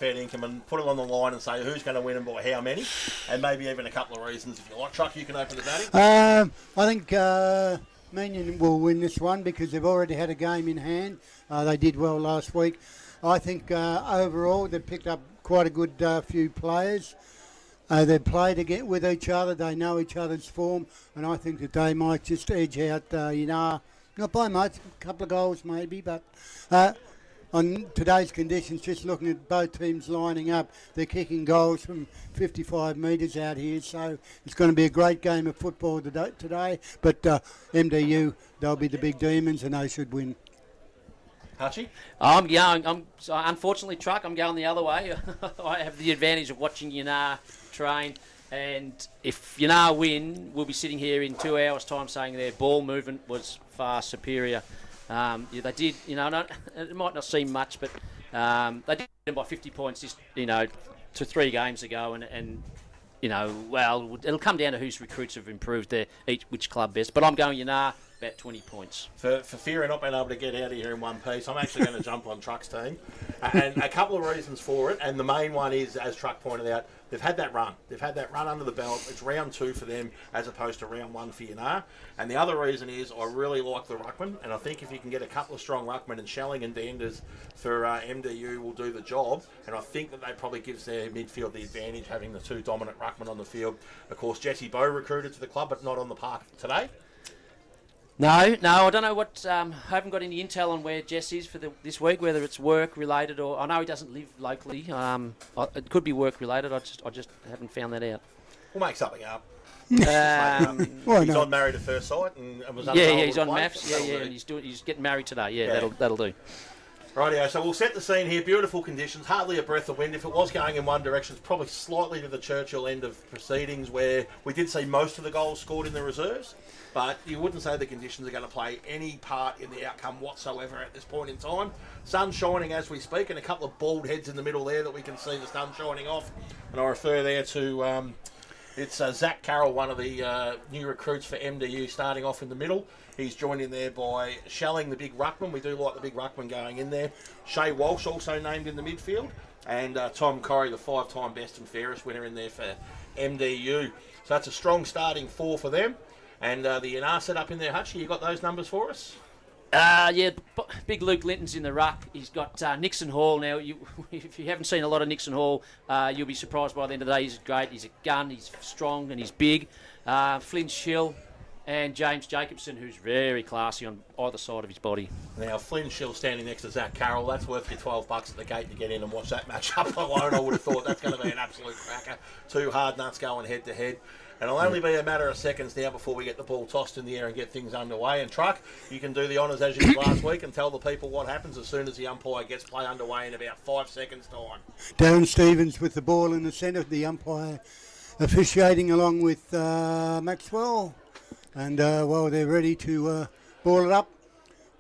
Fair income and put it on the line and say who's going to win and by how many, and maybe even a couple of reasons. If you like, Truck, you can open the batting. I think Minion will win this one because they've already had a game in hand. They did well last week. I think overall they've picked up quite a good few players. They've played with each other. They know each other's form, and I think that they might just edge out Yinnar. Not by much, a couple of goals maybe, but on today's conditions, just looking at both teams lining up, they're kicking goals from 55 metres out here, so it's going to be a great game of football today. But MDU, they'll be the big demons, and they should win. Hutchie? Unfortunately, Truck, I'm going the other way. I have the advantage of watching Yinnar train, and if Yinnar win, we'll be sitting here in 2 hours' time saying their ball movement was far superior. They did, it might not seem much, but they did win by 50 points just, to 3 games ago, and it'll come down to whose recruits have improved which club best. But I'm going Yinnar, about 20 points. For fear of not being able to get out of here in one piece, I'm actually going to jump on Truck's team. And a couple of reasons for it, and the main one is, as Truck pointed out, they've had that run. They've had that run under the belt. It's round 2 for them as opposed to round 1 for Yinnar. And the other reason is I really like the ruckman, and I think if you can get a couple of strong ruckmen, and Schelling and Danders for MDU will do the job, and I think that probably gives their midfield the advantage having the 2 dominant ruckmen on the field. Of course, Jesse Bowe recruited to the club, but not on the park today. No, I don't know what. I haven't got any intel on where Jess is for this week, whether it's work related or I know he doesn't live locally. It could be work related. I just haven't found that out. We'll make something up. He's on Married at First Sight and was he's on maths. And he's getting married today. Yeah. That'll do. Rightio, so we'll set the scene here. Beautiful conditions, hardly a breath of wind. If it was going in one direction, it's probably slightly to the Churchill end of proceedings where we did see most of the goals scored in the reserves, but you wouldn't say the conditions are going to play any part in the outcome whatsoever at this point in time. Sun shining as we speak, and a couple of bald heads in the middle there that we can see the sun shining off. And I refer there to... It's Zach Carroll, one of the new recruits for MDU, starting off in the middle. He's joined in there by Schelling, the big ruckman. We do like the big ruckman going in there. Shea Walsh also named in the midfield. And Tom Corrie, the 5-time best and fairest winner in there for MDU. So that's a strong starting 4 for them. And the Yinnar set up in there. Hutchie, you got those numbers for us? Big Luke Linton's in the ruck. He's got Nixon Hall now. If you haven't seen a lot of Nixon Hall, you'll be surprised by the end of the day. He's great. He's a gun. He's strong and he's big. Flynn Schill and James Jacobson, who's very classy on either side of his body. Now, Flynn Schill standing next to Zach Carroll, that's worth your $12 at the gate to get in and watch that match up alone. I would have thought that's going to be an absolute cracker. 2 hard nuts going head to head. And it'll only be a matter of seconds now before we get the ball tossed in the air and get things underway. And Truck, you can do the honours as you did last week and tell the people what happens as soon as the umpire gets play underway in about 5 seconds' time. Darren Stevens with the ball in the centre, the umpire officiating along with Maxwell. And, they're ready to ball it up.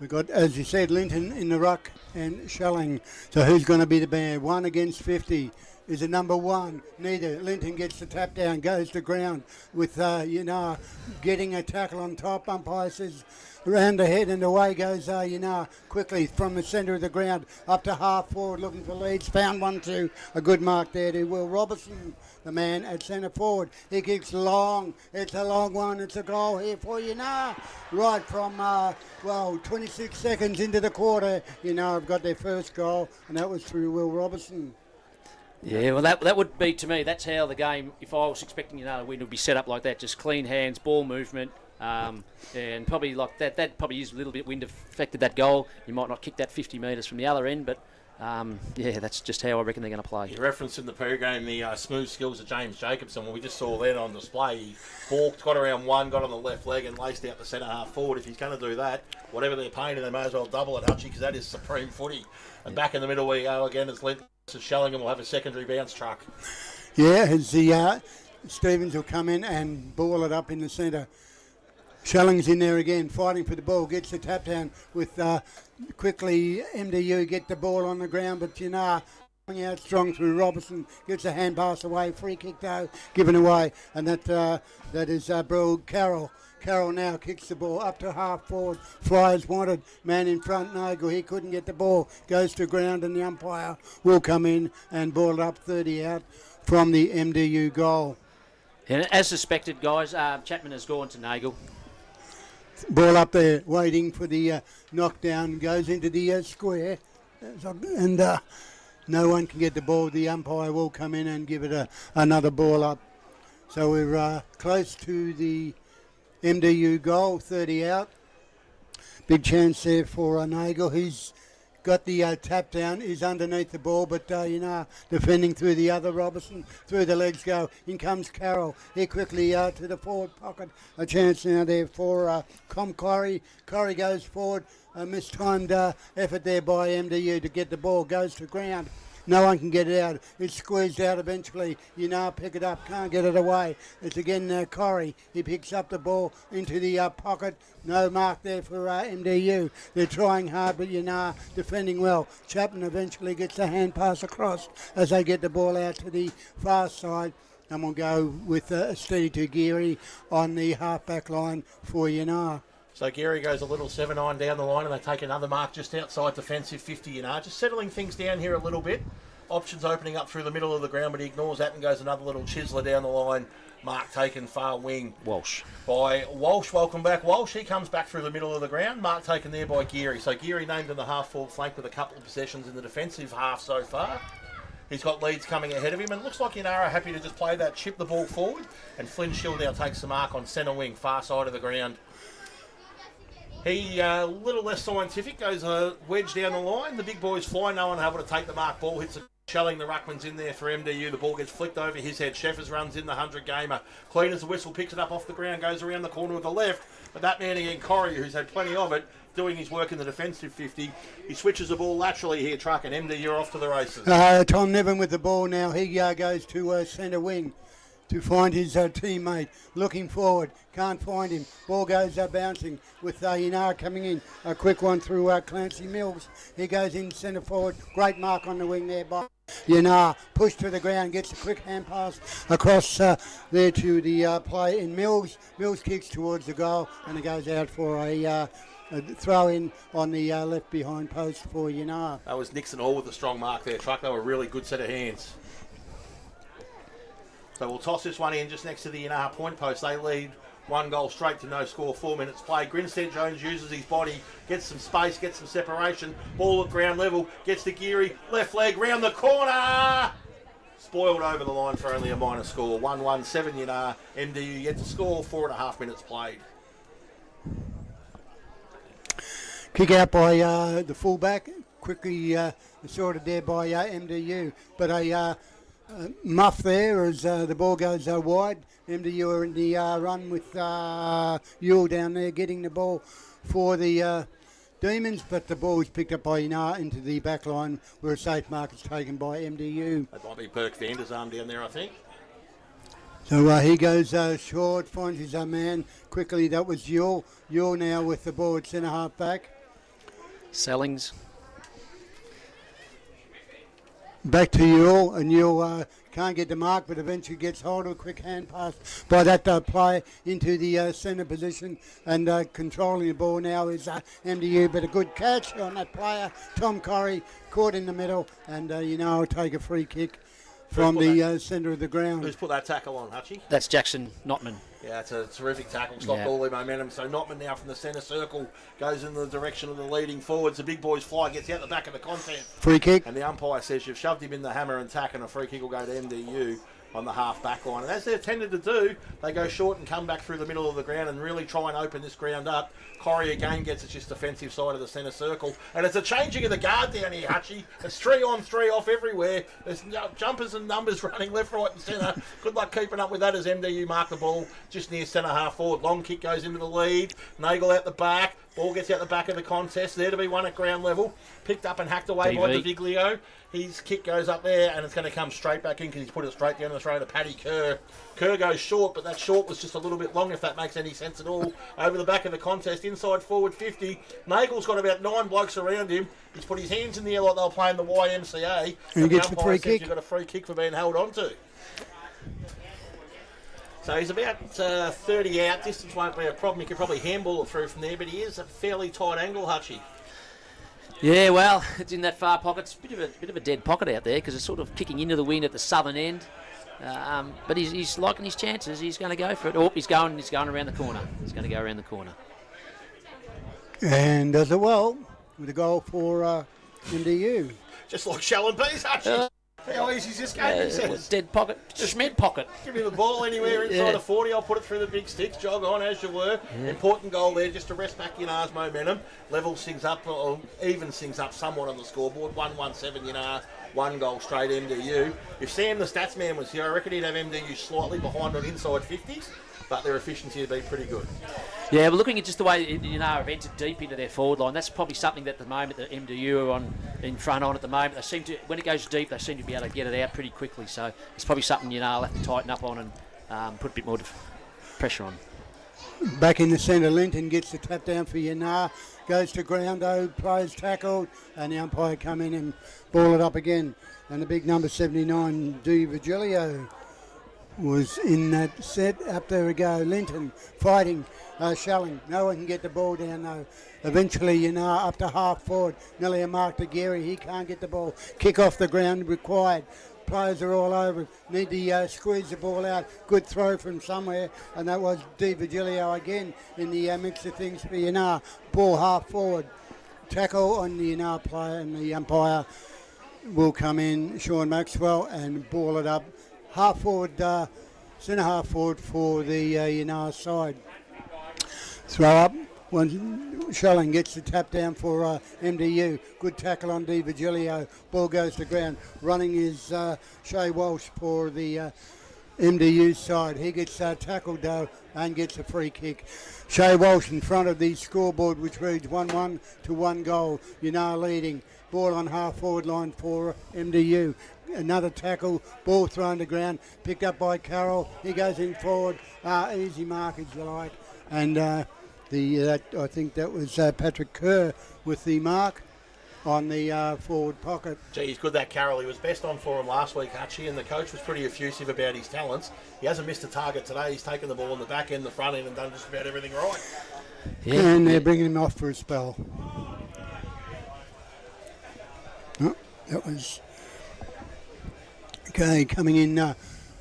We've got, as you said, Linton in the ruck and Schelling. So who's going to be the man? 1 against 50. Is it number 1? Neither. Linton gets the tap down, goes to ground with Yinnar getting a tackle on top. Umpire says around the head and away goes Yinnar quickly from the centre of the ground up to half forward looking for leads. Found one to a good mark there to Will Robertson, the man at centre forward. He kicks long. It's a long one. It's a goal here for Yinnar. Right from, 26 seconds into the quarter, Yinnar have got their first goal, and that was through Will Robertson. Yeah, well, that would be, to me, that's how the game, if I was expecting another win, would be set up like that. Just clean hands, ball movement, and probably like that. That probably is a little bit wind affected that goal. You might not kick that 50 metres from the other end, but that's just how I reckon they're going to play. You referenced in the pre-game the smooth skills of James Jacobson. Well, we just saw that on display. He balked, got around one, got on the left leg and laced out the centre half forward. If he's going to do that, whatever they're paying him, they may as well double it, Hutchie, because that is supreme footy. And back in the middle we go again as Linton. Schelling will have a secondary bounce Truck. Yeah, as the Stevens will come in and ball it up in the centre. Schelling's in there again, fighting for the ball, gets the tap down with quickly MDU get the ball on the ground, but Yinnar out strong through Robertson, gets a hand pass away, free kick though, given away, and that is Bill Carroll. Carroll now kicks the ball up to half forward, flies wanted, man in front, Nigel, he couldn't get the ball, goes to ground and the umpire will come in and ball it up 30 out from the MDU goal. And as suspected, guys, Chapman has gone to Nagel. Ball up there, waiting for the knockdown, goes into the square, and no one can get the ball. The umpire will come in and give it another ball up. So we're close to the MDU goal, 30 out. Big chance there for Nagel. He's got the tap down, is underneath the ball, but defending through the other Robertson, through the legs go. In comes Carroll. He quickly to the forward pocket. A chance now there for Corrie. Corrie goes forward. A mistimed effort there by MDU to get the ball. Goes to ground. No one can get it out. It's squeezed out eventually. Pick it up. Can't get it away. It's again Corrie. He picks up the ball into the pocket. No mark there for MDU. They're trying hard, but defending well. Chapman eventually gets a hand pass across as they get the ball out to the far side. And we'll go with Steve Tugiri on the half-back line for Yinnar. So Gary goes a little 7-9 down the line and they take another mark just outside defensive 50, just settling things down here a little bit. Options opening up through the middle of the ground, but he ignores that and goes another little chiseler down the line. Mark taken far wing. Walsh. By Walsh. Welcome back, Walsh. He comes back through the middle of the ground. Mark taken there by Geary. So Geary named in the half-forward flank with a couple of possessions in the defensive half so far. He's got leads coming ahead of him, and it looks like Yinnar are happy to just play that, chip the ball forward, and Flynn Shield now takes the mark on centre wing, far side of the ground. He, a little less scientific, goes a wedge down the line. The big boys fly, no one able to take the mark. Ball hits a shelling. The ruckman's in there for MDU. The ball gets flicked over his head. Sheffers runs in the 100-gamer. Clean as a whistle, picks it up off the ground, goes around the corner with the left. But that man again, Corrie, who's had plenty of it, doing his work in the defensive 50. He switches the ball laterally here, Truck, and MDU off to the races. Tom Niven with the ball now. He goes to centre wing to find his teammate. Looking forward, can't find him. Ball goes bouncing with Yinnar coming in. A quick one through Clancy Mills. He goes in centre forward. Great mark on the wing there by Yinnar. Pushed to the ground, gets a quick hand pass across there to the play in Mills. Mills kicks towards the goal and it goes out for a throw in on the left behind post for Yinnar. That was Nixon Hall with a strong mark there, Truck. They were a really good set of hands. So we'll toss this one in just next to the Yinnar point post. They lead 1 goal straight to no score, 4 minutes played. Grinstead Jones uses his body, gets some space, gets some separation. Ball at ground level, gets to Geary, left leg round the corner. Spoiled over the line for only a minor score. 1-1-7 Yinnar. MDU yet to score, 4.5 minutes played. Kick out by the fullback, quickly sorted there by MDU, but a muff there as the ball goes wide. MDU are in the run with Yule down there getting the ball for the Demons, but the ball is picked up by Yinnar into the back line where a safe mark is taken by MDU. That might be Perk Vander's arm down there, I think. So he goes short, finds his man quickly. That was Yule. Yule now with the ball at centre half back. Sellings. Back to Yule, and Yule can't get the mark, but eventually gets hold of a quick hand pass by that player into the centre position, and controlling the ball now is MDU, but a good catch on that player. Tom Corrie caught in the middle, and will take a free kick from the centre of the ground. Who's put that tackle on, Hutchie? That's Jackson Notman. Yeah, it's a terrific tackle, stopped all their momentum. So Notman now from the centre circle goes in the direction of the leading forwards. The big boys fly, gets out the back of the contest. Free kick. And the umpire says you've shoved him in the hammer and tack, and a free kick will go to MDU on the half back line. And as they've tended to do, they go short and come back through the middle of the ground and really try and open this ground up. Corrie again gets its just defensive side of the centre circle. And it's a changing of the guard down here, Hutchie. It's 3 on 3 off everywhere. There's jumpers and numbers running left, right and centre. Good luck keeping up with that as MDU mark the ball just near centre half forward. Long kick goes into the lead. Nagel out the back. Ball gets out the back of the contest. There to be won at ground level. Picked up and hacked away by DeViglio. His kick goes up there, and it's going to come straight back in because he's put it straight down the throat of Paddy Kerr. Kerr goes short, but that short was just a little bit long, if that makes any sense at all. Over the back of the contest, inside forward 50. Nagel's got about 9 blokes around him. He's put his hands in the air like they were playing the YMCA. And he gets the free kick. You've got a free kick for being held on to. So he's about 30 out. Distance won't be a problem. He could probably handball it through from there, but he is a fairly tight angle, Hutchie. Yeah, well, it's in that far pocket. It's a bit of a dead pocket out there because it's sort of kicking into the wind at the southern end. But he's liking his chances. He's going to go for it. Oh, he's going around the corner. He's going to go around the corner. And does it well with a goal for MDU. Just like Shallon B's, Hutchie. How easy is this game, he says? Dead pocket, Schmed pocket. Give me the ball anywhere inside of 40. I'll put it through the big sticks. Jog on as you were. Yeah. Important goal there just to rest back Yinnar's momentum. Level things up, or even things up somewhat on the scoreboard. 1-1-7 Yinnar, 1 goal straight MDU. If Sam the stats man was here, I reckon he'd have MDU slightly behind on inside 50s, but their efficiency would be pretty good. Yeah, but looking at just the way Yinnar have entered deep into their forward line, that's probably something that at the moment the MDU are in front on at the moment. They seem to, when it goes deep, they seem to be able to get it out pretty quickly. So it's probably something Yinnar will have to tighten up on and put a bit more pressure on. Back in the centre, Linton gets the tap down for Yinnar, goes to ground, players tackled, and the umpire come in and ball it up again. And the big number 79, D. Virgilio, was in that set. Up there we go. Linton fighting, Shelling. No one can get the ball down though. Eventually, Yinnar up to half forward. Nearly a mark to Gary. He can't get the ball. Kick off the ground required. Players are all over. Need to squeeze the ball out. Good throw from somewhere. And that was D. Virgilio again in the mix of things for Yinnar. Ball half forward. Tackle on the Yinnar player, and the umpire will come in, Sean Maxwell, and ball it up. Half forward, centre half forward for the Yinnar side. Throw up. Shelling gets the tap down for MDU. Good tackle on D. Virgilio. Ball goes to ground. Running is Shea Walsh for the MDU side. He gets tackled though and gets a free kick. Shea Walsh in front of the scoreboard, which reads 1-1 to 1 goal. Yinnar leading. Ball on half forward line for MDU. Another tackle, ball thrown to ground, picked up by Carroll. He goes in forward, easy mark if you like. And I think that was Patrick Kerr with the mark on the forward pocket. Gee, he's good, that Carroll. He was best on for him last week, Hutchie, and the coach was pretty effusive about his talents. He hasn't missed a target today. He's taken the ball in the back end, the front end, and done just about everything right. Yeah. And they're bringing him off for a spell. Oh, that was... Okay, coming in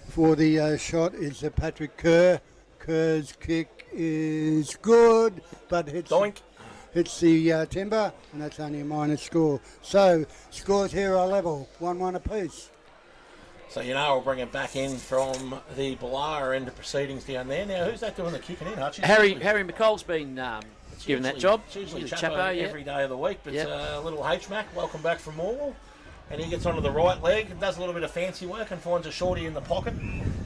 for the shot is Patrick Kerr. Kerr's kick is good, but hits the timber, and that's only a minor score. So, scores here are level, 1-1 apiece. So, Yinnar will bring it back in from the Ballara end of proceedings down there. Now, who's that doing the kicking in, Hutchie? Harry McColl's been given that job. It's usually Chapo every day of the week, but little H-Mac, welcome back from Morwell. And he gets onto the right leg and does a little bit of fancy work and finds a shorty in the pocket.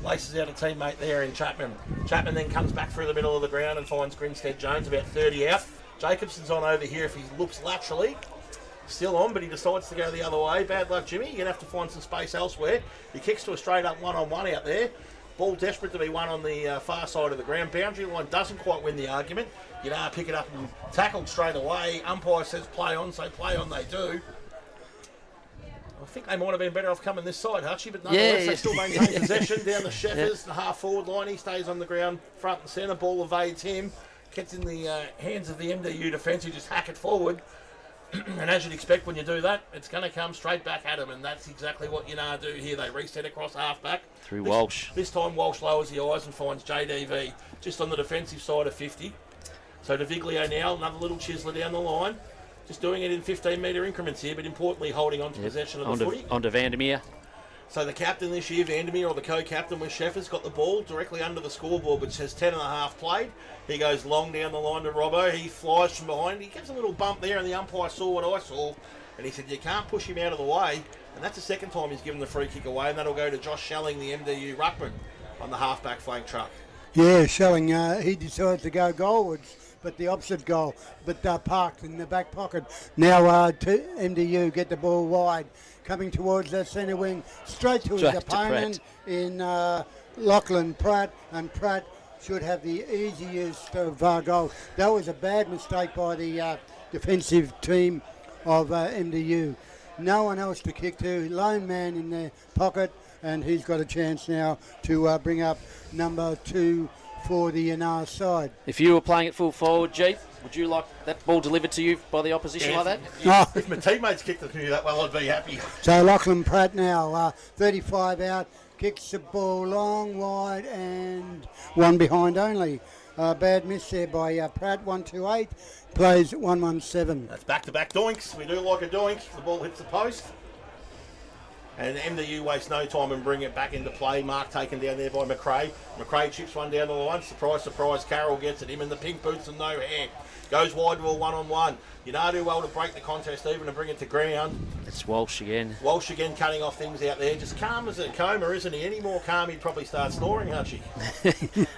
Laces out a teammate there in Chapman. Chapman then comes back through the middle of the ground and finds Grinstead Jones about 30 out. Jacobson's on over here if he looks laterally. Still on, but he decides to go the other way. Bad luck, Jimmy. You're going to have to find some space elsewhere. He kicks to a straight up one-on-one out there. Ball desperate to be won on the far side of the ground. Boundary line doesn't quite win the argument. Yinnar pick it up and tackled straight away. Umpire says play on, so play on they do. I think they might have been better off coming this side, Hutchie, but nonetheless they still maintain possession down the Sheffers, the half forward line. He stays on the ground, front and centre. Ball evades him, gets in the hands of the MDU defence, who just hack it forward. And as you'd expect when you do that, it's going to come straight back at him, and that's exactly what Yinnar do here. They reset across half-back. Through Walsh. This time Walsh lowers the eyes and finds JDV just on the defensive side of 50. So to Viglio now, another little chiseler down the line. Just doing it in 15-metre increments here, but importantly holding on to possession of the footy. Onto Vandermeer. So the captain this year, Vandermeer, or the co-captain with Sheffers, got the ball directly under the scoreboard, which says 10.5 played. He goes long down the line to Robbo. He flies from behind. He gives a little bump there, and the umpire saw what I saw. And he said, you can't push him out of the way. And that's the second time he's given the free kick away, and that'll go to Josh Shelling, the MDU ruckman, on the half-back flank truck. Yeah, Shelling, he decides to go goalwards. but the opposite goal, but parked in the back pocket. Now to MDU get the ball wide, coming towards the centre wing, straight to his opponent in Lachlan Pratt, and Pratt should have the easiest of goals. That was a bad mistake by the defensive team of MDU. No one else to kick to, lone man in their pocket, and he's got a chance now to bring up number 2 for the Yinnar side. If you were playing at full forward, Jeep, would you like that ball delivered to you by the opposition like that? If my teammates kicked it to me that well, I'd be happy. So Lachlan Pratt now, 35 out, kicks the ball long, wide, and one behind only. Bad miss there by Pratt, 1-2-8, plays 1-1-7. That's back-to-back doinks. We do like a doink. The ball hits the post. And MDU wastes no time and bring it back into play. Mark taken down there by McRae. McRae chips one down the line. Surprise, surprise. Carroll gets it. Him in the pink boots and no hair. Goes wide to a one-on-one. Yinnar do well to break the contest even and bring it to ground. It's Walsh again. Walsh again cutting off things out there. Just calm as a coma, isn't he? Any more calm, he'd probably start snoring, Archie.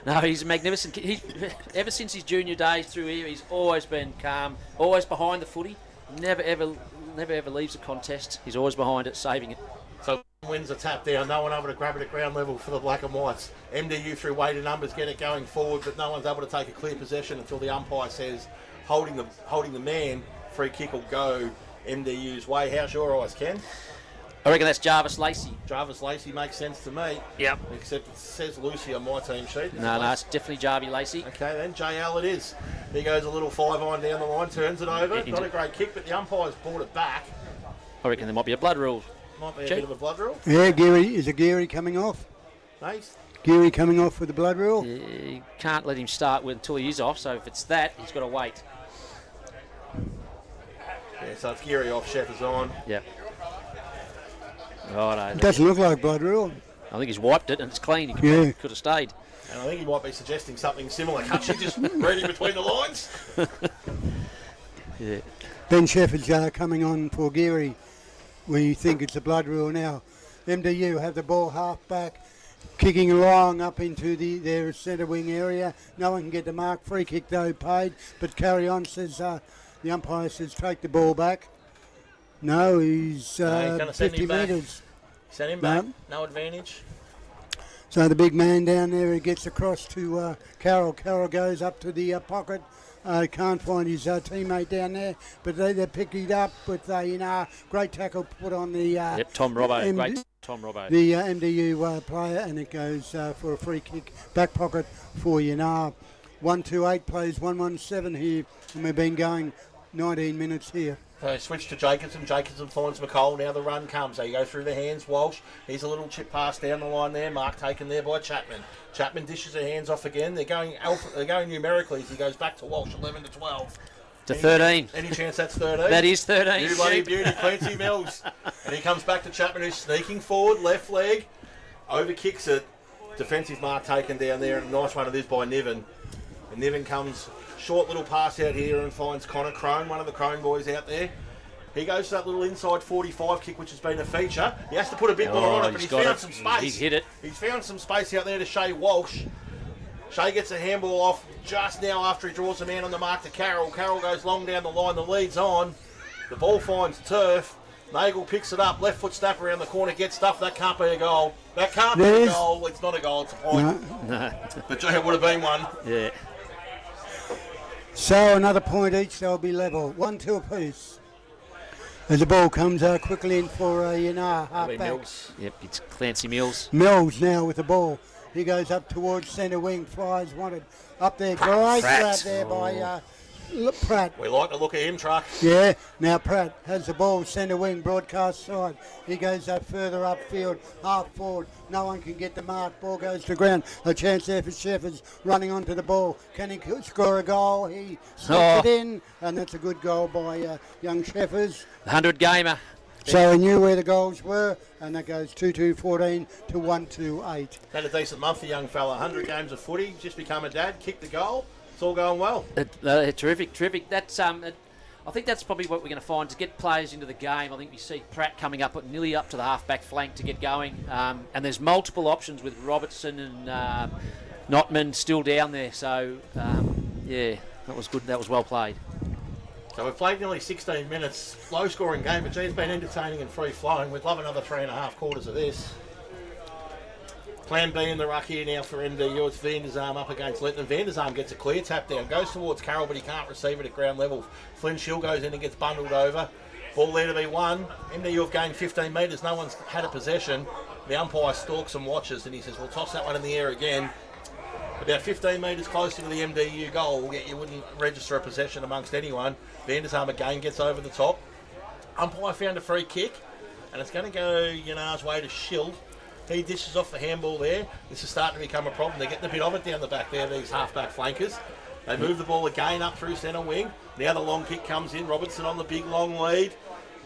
No, he's a magnificent kid. Ever since his junior days through here, he's always been calm, always behind the footy. Never ever leaves a contest. He's always behind it, saving it. So wins a tap down, no one able to grab it at ground level for the Black and Whites. MDU through weighted numbers get it going forward, but no one's able to take a clear possession until the umpire says holding the man, free kick will go MDU's way. How's your eyes, Ken? I reckon that's Jarvis Lacey. Jarvis Lacey makes sense to me. Yep. Except it says Lucy on my team sheet. No, it's definitely Jarvis Lacey. Okay, then JL it is. He goes a little 5-iron down the line, turns it over. Not a great kick, but the umpire's brought it back. I reckon there might be a blood rule. Might be a bit of a blood rule. Yeah, Geary coming off? Nice. Geary coming off with the blood rule? You can't let him start until he is off, so if it's that, he's got to wait. Yeah, so it's Geary off, Chef is on. Yep. Right, It doesn't look like blood rule. I think he's wiped it and it's clean. He could have stayed. And I think he might be suggesting something similar. Can't she just reading between the lines? Yeah. Ben Shepherd's coming on for Geary. We think it's a blood rule now. MDU have the ball half back, kicking along up into their centre wing area. No one can get the mark. Free kick though paid, but carry on, says the umpire says take the ball back. No, he's gonna send 50 him back. metres. Send him back. No advantage. So the big man down there, he gets across to Carroll. Carroll goes up to the pocket. Can't find his teammate down there, but they picked it up with great tackle put on the Tom Robbo, great Tom Robbo. The MDU player, and it goes for a free kick, back pocket for Yinnar. 1-2-8 plays 1-1-7 here, and we've been going 19 minutes here. So switch to Jacobson. Jacobson finds McCall. Now the run comes. They go through the hands. Walsh. He's a little chip pass down the line there. Mark taken there by Chapman. Chapman dishes her hands off again. They're going alpha. They're going numerically. He goes back to Walsh. 11-12. To 13. Any chance that's 13? That is 13. You bloody beauty, Clancy Mills. And he comes back to Chapman, who's sneaking forward, left leg, over kicks it. Defensive mark taken down there, and a nice one it is by Niven. And Niven comes short little pass out here and finds Connor Crone, one of the Crone boys out there. He goes to that little inside 45 kick, which has been a feature. He has to put a bit more on it, but he's found some space. He's hit it. He's found some space out there to Shea Walsh. Shea gets a handball off just now after he draws a man on the mark to Carroll. Carroll goes long down the line. The lead's on. The ball finds turf. Nagel picks it up. Left foot snap around the corner. Gets stuffed. That can't be a goal. That can't be a goal. It's not a goal. It's a point. No. But it would have been one. Yeah. So another point each. They'll be level. 1-2 apiece. As the ball comes quickly in for Yinnar, half back. Yep, it's Clancy Mills. Mills now with the ball. He goes up towards centre wing. Flies wanted. Up there. Great grab there by Pratt. We like the look of him, Truck. Yeah. Now Pratt has the ball. Centre wing. Broadcast side. He goes further upfield. Half forward. No one can get the mark. Ball goes to ground. A chance there for Sheffers running onto the ball. Can he score a goal? He slips it in. And that's a good goal by young Sheffers. 100 gamer. So he knew where the goals were, and that goes 2-2-14 to 1-2-8. Had a decent month, the young fella. 100 games of footy, just become a dad, kicked the goal. It's all going well. Terrific. That's I think that's probably what we're going to find to get players into the game. I think we see Pratt coming up nearly up to the half-back flank to get going, and there's multiple options with Robertson and Notman still down there. So yeah, That was good. That was well played. So we've played nearly 16 minutes, low-scoring game, but it's been entertaining and free-flowing. We'd love another 3.5 quarters of this. Plan B in the ruck here now for MDU. It's Vanderzarm up against Linton. Vanderzarm gets a clear tap down, goes towards Carroll, but he can't receive it at ground level. Flynn Schill goes in and gets bundled over. Ball there to be won. MDU have gained 15 metres. No one's had a possession. The umpire stalks and watches, and he says, we'll toss that one in the air again. About 15 metres closer to the MDU goal, yet you wouldn't register a possession amongst anyone. Vanderzarm again gets over the top. Umpire found a free kick, and it's going to go Yinnar's way to Schill. He dishes off the handball there. This is starting to become a problem. They're getting a bit of it down the back there, these half-back flankers. They move the ball again up through centre wing. Now the long kick comes in. Robertson on the big long lead.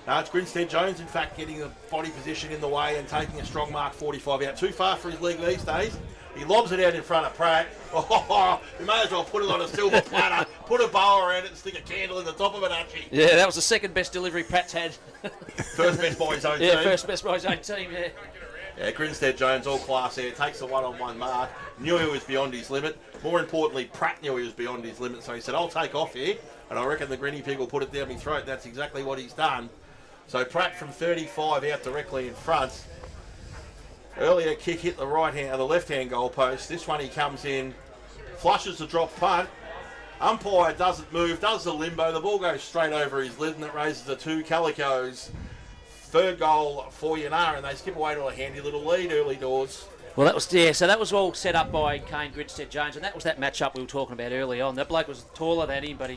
It's Grinstead Jones, in fact, getting the body position in the way and taking a strong mark 45 out. Too far for his league these days. He lobs it out in front of Pratt. Oh, you may as well put it on a silver platter, put a bow around it and stick a candle in the top of it, Archie. Yeah, that was the second best delivery Pratt's had. First best by his own team. Yeah, first best by his own team, yeah. Yeah, Grinstead Jones, all class there, takes the one-on-one mark, knew he was beyond his limit. More importantly, Pratt knew he was beyond his limit, so he said, I'll take off here, and I reckon the Grinny pig will put it down my throat. That's exactly what he's done. So Pratt from 35 out directly in front. Earlier kick hit the the left-hand goal post. This one he comes in, flushes the drop punt. Umpire doesn't move, does the limbo. The ball goes straight over his lid, and it raises the two Calicos. Third goal for Yinnar, and they skip away to a handy little lead early doors. Well, that was, yeah, so that was all set up by Kane Grinstead Jones, and that was that matchup we were talking about early on. That bloke was taller than him, but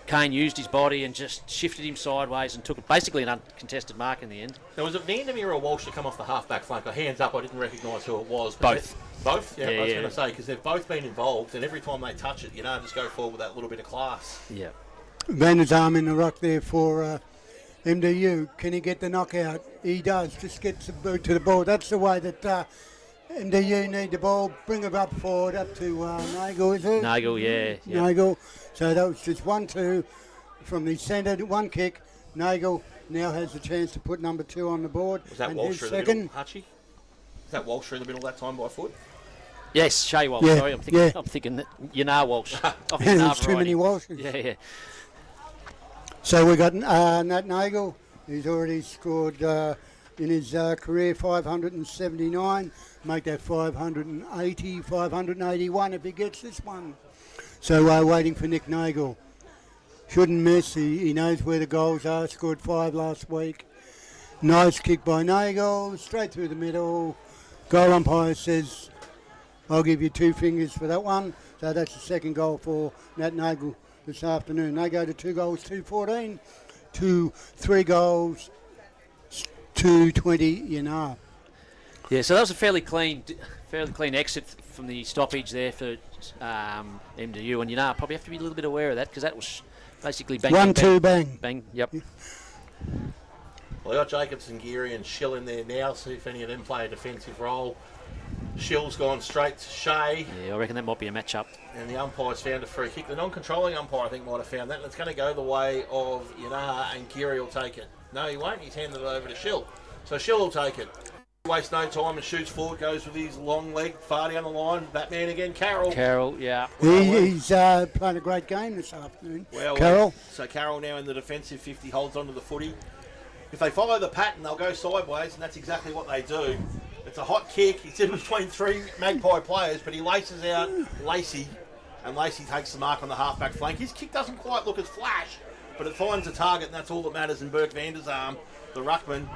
Kane used his body and just shifted him sideways and took basically an uncontested mark in the end. Now, was it Vandermeer or Walsh to come off the half-back flank? Hands up, I didn't recognise who it was. Both. Both? Yeah, I was going to say, because they've both been involved, and every time they touch it, just go forward with that little bit of class. Yeah. Vanderzarm in the ruck there for MDU. Can he get the knockout? He does. Just gets the boot to the ball. That's the way that MDU need the ball. Bring it up forward, up to Nagel, is it? Nagel, yeah. Nagel. So that was just 1-2 from the centre. One kick. Nagel now has the chance to put number 2 on the board. Was that Walsh through the middle, Hutchie? Was that Walsh through the middle that time by foot? Yes, Shea Walsh. Yeah, Sorry, I'm thinking that Yinnar Walsh. There's too many Walshes. Yeah. So we got Nat Nagel, who's already scored in his career 579. Make that 580, 581 if he gets this one. So we're waiting for Nick Nagel. Shouldn't miss. He knows where the goals are. Scored 5 last week. Nice kick by Nagel, straight through the middle. Goal umpire says, I'll give you 2 fingers for that one. So that's the second goal for Nat Nagel this afternoon. They go to 2 goals, 2-14, to 3 goals, 2-20 Yinnar. Yeah, so that was a fairly clean exit from the stoppage there for MDU, and Yinnar probably have to be a little bit aware of that because that was basically bang. 1-2 bang. Bang. Yep. Well, they got Jacobson, Geary, and Schill in there now. See if any of them play a defensive role. Schill's gone straight to Shea. Yeah, I reckon that might be a matchup. And the umpire's found a free kick. The non-controlling umpire, I think, might have found that. And it's going to go the way of Yinnar, and Geary will take it. No, he won't. He's handed it over to Schill. So Schill will take it. Wastes no time and shoots forward, goes with his long leg, far down the line. Batman again, Carroll. Yeah. He's playing a great game this afternoon. Carroll. So Carroll now in the defensive 50, holds onto the footy. If they follow the pattern, they'll go sideways, and that's exactly what they do. It's a hot kick. He's in between 3 Magpie players, but he laces out Lacey, and Lacey takes the mark on the half-back flank. His kick doesn't quite look as flash, but it finds a target, and that's all that matters. And Burke Vanderzarm, the ruckman,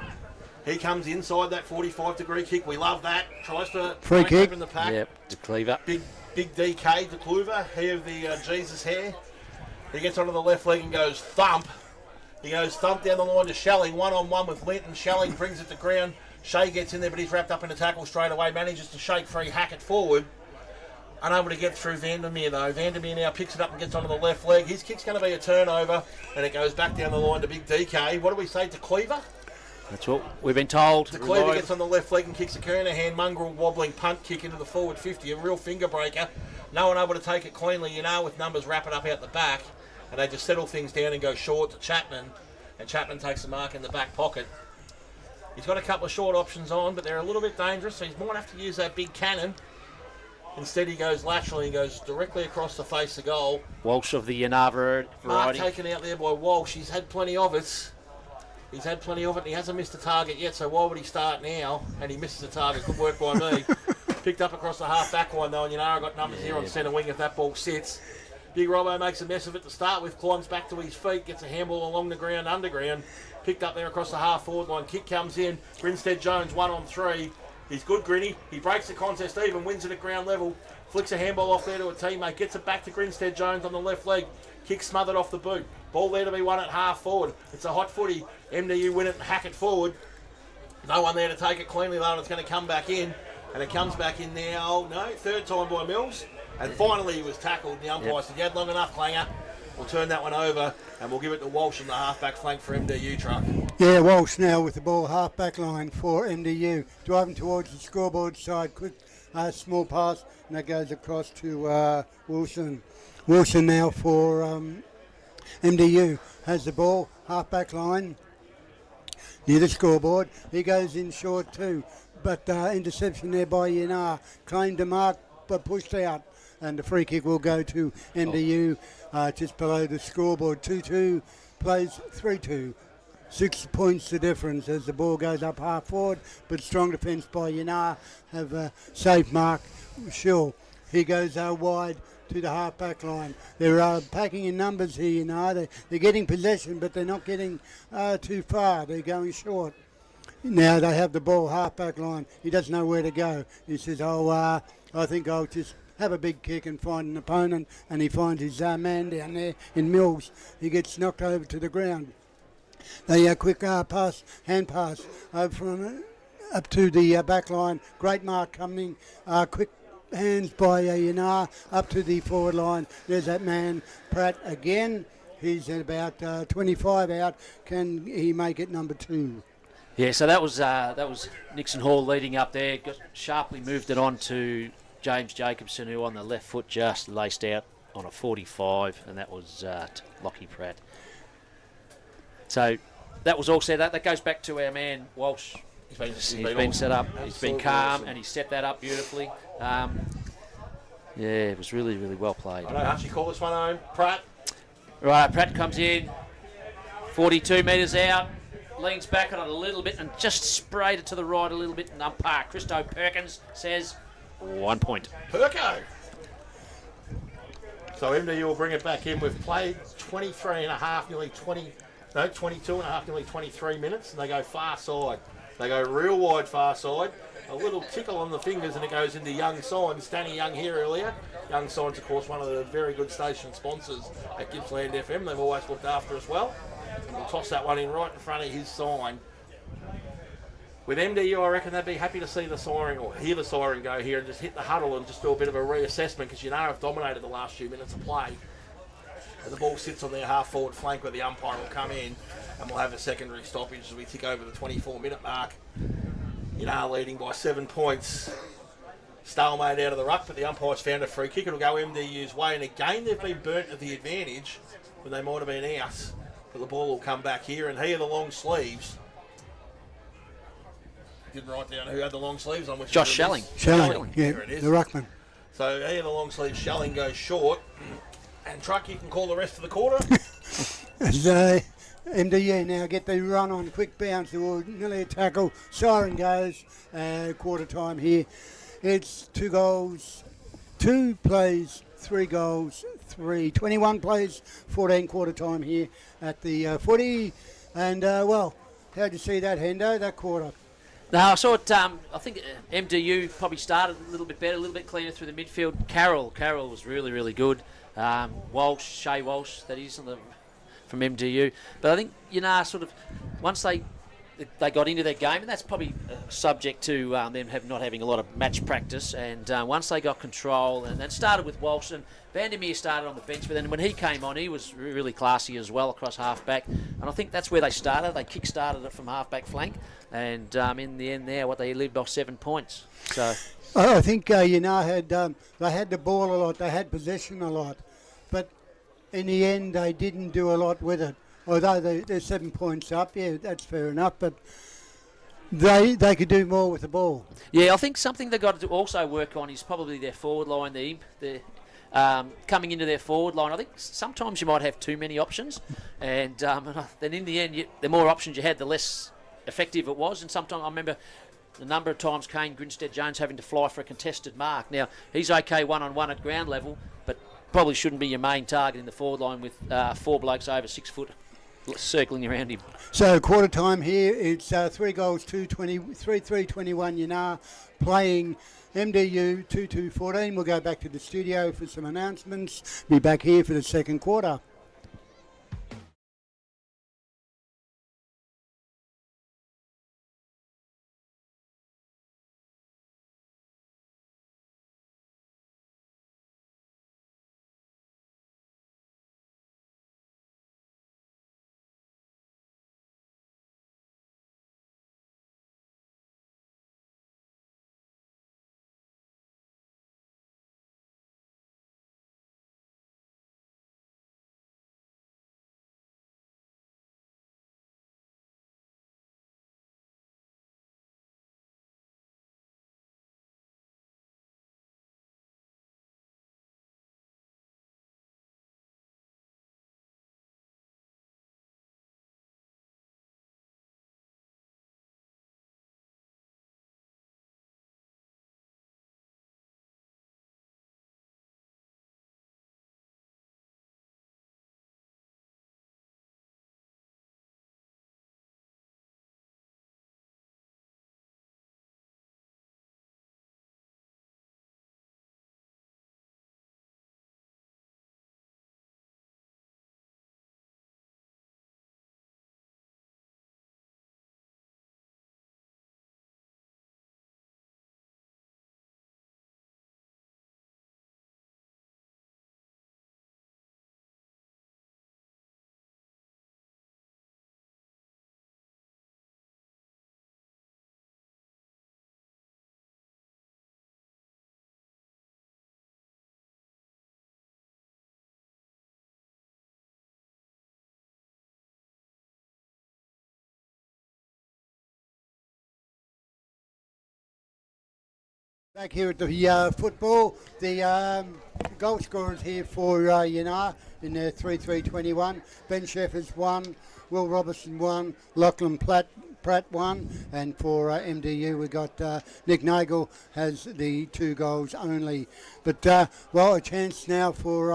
he comes inside that 45-degree kick. We love that. Tries to free kick open the pack. Yep, to Cleaver. Big DK to Cleaver. He of the Jesus hair. He gets onto the left leg and goes thump. He goes thump down the line to Shelling. 1-on-1 with Linton. Shelling brings it to ground. Shea gets in there, but he's wrapped up in a tackle straight away. Manages to shake free, hack it forward. Unable to get through Vandermeer, though. Vandermeer now picks it up and gets onto the left leg. His kick's going to be a turnover, and it goes back down the line to Big DK. What do we say to Cleaver? That's what we've been told. The Cleaver gets on the left leg and kicks a Kernahan mongrel wobbling punt kick into the forward 50. A real finger breaker. No one able to take it cleanly, with numbers wrapping up out the back. And they just settle things down and go short to Chapman. And Chapman takes the mark in the back pocket. He's got a couple of short options on, but they're a little bit dangerous, so he might have to use that big cannon. Instead, he goes laterally and goes directly across the face of goal. Walsh of the Yinnar Mark variety. taken out there by Walsh. He's had plenty of it. And he hasn't missed a target yet, so why would he start now? And he misses a target. Good work by me. Picked up across the half-back line, though, and Yinnar got numbers here on centre wing if that ball sits. Big Robbo makes a mess of it to start with, climbs back to his feet, gets a handball along the ground, underground. Picked up there across the half-forward line. Kick comes in. Grinstead Jones, 1 on 3. He's good, Grinny. He breaks the contest even, wins it at ground level. Flicks a handball off there to a teammate. Gets it back to Grinstead Jones on the left leg. Kick smothered off the boot. Ball there to be won at half forward. It's a hot footy. MDU win it and hack it forward. No one there to take it cleanly, though, and it's going to come back in. And it comes back in now. No, third time by Mills. And finally he was tackled. The umpire said, you had long enough, Clanger. We'll turn that one over and we'll give it to Walsh on the half-back flank for MDU truck. Yeah, Walsh now with the ball half-back line for MDU. Driving towards the scoreboard side. Quick small pass, and that goes across to Wilson. Wilson now for MDU has the ball, half-back line near the scoreboard. He goes in short too, but interception there by Yinnar. Claimed to mark, but pushed out. And the free kick will go to MDU just below the scoreboard. 2-2 plays 3-2. 6 points the difference as the ball goes up half forward, but strong defence by Yinnar have a safe mark. Sure, he goes wide to the half-back line. They're packing in numbers here, Yinnar. They're getting possession, but they're not getting too far. They're going short. Now they have the ball half-back line. He doesn't know where to go. He says, I think I'll just have a big kick and find an opponent, and he finds his man down there in Mills. He gets knocked over to the ground. They quick pass, hand pass over from up to the back line. Great mark coming. Quick hands by Yinnar up to the forward line. There's that man, Pratt again. He's at about 25 out. Can he make it number 2? Yeah, so that was Nixon Hall leading up there. Got sharply moved it on to James Jacobson, who on the left foot just laced out on a 45, and that was Lockie Pratt. So that was all set up. That goes back to our man Walsh. He's been set up. He's been calm, awesome. And he set that up beautifully. It was really, really well played. I know Archie call this one home. Pratt. Right, Pratt comes in, 42 metres out, leans back on it a little bit and just sprayed it to the right a little bit. And umpire Christo Perkins says 1 point. Perko. So MDU will bring it back in. We've played 23 and a half, nearly 22 and a half, nearly 23 minutes, and they go far side. They go real wide far side. A little tickle on the fingers and it goes into Young Signs. Danny Young here earlier. Young Signs, of course, one of the very good station sponsors at Gippsland FM. They've always looked after us well. And we'll toss that one in right in front of his sign. With MDU, I reckon they'd be happy to see the siren or hear the siren go here and just hit the huddle and just do a bit of a reassessment, because have dominated the last few minutes of play. And the ball sits on their half-forward flank where the umpire will come in, and we'll have a secondary stoppage as we tick over the 24-minute mark. Leading by 7 points. Stalemate out of the ruck, but the umpire's found a free kick. It'll go MDU's way, and again they've been burnt at the advantage when they might have been out. But the ball will come back here, and here are the long sleeves. Didn't write down who had the long sleeves on. Which Josh Shelling. Shelling, yeah, there it is. The ruckman. So here the long sleeves. Shelling goes short. And Truck, you can call the rest of the quarter. As MDU now get the run on, quick bounce towards nearly a tackle. Siren goes, quarter time here. It's 2 goals, 2 plays, 3 goals, 3. 21 plays, 14 quarter time here at the footy. And, how'd you see that, Hendo, that quarter? No, I saw it. I think MDU probably started a little bit better, a little bit cleaner through the midfield. Carroll was really, really good. Shea Walsh, that is, from MDU. But I think, sort of, once they got into their game, and that's probably subject to them not having a lot of match practice, and once they got control, and that started with Walsh, and Vandermeer started on the bench, but then when he came on, he was really classy as well across half-back, and I think that's where they started. They kick-started it from half-back flank, and in the end there, they lived off 7 points. So I think Yinnar had the ball a lot, they had possession a lot, but in the end they didn't do a lot with it. Although they're 7 points up, yeah, that's fair enough, but they could do more with the ball. Yeah, I think something they've got to also work on is probably their forward line, the coming into their forward line. I think sometimes you might have too many options, and then in the end, the more options you had, the less effective it was. And sometimes I remember the number of times Kane Grinstead-Jones having to fly for a contested mark. Now, he's okay one-on-one at ground level, but probably shouldn't be your main target in the forward line with 4 blokes over 6 foot circling around him. So quarter time here, it's 3 goals, 3-21 Yinnar playing MDU 2-2-14. We'll go back to the studio for some announcements. Be back here for the second quarter. Back here at the football, the goal scorers here for Yinnar in their 3-3-21. Ben Sheffers 1, Will Robertson 1, Lachlan Pratt 1, and for MDU we got Nick Nagel has the 2 goals only. But a chance now for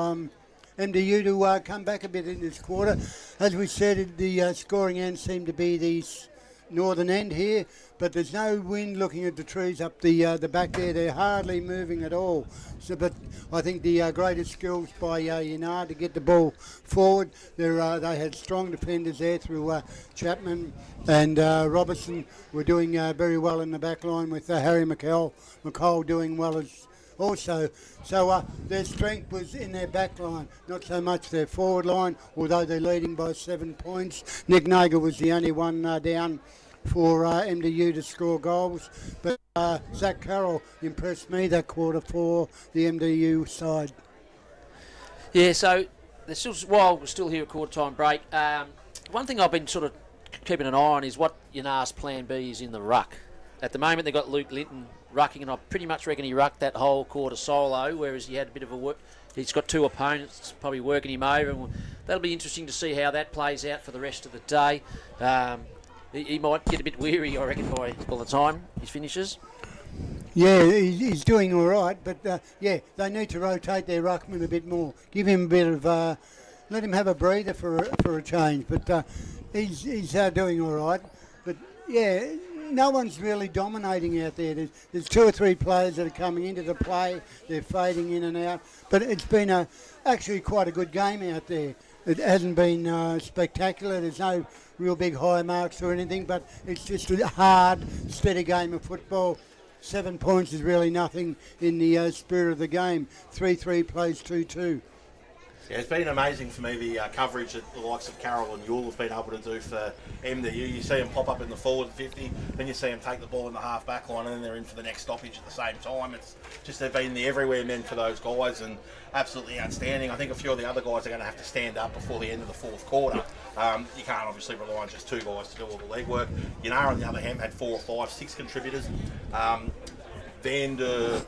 MDU to come back a bit in this quarter. As we said, the scoring end seemed to be the northern end here, but there's no wind looking at the trees up the back there. They're hardly moving at all. So, but I think the greatest skills by Yinnar to get the ball forward. They had strong defenders there through Chapman and Robertson were doing very well in the back line with Harry McCall doing well as also. So their strength was in their back line, not so much their forward line, although they're leading by 7 points. Nick Nager was the only one down for MDU to score goals, but Zach Carroll impressed me that quarter for the MDU side. Yeah, so there's still, while we're still here at quarter time break, one thing I've been sort of keeping an eye on is what Yinnar's plan B is in the ruck. At the moment they've got Luke Linton rucking, and I pretty much reckon he rucked that whole quarter solo, whereas he had a bit of a work. He's got 2 opponents probably working him over, and that'll be interesting to see how that plays out for the rest of the day. He might get a bit weary, I reckon, by the time he finishes. Yeah, he's doing all right, but they need to rotate their ruckman a bit more. Give him a bit of, let him have a breather for a change. But he's doing all right. But yeah, no one's really dominating out there. There's 2 or 3 players that are coming into the play. They're fading in and out. But it's been actually quite a good game out there. It hasn't been spectacular. There's no real big high marks or anything, but it's just a hard, steady game of football. 7 points is really nothing in the spirit of the game. 3-3 plays 2-2. Yeah, it's been amazing for me, the coverage that the likes of Carroll and Yule have been able to do for MDU. You see them pop up in the forward 50, then you see them take the ball in the half-back line, and then they're in for the next stoppage at the same time. It's just they've been the everywhere men for those guys, and absolutely outstanding. I think a few of the other guys are going to have to stand up before the end of the fourth quarter. You can't obviously rely on just 2 guys to do all the legwork. Yinnar, on the other hand, had 4 or 5, 6 contributors. Van der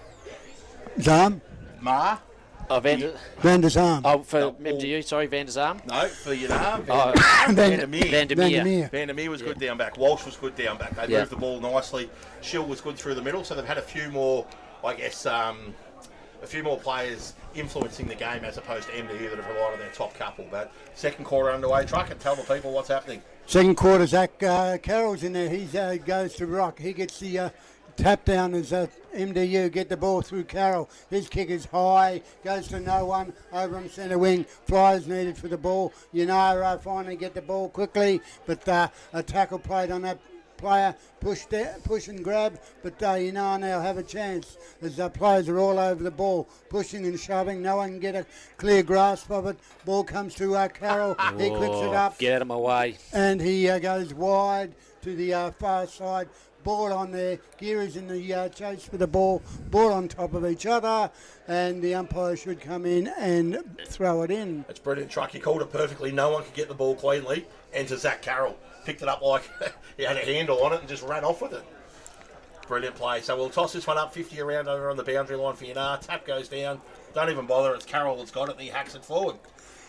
Zalm? Maar. Van der Zalm. Oh, for MGU, sorry, Van der Zalm. No, for Yinnar. Van der Meer. Van der Meer was good down back. Walsh was good down back. They moved the ball nicely. Schill was good through the middle. So they've had a few more, I guess, a few more players influencing the game as opposed to MDU that have relied on their top couple. But second quarter underway, Truck, and tell the people what's happening. Second quarter, Zach Carroll's in there. He goes to rock. He gets the tap down as MDU get the ball through Carroll. His kick is high, goes to no one over on centre wing. Flyers needed for the ball. Yinnar finally get the ball quickly, but a tackle played on that player, push and grab, but Yinnar now have a chance as the players are all over the ball, pushing and shoving. No one can get a clear grasp of it. Ball comes to Carroll. He clips it up. Get out of my way. And he goes wide to the far side. Ball on there. Geary's in the chase for the ball. Ball on top of each other, and the umpire should come in and throw it in. It's brilliant, Truck. He called it perfectly. No one could get the ball cleanly. Enter Zach Carroll. Picked it up like he had a handle on it and just ran off with it. Brilliant play. So we'll toss this one up 50 around over on the boundary line for Yinnar. Tap goes down. Don't even bother. It's Carroll that's got it, and he hacks it forward.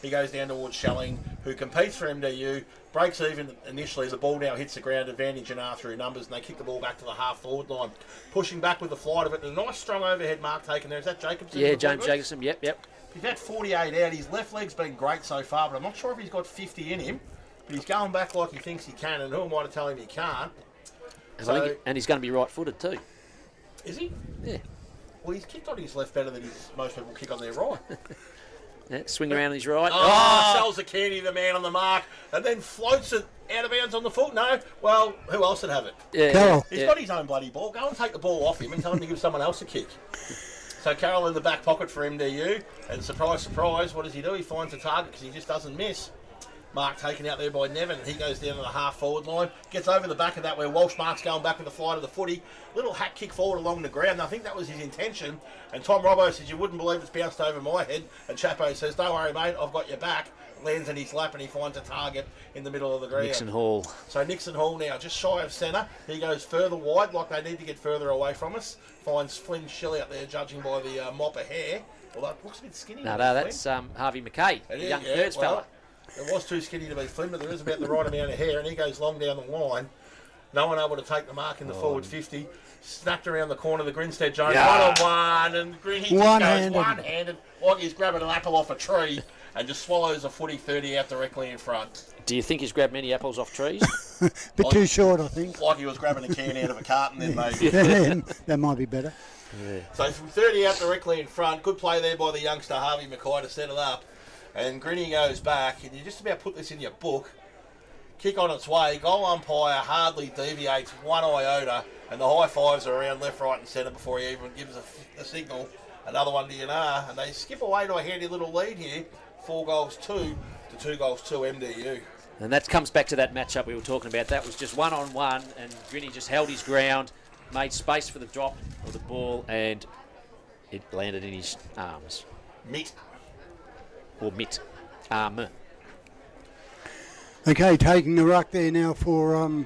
He goes down towards Schelling, who competes for MDU, breaks even initially. The ball now hits the ground, advantage Yinnar through numbers, and they kick the ball back to the half-forward line. Pushing back with the flight of it, and a nice strong overhead mark taken there. Is that Jacobson? Yeah, James Jacobson, yep. He's had 48 out. His left leg's been great so far, but I'm not sure if he's got 50 in him. But he's going back like he thinks he can, and who am I to tell him he can't? And he's going to be right-footed too. Is he? Yeah. Well, he's kicked on his left better than most people kick on their right. Yeah, swing around on his right. Sells the candy to the man on the mark, and then floats it out of bounds on the foot. No, well, who else would have it? Yeah, Carroll. He's got his own bloody ball. Go and take the ball off him and tell him to give someone else a kick. So Carroll in the back pocket for MDU, and surprise, surprise, what does he do? He finds a target because he just doesn't miss. Mark taken out there by Nevin, and he goes down to the half-forward line. Gets over the back of that where Walsh Mark's going back with the flight of the footy. Little hat kick forward along the ground. And I think that was his intention. And Tom Robbo says, you wouldn't believe it's bounced over my head. And Chapo says, don't worry, mate, I've got your back. Lands in his lap, and he finds a target in the middle of the ground. Nixon Hall. So Nixon Hall now just shy of centre. He goes further wide, like they need to get further away from us. Finds Flynn Shelley up there, judging by the mop of hair. Although it looks a bit skinny. No, that's Harvey McKay, the young thirds fella. It was too skinny to be Flynn, but there is about the right amount of hair, and he goes long down the line. No one able to take the mark in the forward 50. Snapped around the corner, the Grinstead Jones, one-on-one, and Grin, he just goes one-handed, like he's grabbing an apple off a tree, and just swallows a footy 30 out directly in front. Do you think he's grabbed many apples off trees? Bit too short, I think. Like he was grabbing a can out of a carton then, maybe. That might be better. Yeah. So from 30 out directly in front, good play there by the youngster Harvey McKay to set it up. And Grinny goes back, and you just about put this in your book. Kick on its way. Goal umpire hardly deviates one iota, and the high fives are around left, right, and centre before he even gives a signal. Another one to Yinnar, and they skip away to a handy little lead here. 4-2 to 2-2 MDU. And that comes back to that matchup we were talking about. That was just one-on-one, and Grinny just held his ground, made space for the drop of the ball, and it landed in his arms. Mitt. Or mitt. Okay, taking the ruck there now for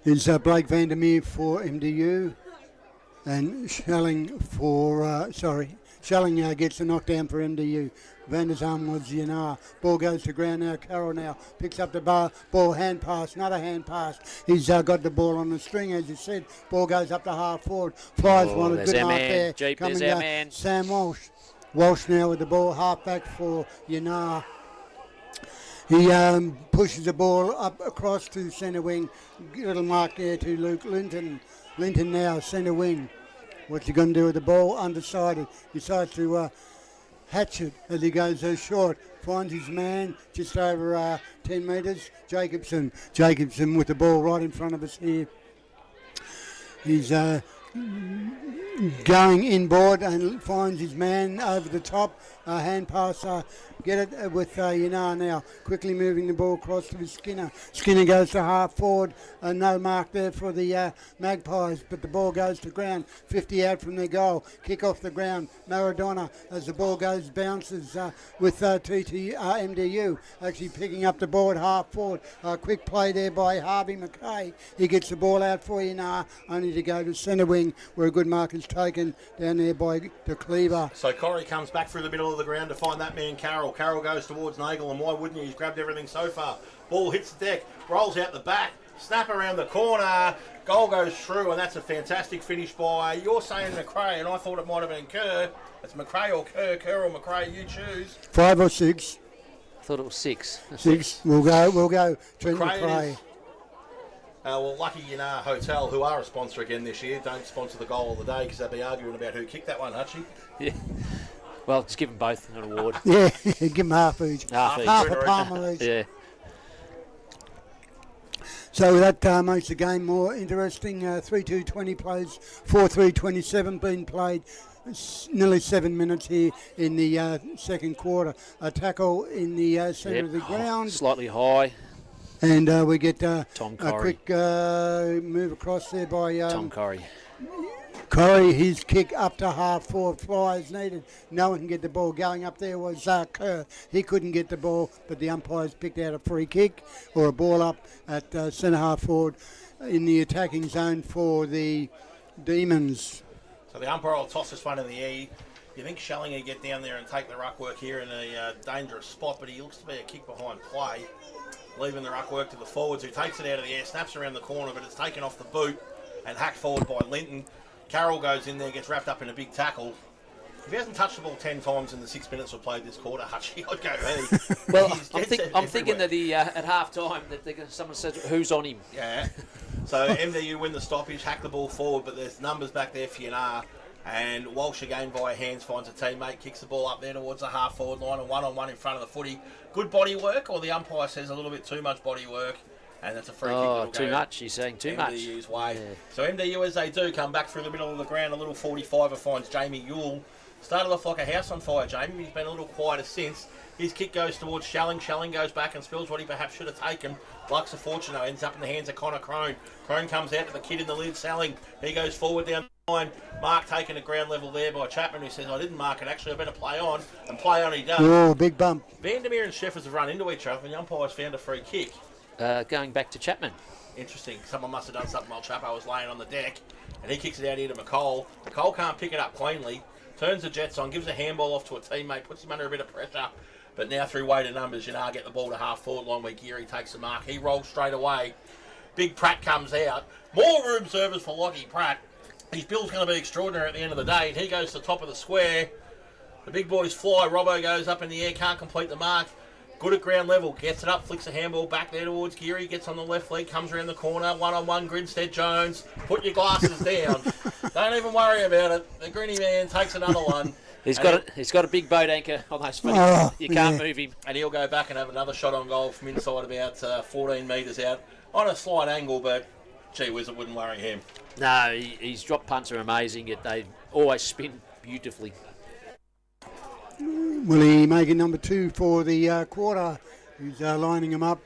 is Blake Vandermeer for MDU, and Schelling for Schelling now gets the knockdown for MDU. Van der Zalm was Yinnar. Ball goes to ground now. Carroll now picks up the ball, hand pass, another hand pass. He's got the ball on the string, as you said. Ball goes up to half forward. Flies one, a good mark there. Jeep, there's our man. Sam Walsh. Walsh now with the ball, half back for Yinnar. He pushes the ball up across to centre wing. Little mark there to Luke Linton. Linton now centre wing. What's he going to do with the ball? Undecided. Decides to hatch it as he goes short. Finds his man just over 10 metres. Jacobson with the ball right in front of us here. He's going inboard and finds his man over the top. Hand pass get it with Yinnar now. Quickly moving the ball across to Skinner. Skinner goes to half forward. No mark there for the Magpies, but the ball goes to ground. 50 out from their goal. Kick off the ground. Maradona as the ball bounces with MDU actually picking up the ball at half forward. Quick play there by Harvey McKay. He gets the ball out for Yinnar, only to go to centre wing where a good mark is taken down there by the Cleaver. So Corrie comes back through the middle of the ground to find that man Carroll. Carroll goes towards Nagel, and why wouldn't you? He's grabbed everything so far. Ball hits the deck, rolls out the back, snap around the corner, goal goes through, and that's a fantastic finish by, you're saying McRae, and I thought it might have been Kerr. It's McRae or Kerr, Kerr or McRae, you choose. 5 or 6? I thought it was 6. 6. We'll go. Trent McRae. Well, lucky Yinnar Hotel, who are a sponsor again this year, don't sponsor the goal of the day because they'll be arguing about who kicked that one, Hutchie. Yeah. Well, just give them both an award. Yeah, give them half each. Half a palm each. Yeah. So that makes the game more interesting. 3-2-20 plays, 4-3-27 being played. It's nearly 7 minutes here in the second quarter. A tackle in the centre of the ground. Slightly high. And we get a quick move across there by Tom Corrie. Corrie, his kick up to half forward, flies needed. No one can get the ball. Going up there was Kerr. He couldn't get the ball, but the umpires picked out a free kick or a ball up at centre half forward in the attacking zone for the Demons. So the umpire will toss this one in the air. You think Shelling will get down there and take the ruck work here in a dangerous spot, but he looks to be a kick behind play, leaving the ruck work to the forwards, who takes it out of the air, snaps around the corner, but it's taken off the boot and hacked forward by Linton. Carroll goes in there, gets wrapped up in a big tackle. If he hasn't touched the ball 10 times in the 6 minutes we've played this quarter, Hutchie, I'd go he. Well, I'm thinking that at half time that someone said, who's on him? Yeah. So MDU win the stoppage, hack the ball forward, but there's numbers back there for Yinnar. And Walsh again via hands finds a teammate, kicks the ball up there towards the half forward line, and one-on-one in front of the footy. Good body work, or the umpire says a little bit too much body work, and that's a free kick. Oh, too much, he's saying too much. MDU's way. Yeah. So MDU, as they do, come back through the middle of the ground, a little 45er finds Jamie Yule. Started off like a house on fire, Jamie. He's been a little quieter since. His kick goes towards Shelling. Shelling goes back and spills what he perhaps should have taken. Luck's a fortune, though. Ends up in the hands of Connor Crone. Crone comes out to the kid in the lid, Selling. He goes forward down the line. Mark taken at ground level there by Chapman, who says, I didn't mark it. Actually, I better play on. And play on he does. Oh, big bump. Vandermeer and Sheffers have run into each other, and the umpire's found a free kick. Going back to Chapman. Interesting. Someone must have done something while Chapo was laying on the deck. And he kicks it out here to McCole. McCole can't pick it up cleanly. Turns the Jets on, gives a handball off to a teammate, puts him under a bit of pressure. But now through weight of numbers, Yinnar get the ball to half forward line where Geary takes the mark. He rolls straight away. Big Pratt comes out. More room service for Lockie Pratt. His bill's going to be extraordinary at the end of the day. And he goes to the top of the square. The big boys fly. Robbo goes up in the air, can't complete the mark. Good at ground level, gets it up, flicks a handball back there towards Geary, gets on the left leg, comes around the corner, one-on-one, Grinstead Jones, put your glasses down. Don't even worry about it. The Grinny man takes another one. He's got a big boat anchor on those feet. You can't move him. And he'll go back and have another shot on goal from inside about 14 metres out on a slight angle, but gee whiz, it wouldn't worry him. No, his drop punts are amazing. They always spin beautifully. Will he make it number 2 for the quarter? He's lining him up.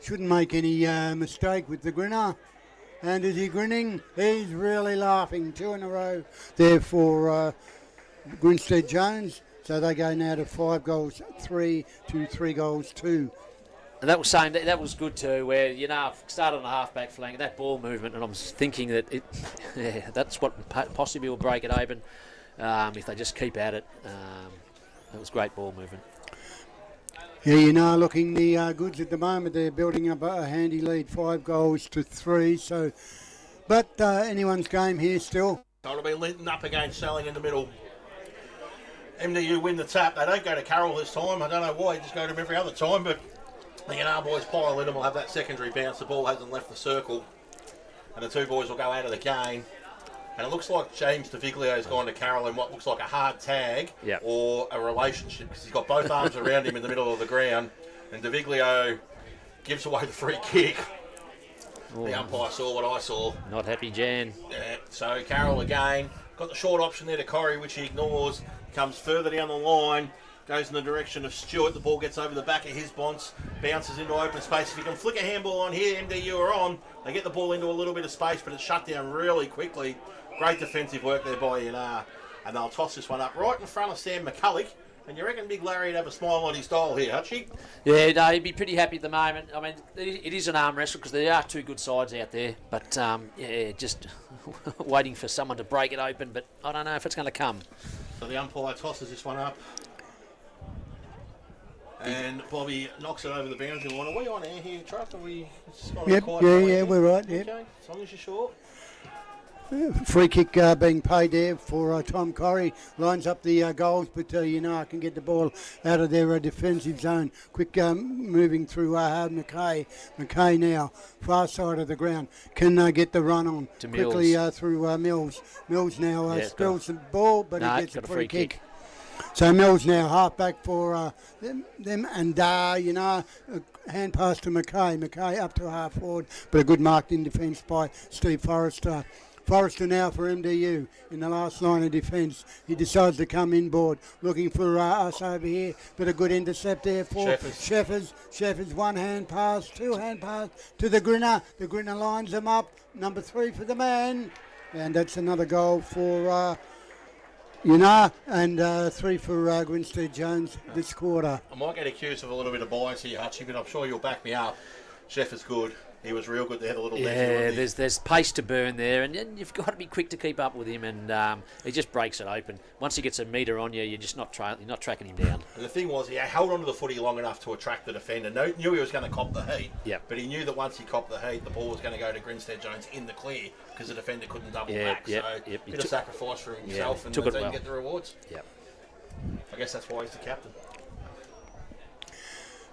Shouldn't make any mistake with the grinner. And is he grinning? He's really laughing. 2 in a row there for Grinstead Jones. So they go now to 5 goals 3 to 3 goals 2. And that was good too, where started on a half-back flank, that ball movement, and I'm thinking that that's what possibly will break it open if they just keep at it. That was great ball movement. Yeah, Yinnar looking the goods at the moment. They're building up a handy lead, 5 goals to 3. So, but anyone's game here still. So it'll be Linton up against Selling in the middle. MDU win the tap. They don't go to Carroll this time. I don't know why. They just go to him every other time. But the Yinnar boys pile in and will have that secondary bounce. The ball hasn't left the circle. And the 2 boys will go out of the game. And it looks like James DeViglio has gone to Carroll in what looks like a hard tag or a relationship, because he's got both arms around him in the middle of the ground. And DeViglio gives away the free kick. Ooh. The umpire saw what I saw. Not happy, Jan. Yeah, so Carroll again. Got the short option there to Corrie, which he ignores. Comes further down the line. goes in the direction of Stewart. The ball gets over the back of his bonce, bounces into open space. If he can flick a handball on here, MDU are on. They get the ball into a little bit of space, but it's shut down really quickly. Great defensive work there by Yinnar. And they'll toss this one up right in front of Sam McCulloch. And you reckon Big Larry would have a smile on his style here, Hutchie? Yeah, no, he'd be pretty happy at the moment. I mean, it is an arm wrestle because there are two good sides out there. But, yeah, just waiting for someone to break it open. But I don't know if it's going to come. So the umpire tosses this one up. And Bobby knocks it over the boundary line. Are we on air here, Truck? Are we? Yep, yeah, we're right, yep. Okay, as long as you're sure. Free kick being paid there for Tom Corrie. Lines up the goals, but Yinnar can get the ball out of their defensive zone. Quick moving through McKay. McKay now, far side of the ground, can get the run on. To quickly Mills. Through Mills. Mills now spills the ball, but he gets got a free kick. So Mills now half back for them and Yinnar. Hand pass to McKay. McKay up to half forward, but a good marked in defence by Steve Forrester. Forrester now for MDU in the last line of defence. He decides to come inboard, looking for us over here, but a good intercept there for Sheffers. Sheffers one hand pass, two hand pass to the Grinner. The Grinner lines them up. Number 3 for the man. And that's another goal for Yinnar and 3 for Grinstead Jones this quarter. I might get accused of a little bit of bias here, Hutchie, but I'm sure you'll back me up. Chef is good. He was real good. They had a little there's pace to burn there, and you've got to be quick to keep up with him, and he just breaks it open. Once he gets a metre on you, you're just not tracking him down. And the thing was, he held onto the footy long enough to attract the defender. Knew he was going to cop the heat, yep. But he knew that once he copped the heat, the ball was going to go to Grinstead Jones in the clear because the defender couldn't double back. So a bit of sacrifice for himself and the team get the rewards. Yep. I guess that's why he's the captain.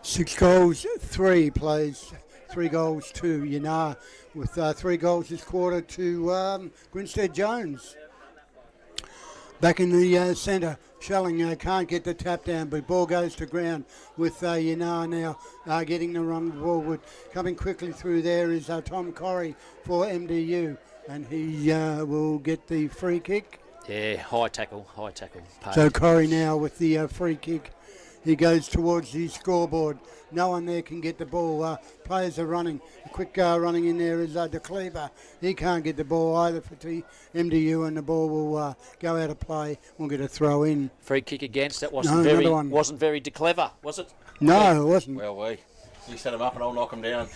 6 goals, 3 plays. 3 goals to Yinnar, with 3 goals this quarter to Grinstead Jones. Back in the centre, Schelling can't get the tap down, but ball goes to ground with Yinnar now getting the run forward. Coming quickly through there is Tom Corrie for MDU, and he will get the free kick. Yeah, high tackle. So Corrie now with the free kick. He goes towards the scoreboard. No one there can get the ball. Players are running. A quick running in there is De Cleaver. He can't get the ball either for MDU, and the ball will go out of play. We'll get a throw in. Free kick against. That wasn't very De Cleaver, was it? No, it wasn't. Well, you set him up and I'll knock him down.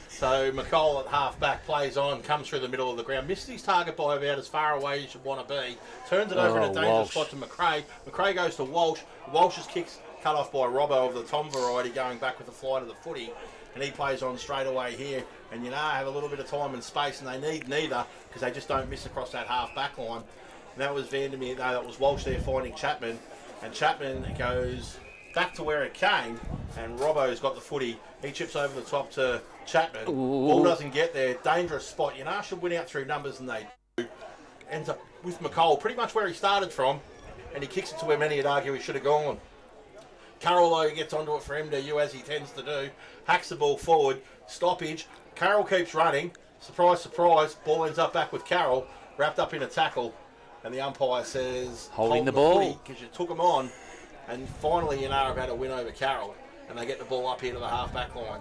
So McCall at half-back plays on, comes through the middle of the ground, misses his target by about as far away as you want to be, turns it over in a dangerous spot to McRae. McRae goes to Walsh. Walsh's kick's cut off by Robbo of the Tom variety, going back with the flight of the footy, and he plays on straight away here. And have a little bit of time and space, and they need neither because they just don't miss across that half-back line. And that was Vandermeer, no, that was Walsh there finding Chapman, and Chapman goes back to where it came, and Robbo's got the footy. He chips over the top to Chapman. Ooh. Ball doesn't get there. Dangerous spot. Should win out through numbers, and they do. Ends up with McCall, pretty much where he started from, and he kicks it to where many would argue he should have gone. Carroll, though, gets onto it for MDU, as he tends to do. Hacks the ball forward. Stoppage. Carroll keeps running. Surprise, surprise. Ball ends up back with Carroll, wrapped up in a tackle, and the umpire says, holding the ball because you took him on. And finally, have had a win over Carroll, and they get the ball up here to the half-back line.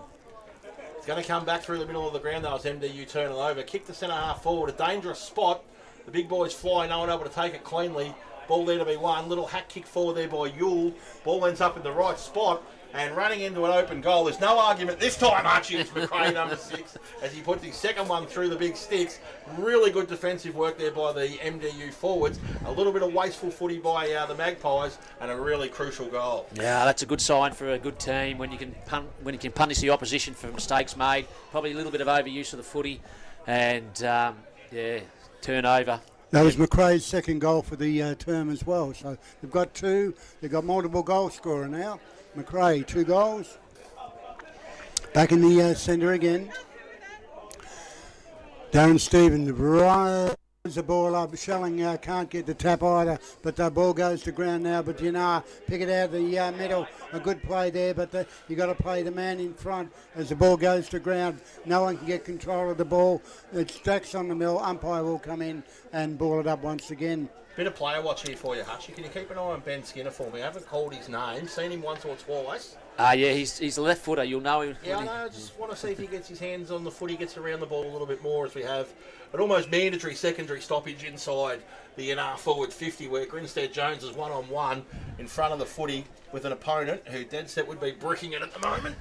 It's going to come back through the middle of the ground, though, as MDU turn it over. Kick the centre-half forward, a dangerous spot. The big boys fly, no one able to take it cleanly. Ball there to be won. Little hack kick forward there by Yule. Ball ends up in the right spot, and running into an open goal. There's no argument this time, Archie. It's McRae, number 6, as he puts his second one through the big sticks. Really good defensive work there by the MDU forwards. A little bit of wasteful footy by the Magpies, and a really crucial goal. Yeah, that's a good sign for a good team when you can punish the opposition for mistakes made. Probably a little bit of overuse of the footy, and turnover. That was McRae's second goal for the term as well. So they've got 2. They've got multiple goal scorer now. McRae, 2 goals. Back in the centre again. Darren Stevens runs the ball up. Schelling can't get the tap either, but the ball goes to ground now. But pick it out of the middle. A good play there, but you got to play the man in front as the ball goes to ground. No one can get control of the ball. It stacks on the mill. Umpire will come in and ball it up once again. Bit of player watch here for you, Hutchie. Can you keep an eye on Ben Skinner for me? I haven't called his name. Seen him once or twice. Yeah, he's a left footer. You'll know him. Yeah, I know. I just want to see if he gets his hands on the footy, gets around the ball a little bit more, as we have an almost mandatory secondary stoppage inside the Yinnar forward 50, where Grinstead Jones is one-on-one in front of the footy with an opponent who dead set would be bricking it at the moment.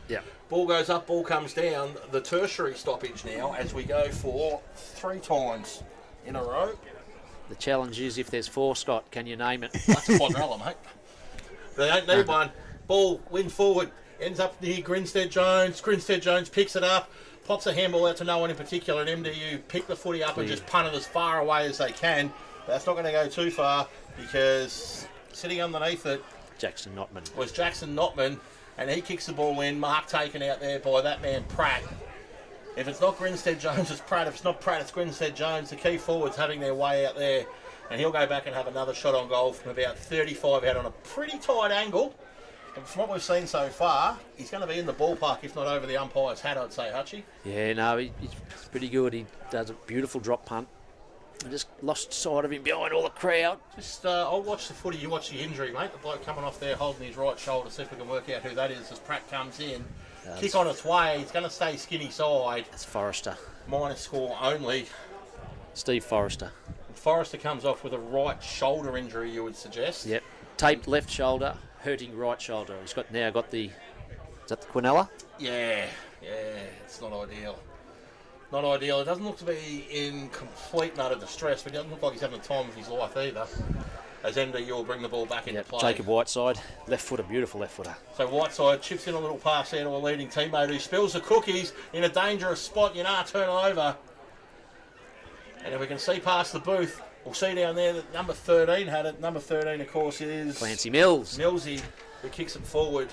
Yeah. Ball goes up, ball comes down. The tertiary stoppage now as we go for 3 times in a row. The challenge is if there's 4, Scott, can you name it? That's a quadrella, mate. They don't need one. Ball, win forward, ends up near Grinstead Jones. Grinstead Jones picks it up, pops a handball out to no one in particular, and MDU pick the footy up and just punt it as far away as they can. But that's not going to go too far because sitting underneath it Jackson Notman. was Jackson Notman, and he kicks the ball in. Mark taken out there by that man Pratt. If it's not Grinstead Jones, it's Pratt. If it's not Pratt, it's Grinstead Jones. The key forwards having their way out there, and he'll go back and have another shot on goal from about 35 out on a pretty tight angle. And from what we've seen so far, he's going to be in the ballpark, if not over the umpire's hat, I'd say, Hutchie. Yeah, no, he's pretty good. He does a beautiful drop punt. I just lost sight of him behind all the crowd. Just, I'll watch the footy, you watch the injury, mate. The bloke coming off there holding his right shoulder, see if we can work out who that is as Pratt comes in. Kick on its way, he's going to stay skinny side. That's Forrester. Minus score only. Steve Forrester. And Forrester comes off with a right shoulder injury, you would suggest. Yep. Taped left shoulder, hurting right shoulder. He's now got the... Is that the Quinella? Yeah, it's not ideal. Not ideal. It doesn't look to be in complete and utter distress, but it doesn't look like he's having the time of his life either. As MDU will bring the ball back into play. Jacob Whiteside, left footer, beautiful left footer. So Whiteside chips in a little pass there to a leading teammate who spills the cookies in a dangerous spot. Yinnar turn it over. And if we can see past the booth, we'll see down there that number 13 had it. Number 13, of course, is Clancy Mills. Millsy, who kicks it forward.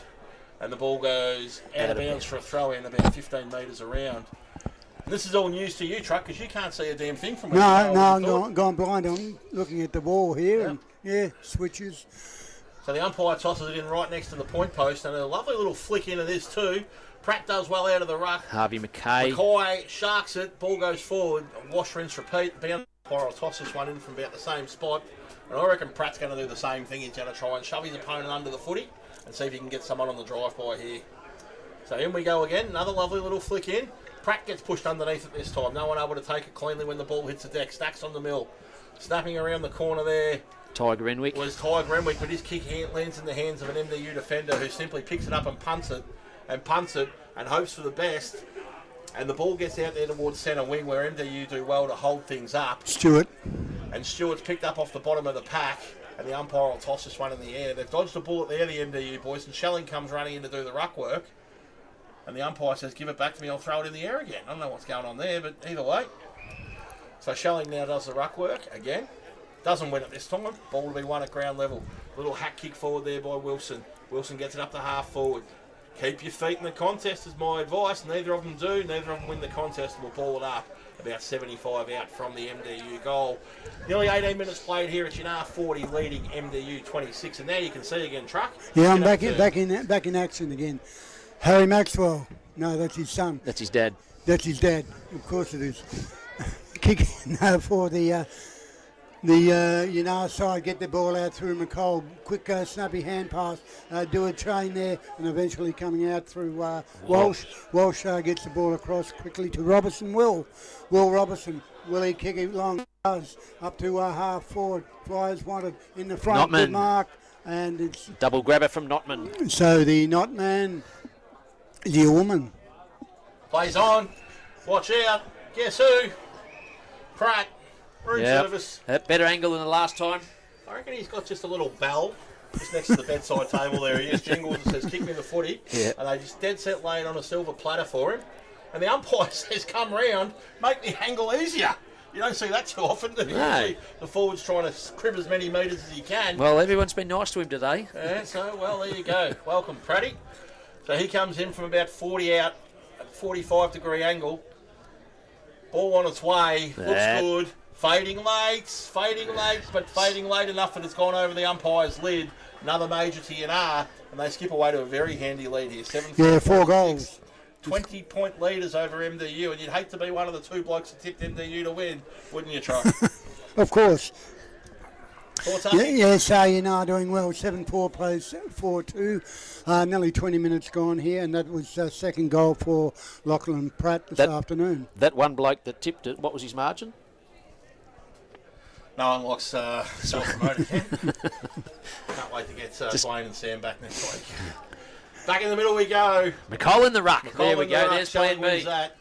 And the ball goes out of bounds for a throw in about 15 metres around. And this is all news to you, Truck, because you can't see a damn thing from it. No, I'm gone blind. I'm looking at the wall here, and switches. So the umpire tosses it in right next to the point post, and a lovely little flick into this too. Pratt does well out of the ruck. Harvey McKay. McCoy sharks it, ball goes forward, wash, rinse, repeat. The umpire will toss this one in from about the same spot. And I reckon Pratt's going to do the same thing. He's going to try and shove his opponent under the footy and see if he can get someone on the drive-by here. So in we go again, another lovely little flick in. Pratt gets pushed underneath it this time. No one able to take it cleanly when the ball hits the deck. Stacks on the mill. Snapping around the corner there Tiger Renwick. was Tiger Renwick, but his kick lands in the hands of an MDU defender who simply picks it up and punts it and hopes for the best. And the ball gets out there towards centre wing where MDU do well to hold things up. Stewart. And Stewart's picked up off the bottom of the pack, and the umpire will toss this one in the air. They've dodged a bullet there, the MDU boys, and Shelling comes running in to do the ruck work. And the umpire says, give it back to me, I'll throw it in the air again. I don't know what's going on there, but either way. So Shelling now does the ruck work again. Doesn't win it this time. Ball will be won at ground level. Little hack kick forward there by Wilson. Wilson gets it up to half forward. Keep your feet in the contest is my advice. Neither of them do. Neither of them win the contest and will ball it up. About 75 out from the MDU goal. Nearly 18 minutes played here at Yinnar 40, leading MDU 26. And there you can see again, Truck. Yeah, I'm back in action again. Harry Maxwell. No, that's his son. That's his dad. That's his dad. Of course it is. Kick for the Yinnar side. Get the ball out through McCall. Quick, snappy hand pass. Do a train there, and eventually coming out through Walsh. Walsh gets the ball across quickly to Robertson. Will Robertson. Will he kick it long? Does up to half forward. Flyers wanted in the front. Notman. Good mark, and it's Double grabber from Notman. so the Notman. Is he a woman? Plays on. Watch out. Guess who? Pratt. Room service. Better angle than the last time. I reckon he's got just a little bell just next to the bedside table there. He is. Jingles and says, kick me the footy. Yeah. And they just dead set laying on a silver platter for him. And the umpire says, come round, make the angle easier. You don't see that too often, do you? No. You see the forward's trying to crib as many metres as he can. Well, everyone's been nice to him today. Yeah, so, well, there you go. Welcome, Pratty. So he comes in from about 40 out, at 45-degree angle. Ball on its way. Looks good. Fading late, but fading late enough that it's gone over the umpire's lid. Another major to Yinnar, and they skip away to a very handy lead here. 4 goals. 20-point leaders over MDU, and you'd hate to be one of the two blokes that tipped MDU to win, wouldn't you, Troy? Of course. Thoughts, Yes, Yinnar doing well. 7-4 plays 4-2. Nearly 20 minutes gone here, and that was second goal for Lachlan Pratt this afternoon. That one bloke that tipped it, what was his margin? No one likes self-promoting. Can't wait to get Dwayne and Sam back next week. Back in the middle we go. McCall in the ruck. McCall There we in the go. ruck. There's plan Shelley wins B. that.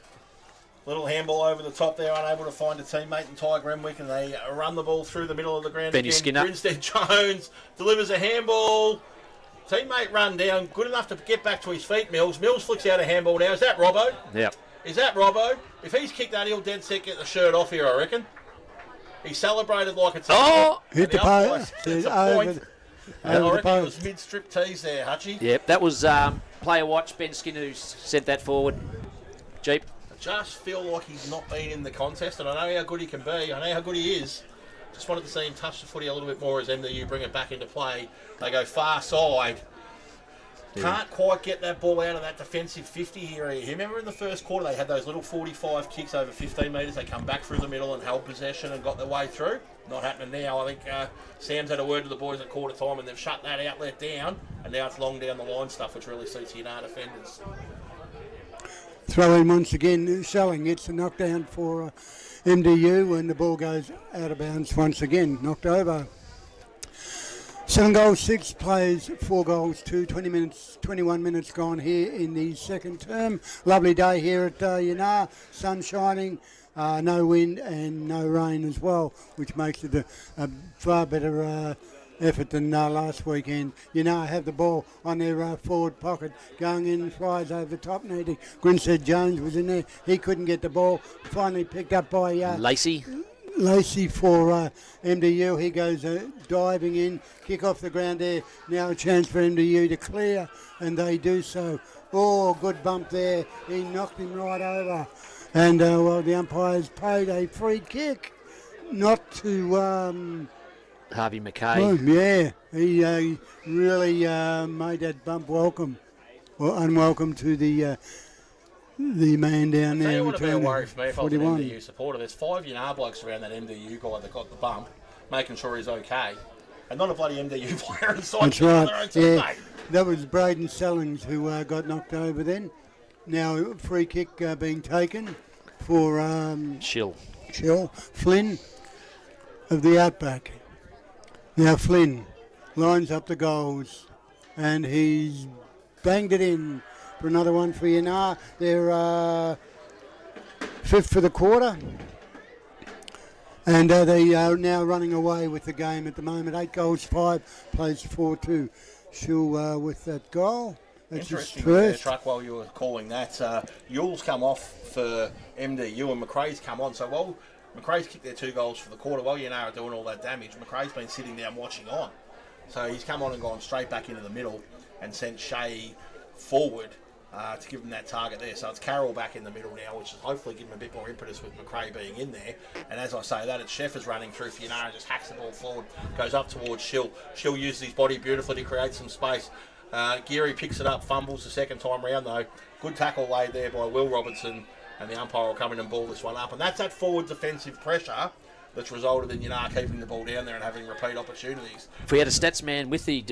Little handball over the top there, unable to find a teammate in Ty Grenwick, and they run the ball through the middle of the ground Benny again. Skinner. Grinstead Jones delivers a handball. Teammate run down, good enough to get back to his feet, Mills. Mills flicks out a handball now. Is that Robbo? Yep. Is that Robbo? If he's kicked that, he'll dead set get the shirt off here, I reckon. He celebrated like it's hit the post. It's a point. I reckon it was mid-strip tease there, Hutchie. Yep, that was player watch. Ben Skinner who sent that forward. Jeep. Just feel like he's not been in the contest, and I know how good he can be. I know how good he is. Just wanted to see him touch the footy a little bit more as MDU bring it back into play. They go far side. Can't quite get that ball out of that defensive 50 area. You remember in the first quarter they had those little 45 kicks over 15 metres. They come back through the middle and held possession and got their way through. Not happening now. I think Sam's had a word to the boys at quarter time and they've shut that outlet down. And now it's long down the line stuff, which really suits Yinnar defenders. Throw in once again, Selling gets a knockdown for MDU, and the ball goes out of bounds once again, knocked over. 7 goals, 6 plays, 4 goals, 21 minutes gone here in the second term. Lovely day here at Yinnar, sun shining, no wind and no rain as well, which makes it a far better effort than last weekend. Yinnar have the ball on their forward pocket, going in, flies over the top. Grinstead Jones was in there. He couldn't get the ball. Finally picked up by Lacey for MDU. He goes diving in, kick off the ground there. Now a chance for MDU to clear, and they do so. Oh, good bump there. He knocked him right over. And, the umpires paid a free kick. Not to... Harvey McKay. Oh, yeah, he really made that bump welcome. Well, unwelcome to the man down there. Tell you what would be a worry for me if I was an 41. MDU supporter. There's 5 Yinnar blokes around that MDU guy that got the bump, making sure he's okay. And not a bloody MDU player inside. That's their right. own Yeah, teammate. that was Braden Sellings who got knocked over then. Now free kick being taken for Shill. Flynn of the Outback. Now Flynn lines up the goals, and he's banged it in for another one for Yinnar. They're fifth for the quarter, and they are now running away with the game at the moment. 8 goals, 5 plays 4-2. Shill with that goal. That's Interesting his first. truck while you were calling that. Yule's come off for MDU and McRae's come on. So while McRae's kicked their 2 goals for the quarter, while Yinnar are doing all that damage, McRae's been sitting down watching on. So he's come on and gone straight back into the middle and sent Shea forward to give him that target there. So it's Carroll back in the middle now, which is hopefully giving him a bit more impetus with McRae being in there. And as I say that, it's Sheffers running through for Yinnar and just hacks the ball forward, goes up towards Shill. Shill uses his body beautifully to create some space. Geary picks it up, fumbles the second time round though. Good tackle laid there by Will Robertson, and the umpire will come in and ball this one up. And that's that forward defensive pressure that's resulted in Yinnar keeping the ball down there and having repeat opportunities. If we had a stats man with the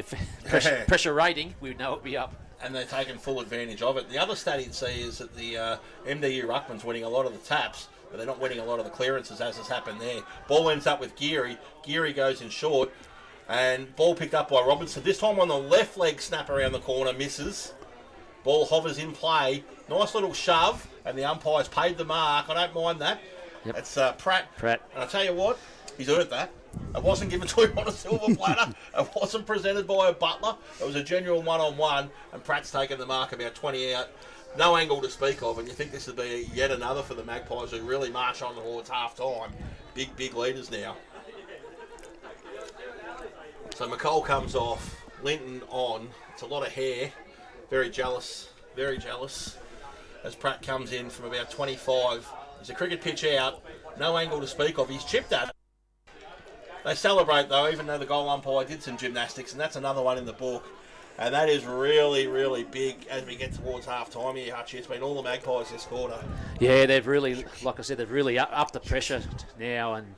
pressure rating, we would know it'd be up. And they're taking full advantage of it. The other stat you'd see is that the MDU ruckman's winning a lot of the taps, but they're not winning a lot of the clearances, as has happened there. Ball ends up with Geary. Geary goes in short, and ball picked up by Robinson. This time on the left leg snap around the corner, misses. Ball hovers in play. Nice little shove, and the umpire's paid the mark. I don't mind that. Yep. It's Pratt. Pratt. And I tell you what, he's earned that. It wasn't given to him on a silver platter. It wasn't presented by a butler. It was a genuine one-on-one, and Pratt's taken the mark about 20 out. No angle to speak of, and you think this would be yet another for the Magpies who really march on towards half-time. Big leaders now. So McCall comes off, Linton on. It's a lot of hair. Very jealous, as Pratt comes in from about 25. There's a cricket pitch out, no angle to speak of. He's chipped at it. They celebrate though, even though the goal umpire did some gymnastics, and that's another one in the book. And that is really, really big as we get towards half-time here, Hutchie. It's been all the Magpies this quarter. Yeah, they've really, like I said, they've really upped the pressure now, and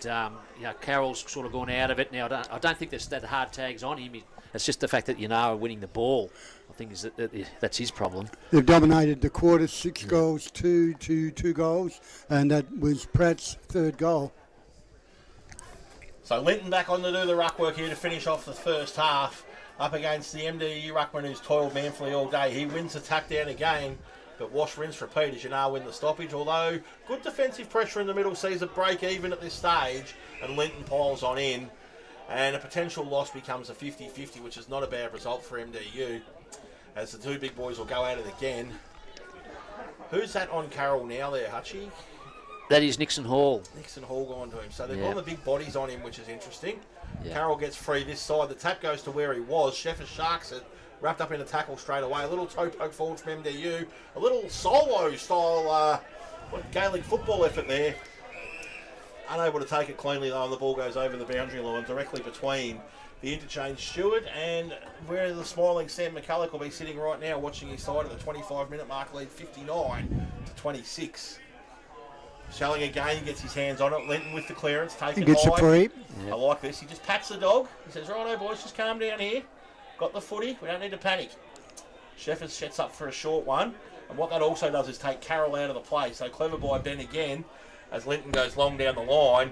Carroll's sort of gone out of it now. I don't think there's that hard tags on him. It's just the fact that Yinnar are winning the ball. I think that's his problem. They've dominated the quarter, 6 goals to 2 goals, and that was Pratt's third goal. So Linton back on to do the ruck work here to finish off the first half. Up against the MDU ruckman who's toiled manfully all day. He wins the tack down again, but wash, rinse, repeat as Yinnar win the stoppage. Although good defensive pressure in the middle sees it break even at this stage, and Linton piles on in, and a potential loss becomes a 50-50, which is not a bad result for MDU, as the two big boys will go at it again. Who's that on Carroll now there, Hutchie? That is Nixon Hall. Nixon Hall gone to him. So they've got the big bodies on him, which is interesting. Yeah. Carroll gets free this side. The tap goes to where he was. Sheffers sharks it. Wrapped up in a tackle straight away. A little toe poke forward from MDU. A little solo style Gaelic football effort there. Unable to take it cleanly though. The ball goes over the boundary line directly between the interchange steward and where the smiling Sam McCulloch will be sitting right now watching his side at the 25-minute mark, lead 59-26. Shelling again, gets his hands on it. Linton with the clearance, taken He gets high. a free. I like this. He just pats the dog. He says, righto, boys, just calm down here. Got the footy. We don't need to panic. Sheffers sets up for a short one. And what that also does is take Carroll out of the play. So clever by Ben again as Linton goes long down the line.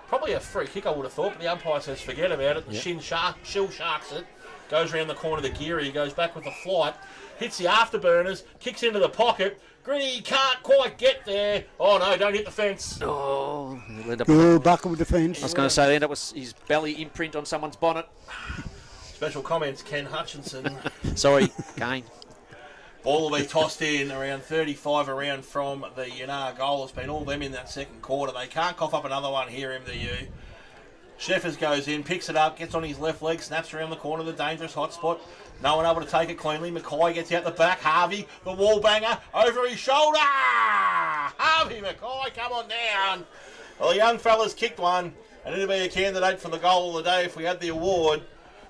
Probably a free kick, I would have thought, but the umpire says forget about it. The shill sharks it. Goes around the corner of the geary. Goes back with the flight. Hits the afterburners. Kicks into the pocket. Gritty can't quite get there. Oh no, don't hit the fence. Oh, buckle defence. I was going to say then that was his belly imprint on someone's bonnet. Special comments, Ken Hutchinson. Sorry, Kane. Ball will be tossed in around 35 around from the Yinnar goal. It's been all them in that second quarter. They can't cough up another one here, MDU. Sheffers goes in, picks it up, gets on his left leg, snaps around the corner of the dangerous hot spot. No one able to take it cleanly. Mackay gets out the back. Harvey, the wall banger, over his shoulder. Harvey Mackay, come on down. Well, the young fella's kicked one, and it'll be a candidate for the goal of the day if we had the award.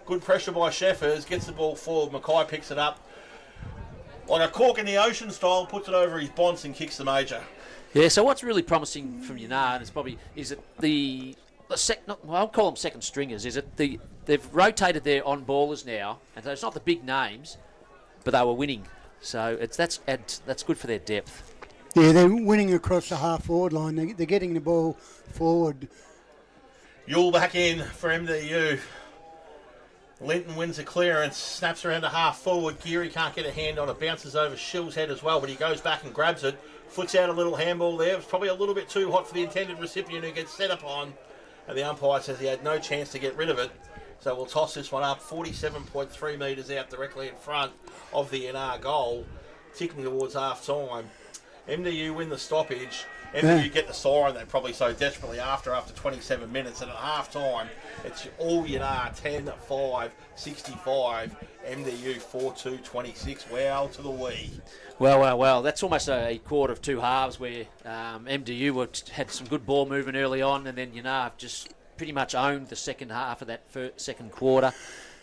Good pressure by Sheffers, gets the ball forward. Mackay picks it up. Like a cork in the ocean style, puts it over his bonce and kicks the major. Yeah, so what's really promising from Yinnar, and is it I'll call them second stringers. Is it they've rotated their on ballers now, and so it's not the big names, but they were winning. So that's good for their depth. Yeah, they're winning across the half forward line. They're getting the ball forward. Yule back in for MDU. Linton wins a clearance, snaps around a half forward. Geary can't get a hand on it, bounces over Shill's head as well, but he goes back and grabs it, flicks out a little handball there. It's probably a little bit too hot for the intended recipient who gets set upon. And the umpire says he had no chance to get rid of it. So we'll toss this one up 47.3 metres out directly in front of the Yinnar goal, ticking towards half-time. MDU win the stoppage. MDU get the siren they probably so desperately after 27 minutes. And at half-time, it's all Yinnar 10-5, 65, MDU 4-2, 26. Well to the wee. Well, that's almost a quarter of two halves where MDU had some good ball movement early on, and then Yinnar just pretty much owned the second half of that second quarter.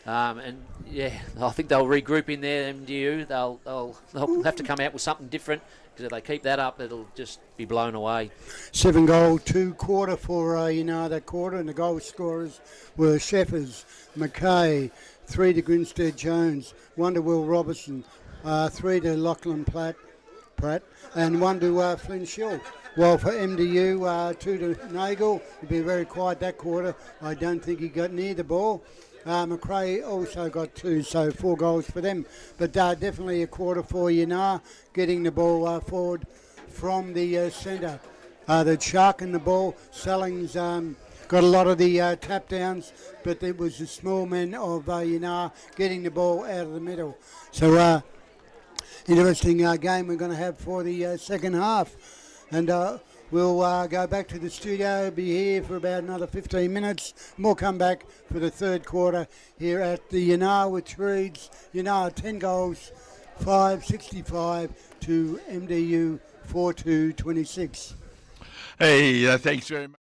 And yeah, I think they'll regroup in there, MDU. They'll have to come out with something different, because if they keep that up, it'll just be blown away. 7-goal, 2 quarter for Yinnar that quarter, and the goal scorers were Sheffers, McKay, 3 to Grinstead Jones, 1 to Will Robertson, 3 to Lachlan Pratt, and 1 to Flynn Schill. Well, for MDU, 2 to Nagel. He'd be very quiet that quarter. I don't think he got near the ball. McRae also got 2, so 4 goals for them. But definitely a quarter for Yinnar, getting the ball forward from the centre. The shark in the ball, Selling's got a lot of the tap downs, but it was the small men of Yinnar getting the ball out of the middle. So interesting game we're going to have for the second half. And we'll go back to the studio, be here for about another 15 minutes. And we'll come back for the third quarter here at the Yinnar, which reads Yinnar 10 goals, 565 to MDU 4-2-26. Hey, thanks very much.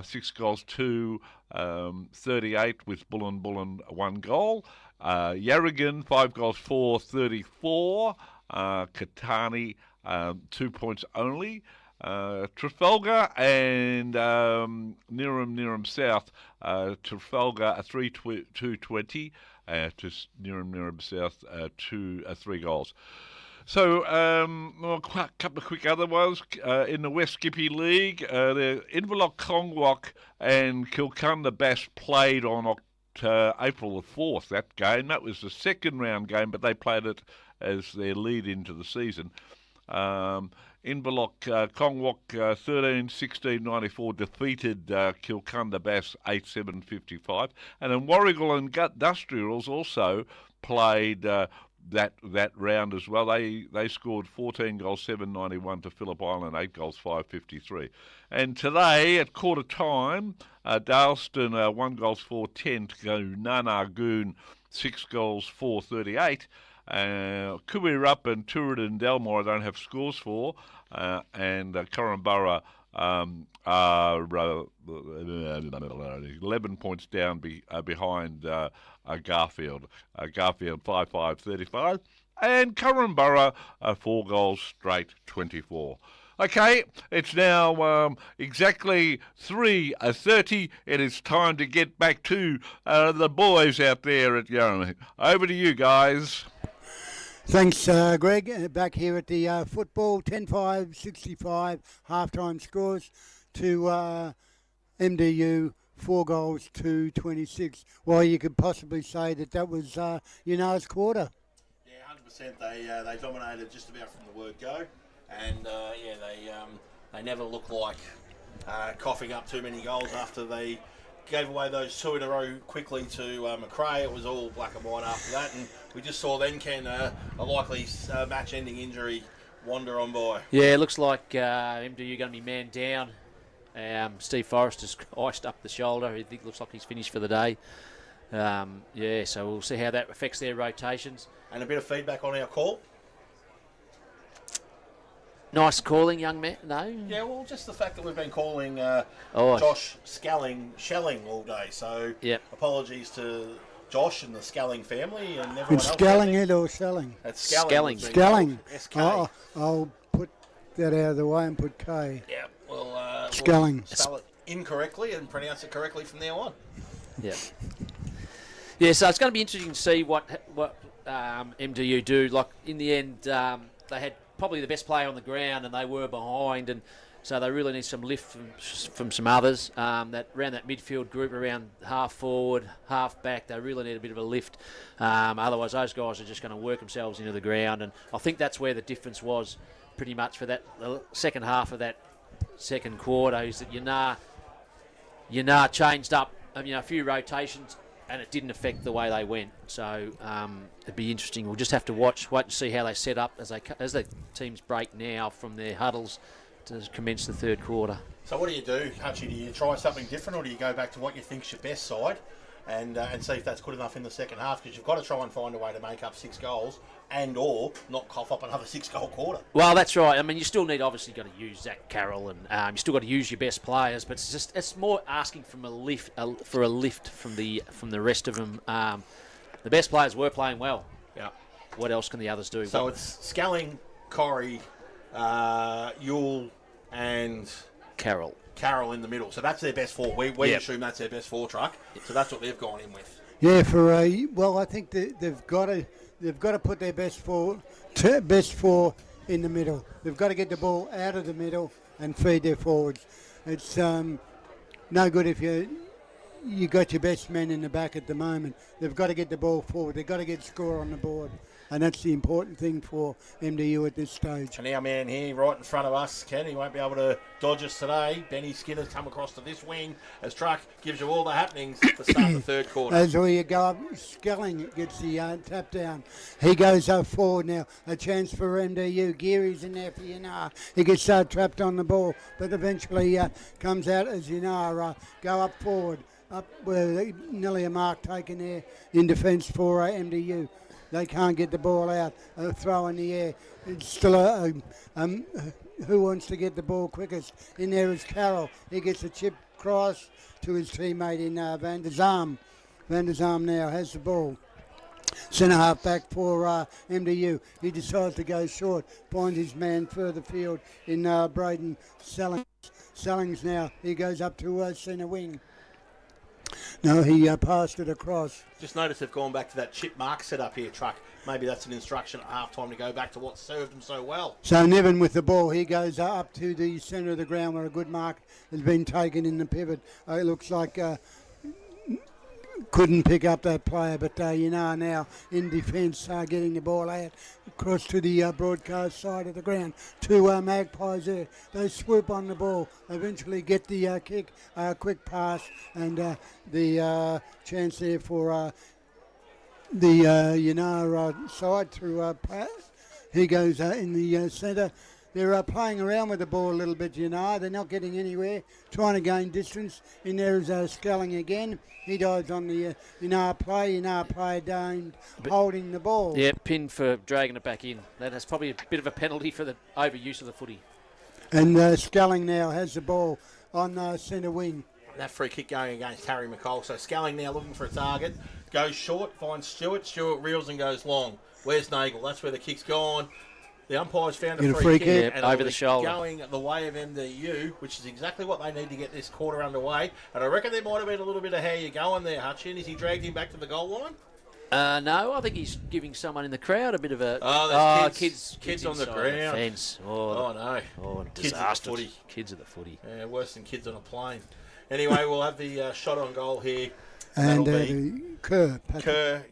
6 goals to 38 with Bullen 1 goal. Yarragon 5 goals 34. Katani 2 points only. Trafalgar and Neerim South. Trafalgar 220 to Neerim South 3 goals. So, a couple of quick other ones. In the West Skippy League, the Inverloch Kongwok and Kilcunda Bass played on April the 4th, that game. That was the second round game, but they played it as their lead into the season. Inverloch Kongwok 13-16-94 defeated Kilcunda Bass 8-7-55. And then Warrigal and Industrials also played that round as well. They scored 14 goals 791 to Phillip Island, 8 goals 553. And today at quarter time, Dalston 1 goals 410 to go Nanargoon 6 goals 438. Kuwirup and Tooradin Delmore I don't have scores for, and Corumburra are 11 points down behind Garfield. Garfield 5-5-35, and Corumburra 4 goals straight 24. Okay, it's now exactly 3:30. It is time to get back to the boys out there at Yarra. Over to you guys. Thanks, Greg. Back here at the football, 10-5-65 halftime scores to MDU, 4 goals to 26. Well, you could possibly say that was Yinnar's quarter. Yeah, 100%. They dominated just about from the word go, and they never looked like coughing up too many goals after they gave away those 2 in a row quickly to McRae. It was all black and white after that, and we just saw then Ken a likely match-ending injury wander on by. Yeah, it looks like MDU going to be man down. Steve Forrester's iced up the shoulder. It looks like he's finished for the day. So we'll see how that affects their rotations. And a bit of feedback on our call. Nice calling, young man. No? Yeah, well, just the fact that we've been calling Oh. Josh Shelling all day. So Yep. apologies to Josh and the Skelling family and everyone It's else. Skelling it or Selling? It's Skelling. Skelling. SK. I'll put that out of the way and put K. Yeah, we'll Skelling. spell it incorrectly and pronounce it correctly from now on. Yeah. Yeah, so it's going to be interesting to see what MDU do. Like, in the end, they had probably the best player on the ground and they were behind, and so they really need some lift from some others. That around that midfield group, around half forward, half back, they really need a bit of a lift. Otherwise, those guys are just going to work themselves into the ground, and I think that's where the difference was pretty much for the second half of that second quarter, is that Yinnar changed up a few rotations, and it didn't affect the way they went. So it'd be interesting. We'll just have to wait and see how they set up as the teams break now from their huddles to commence the third quarter. So what do you do, Hutchie? Do you try something different, or do you go back to what you think's your best side and see if that's good enough in the second half? Because you've got to try and find a way to make up 6 goals and or not cough up another 6-goal quarter. Well, that's right. I mean, you still need, obviously, got to use Zach Carroll, and you still got to use your best players. But it's more asking from for a lift from the rest of them. The best players were playing well. Yeah. What else can the others do? So it's Skelling, Corrie, Yule, and Carroll in the middle. So that's their best 4. We assume that's their best 4 truck. So that's what they've gone in with. Yeah, I think they've got to put their best 4 in the middle. They've got to get the ball out of the middle and feed their forwards. It's no good if you got your best men in the back at the moment. They've got to get the ball forward. They've got to get score on the board. And that's the important thing for MDU at this stage. And our man here right in front of us, Ken, he won't be able to dodge us today. Benny Skinner's come across to this wing as Truck gives you all the happenings to start the third quarter. As we go up, Skelling gets the tap down. He goes up forward now. A chance for MDU. Geary's in there for Yinnar. He gets trapped on the ball, but eventually comes out as Yinnar go up forward. Up where nearly a mark taken there in defence for MDU. They can't get the ball out. A throw in the air. It's still who wants to get the ball quickest. In there is Carroll. He gets a chip cross to his teammate in Van der Zalm. Van der Zalm now has the ball. Centre half back for MDU. He decides to go short, finds his man further field in Braden Sellings. Sellings now, he goes up to centre wing. No, he passed it across. Just notice they've gone back to that chip mark set up here, Truck. Maybe that's an instruction at half time to go back to what served them so well. So Nevin with the ball, he goes up to the centre of the ground where a good mark has been taken in the pivot. It looks like couldn't pick up that player, but Yinnar now in defence, getting the ball out across to the broadcast side of the ground. Two Magpies there. They swoop on the ball, eventually get the kick, quick pass, and the chance there for the Yinnar side through pass. He goes in the centre. They're playing around with the ball a little bit, Yinnar. They're not getting anywhere, trying to gain distance. In there is Skelling again. He dives on the Yinnar play. Yinnar play down, holding the ball. Yeah, pin for dragging it back in. That's probably a bit of a penalty for the overuse of the footy. And Skelling now has the ball on centre wing. That free kick going against Harry McCall. So Skelling now looking for a target. Goes short, finds Stewart. Stewart reels and goes long. Where's Nagel? That's where the kick's gone. The umpire's found a free kick, and over the shoulder, going the way of MDU, which is exactly what they need to get this quarter underway. And I reckon there might have been a little bit of how you going there, Hutchin. Has he dragged him back to the goal line? No, I think he's giving someone in the crowd a bit of a... Kids on the ground. Fence. No. Oh, Kids disaster. at the footy. Kids at the footy. Yeah, worse than kids on a plane. Anyway, we'll have the shot on goal here. And Kerr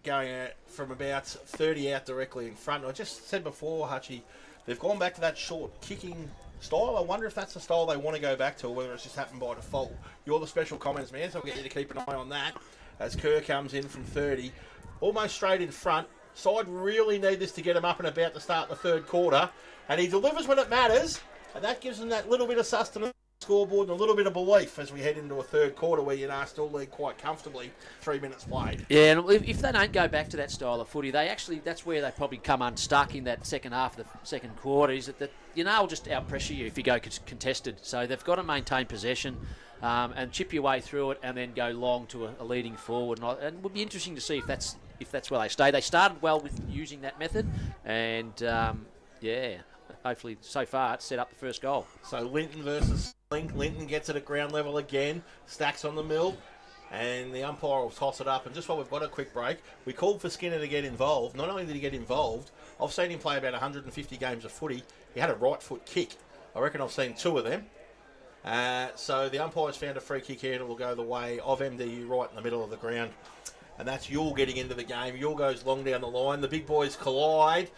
going out from about 30 out directly in front. I just said before, Hutchie, they've gone back to that short kicking style. I wonder if that's the style they want to go back to, or whether it's just happened by default. You're the special comments man, so I'll get you to keep an eye on that as Kerr comes in from 30, almost straight in front. Side really need this to get him up and about to start the third quarter, and he delivers when it matters, and that gives them that little bit of sustenance scoreboard and a little bit of belief as we head into a third quarter where Yinnar still lead quite comfortably. 3 minutes played. Yeah, and if they don't go back to that style of footy, that's where they probably come unstuck in that second half of the second quarter. Is that Yinnar will just out pressure you if you go contested. So they've got to maintain possession and chip your way through it, and then go long to a leading forward. And it would be interesting to see if that's where they stay. They started well with using that method, and hopefully so far it's set up the first goal. So Linton versus Link. Linton gets it at ground level again. Stacks on the mill. And the umpire will toss it up. And just while we've got a quick break, we called for Skinner to get involved. Not only did he get involved, I've seen him play about 150 games of footy. He had a right foot kick. I reckon I've seen 2 of them. So the umpire's found a free kick here, and it will go the way of MDU right in the middle of the ground. And that's Yule getting into the game. Yule goes long down the line. The big boys collide.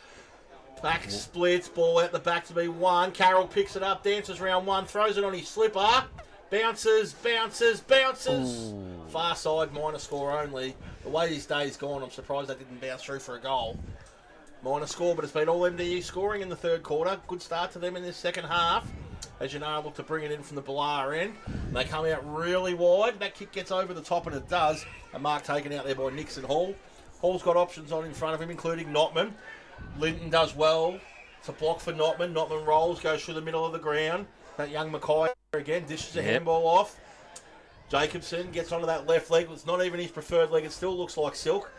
Back splits, ball out the back to be one. Carroll picks it up, dances round one, throws it on his slipper. Bounces. Ooh. Far side, minor score only. The way this day's gone, I'm surprised they didn't bounce through for a goal. Minor score, but it's been all MDU scoring in the third quarter. Good start to them in this second half. As you know, able to bring it in from the Blar end. They come out really wide. That kick gets over the top, and it does. A mark taken out there by Nixon Hall. Hall's got options on in front of him, including Notman. Linton does well to block for Notman. Notman rolls, goes through the middle of the ground. That young Mackay again dishes a handball off. Jacobson gets onto that left leg. It's not even his preferred leg. It still looks like silk.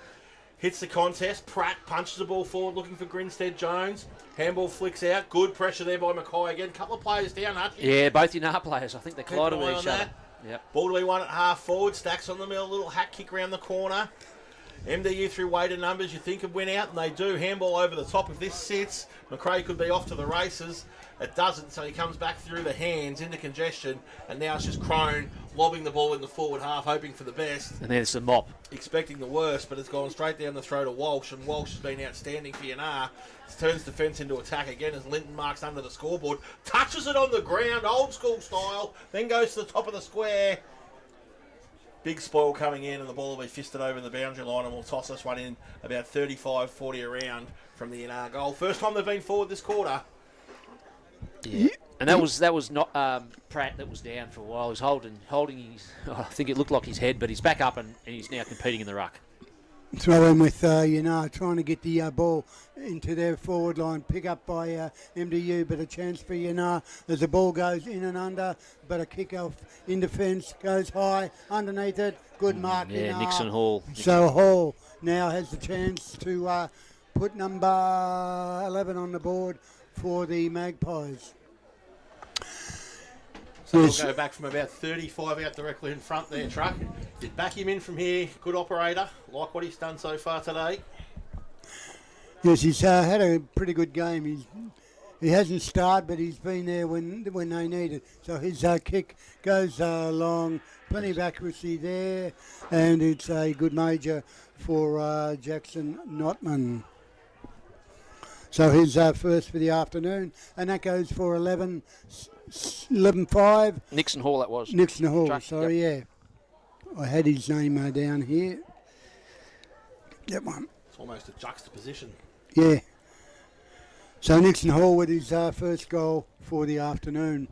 Hits the contest. Pratt punches the ball forward looking for Grinstead Jones. Handball flicks out. Good pressure there by Mackay again. Couple of players down, Hutch. Yeah, both Yinnar players. I think they collided with each other. Yep. Ball to be won at half forward. Stacks on the middle. Little hat kick around the corner. MDU through weighted numbers, you think would win out, and they do. Handball over the top. If this sits, McRae could be off to the races. It doesn't, so he comes back through the hands into congestion, and now it's just Crone lobbing the ball in the forward half, hoping for the best. And there's the mop. Expecting the worst, but it's gone straight down the throat of Walsh, and Walsh has been outstanding for Yinnar. Turns defence into attack again as Linton marks under the scoreboard. Touches it on the ground, old school style, then goes to the top of the square. Big spoil coming in, and the ball will be fisted over the boundary line, and we'll toss this one in about 35-40 around from the Yinnar goal. First time they've been forward this quarter. Yeah. And that was not Pratt that was down for a while. He was holding his, I think it looked like his head, but he's back up and he's now competing in the ruck. Throw in with Yinnar, trying to get the ball into their forward line. Pick up by MDU, but a chance for Yinnar as the ball goes in and under. But a kick off in defence, goes high, underneath it. Good mark. Yeah, Yinnar. Nixon Hall. So Hall now has the chance to put number 11 on the board for the Magpies. So we'll go back from about 35 out directly in front there, Truck. Did back him in from here. Good operator. Like what he's done so far today. Yes, he's had a pretty good game. He hasn't started, but he's been there when they need it. So his kick goes long. Plenty of accuracy there. And it's a good major for Jackson Notman. So his first for the afternoon. And that goes for 11-5. Nixon Hall, that was. Nixon Hall, Truck, sorry, yeah. I had his name down here. That one. It's almost a juxtaposition. Yeah. So Nixon Hall with his first goal for the afternoon.